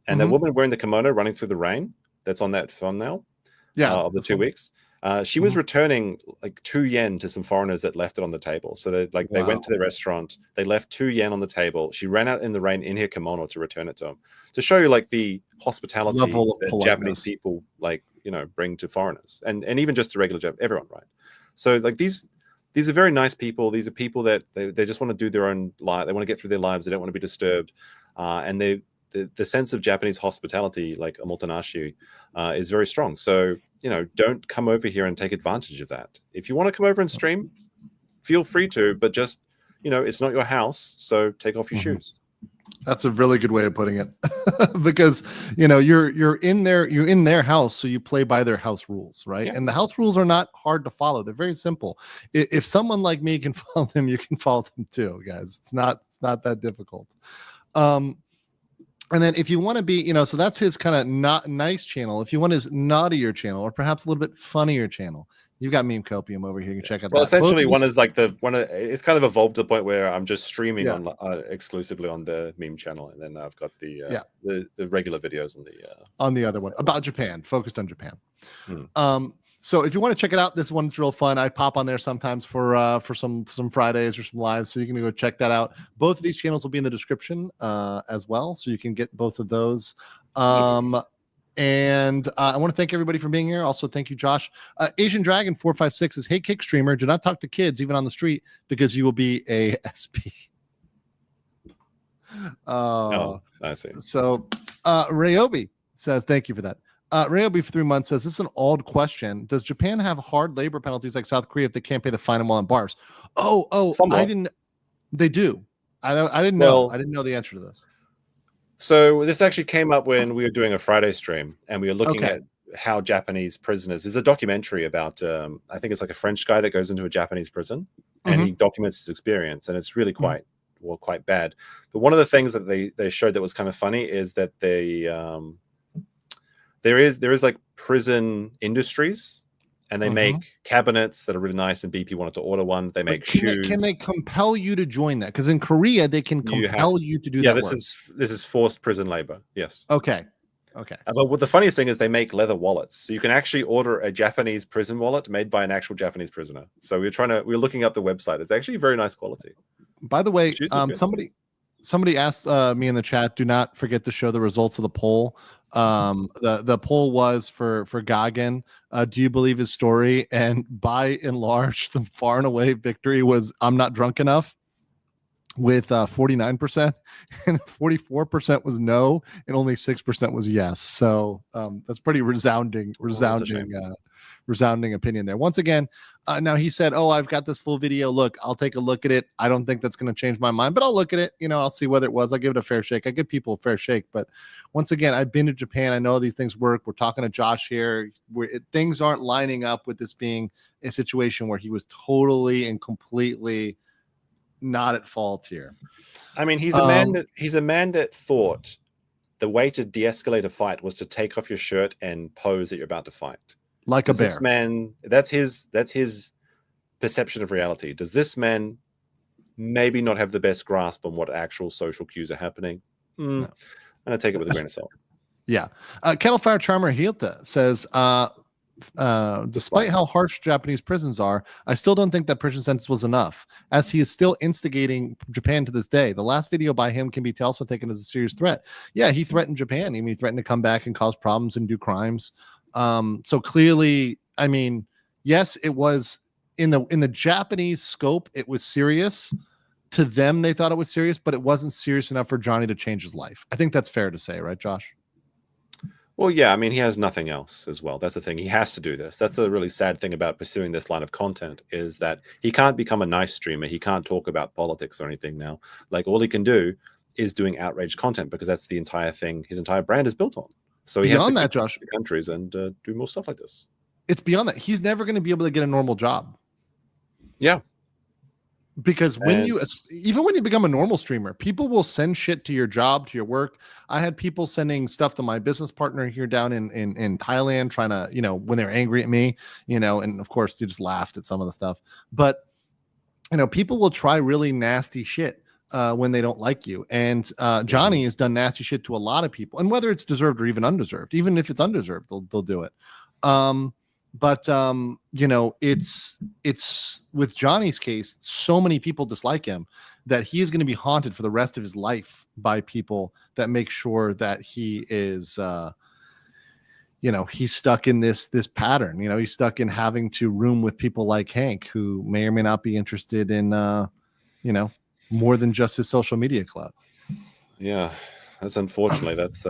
and the woman wearing the kimono running through the rain that's on that thumbnail of the 2 weeks. She was returning like 2 yen to some foreigners that left it on the table. So they went to the restaurant, they left 2 yen on the table. She ran out in the rain in her kimono to return it to them, to show you like the hospitality that Japanese people bring to foreigners and even just to regular everyone, right? So like these are very nice people. These are people that they just want to do their own life. They want to get through their lives. They don't want to be disturbed. And the sense of Japanese hospitality, like omotenashi, is very strong. So, don't come over here and take advantage of that. If you want to come over and stream, feel free to, but just, it's not your house. So take off your shoes. That's a really good way of putting it, because you're in their house, so you play by their house rules, right? And the house rules are not hard to follow; they're very simple. If someone like me can follow them, you can follow them too, guys. It's not that difficult. And then if you want to be, so that's his kind of not nice channel. If you want his naughtier channel, or perhaps a little bit funnier channel, you've got Meme Copium over here. You can check out. Well, essentially, it's kind of evolved to the point where I'm just streaming exclusively on the meme channel, and then I've got the regular videos on the other one about Japan, focused on Japan. So if you want to check it out, this one's real fun. I pop on there sometimes for some Fridays or some lives, so you can go check that out. Both of these channels will be in the description as well, so you can get both of those. And I want to thank everybody for being here. Also, thank you, Josh. Asian Dragon 456 says, "Hey, Kick streamer, do not talk to kids even on the street because you will be a SP." Oh, I see. So, Ryobi says, "Thank you for that." Ryobi for 3 months says, "This is an odd question. Does Japan have hard labor penalties like South Korea if they can't pay the fine while on bars?" Somewhat. I didn't. They do. I didn't know. I didn't know the answer to this. So this actually came up when we were doing a Friday stream, and we were looking at how Japanese prisoners. There's a documentary about, I think it's like a French guy that goes into a Japanese prison, and he documents his experience, and it's really quite bad. But one of the things that they showed that was kind of funny is that there is like prison industries, and they make cabinets that are really nice, and BP wanted to order one. They make shoes. Can they compel you to join that? Because in Korea, they can compel you to do that. Yeah, this is forced prison labor. Yes. Okay. But what the funniest thing is they make leather wallets, so you can actually order a Japanese prison wallet made by an actual Japanese prisoner. So we're looking up the website. It's actually very nice quality. By the way, somebody asked me in the chat, do not forget to show the results of the poll. The poll was for Gagan. Do you believe his story? And by and large, the far and away victory was I'm not drunk enough, with 49%, and 44% was no, and only 6% was yes. So that's pretty resounding opinion there. Once again, now he said, I've got this full video. Look, I'll take a look at it. I don't think that's going to change my mind, but I'll look at it. I'll see whether it was. I'll give it a fair shake. I give people a fair shake. But once again, I've been to Japan. I know these things work. We're talking to Josh here. Things aren't lining up with this being a situation where he was totally and completely not at fault here. I mean, he's a man that thought the way to de-escalate a fight was to take off your shirt and pose that you're about to fight. Like a bear. This man, that's his perception of reality. Does this man maybe not have the best grasp on what actual social cues are happening? No. I'm gonna take it with a grain of salt. Yeah. Kettlefire Charmer Hilta says, despite how harsh Japanese prisons are, I still don't think that prison sentence was enough, as he is still instigating Japan to this day. The last video by him can be also taken as a serious threat. Yeah, he threatened Japan. I mean, he threatened to come back and cause problems and do crimes. So clearly, I mean, yes, it was in the Japanese scope, it was serious. To them, they thought it was serious, but it wasn't serious enough for Johnny to change his life. I think that's fair to say, right, Josh? Well, yeah, I mean, he has nothing else as well. That's the thing. He has to do this. That's the really sad thing about pursuing this line of content, is that he can't become a nice streamer. He can't talk about politics or anything now. Like, all he can do is doing outrage content, because that's the entire thing his entire brand is built on. So he beyond has to that, Josh, the countries and do more stuff like this. It's beyond that. He's never going to be able to get a normal job. Yeah. Because even when you become a normal streamer, people will send shit to your job, to your work. I had people sending stuff to my business partner here down in Thailand, trying to, when they're angry at me, and of course they just laughed at some of the stuff. But, people will try really nasty shit when they don't like you. And Johnny has done nasty shit to a lot of people. And whether it's deserved or even undeserved, even if it's undeserved, they'll do it. But it's with Johnny's case, so many people dislike him that he is going to be haunted for the rest of his life by people that make sure that he is, he's stuck in this pattern. He's stuck in having to room with people like Hank, who may or may not be interested in, more than just his social media club. Yeah, that's unfortunately that's.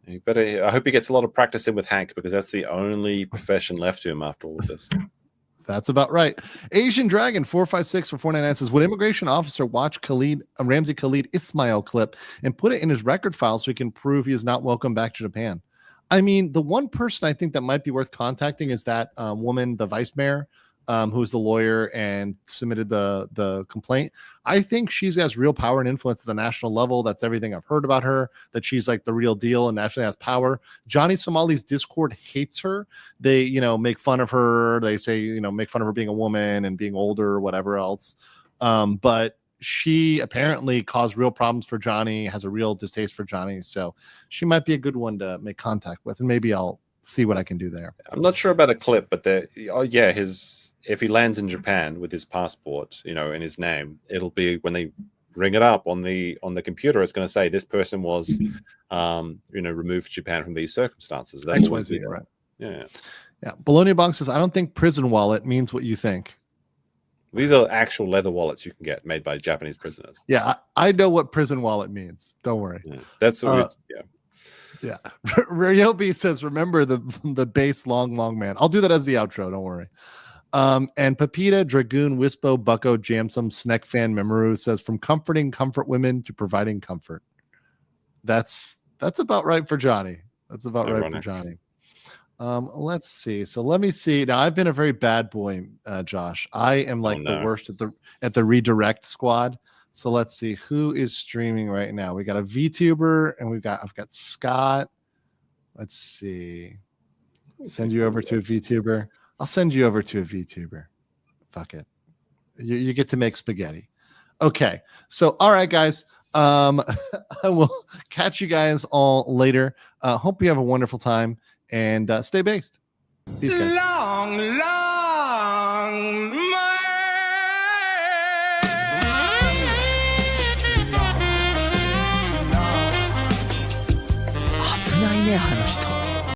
I hope he gets a lot of practice in with Hank, because that's the only profession left to him after all of this. That's about right. Asian Dragon 456 for 499 says, would immigration officer watch Ramzi Khalid Ismail clip and put it in his record file so he can prove he is not welcome back to Japan? I mean, the one person I think that might be worth contacting is that woman, the vice mayor, who's the lawyer and submitted the complaint. I think she has real power and influence at the national level. That's everything I've heard about her, that she's like the real deal and actually has power. Johnny Somali's Discord hates her. They, make fun of her. They say, make fun of her being a woman and being older or whatever else. But she apparently caused real problems for Johnny, has a real distaste for Johnny. So she might be a good one to make contact with, and maybe I'll see what I can do there. I'm not sure about a clip, but if he lands in Japan with his passport, in his name, it'll be, when they ring it up on the computer, it's going to say this person was, removed from Japan from these circumstances. That's right. Yeah. Bologna Bonk says, I don't think prison wallet means what you think. These are actual leather wallets you can get made by Japanese prisoners. Yeah, I know what prison wallet means. Don't worry. Yeah. That's what Yeah. Ryobi says, remember the base long man. I'll do that as the outro. Don't worry. And Pepita, Dragoon, Wispo, Bucko, Jamsum, Sneck Fan, Memoru says, from comforting comfort women to providing comfort. That's about right for Johnny. That's about right for Johnny. Let's see. So let me see. Now, I've been a very bad boy, Josh. I am the worst at the redirect squad. So let's see who is streaming right now. We got a VTuber, and I've got Scott. Let's see. Send you over to a VTuber. I'll send you over to a VTuber. Fuck it. You get to make spaghetti. Okay. So, all right, guys. I will catch you guys all later. Hope you have a wonderful time, and stay based. Peace, guys. Long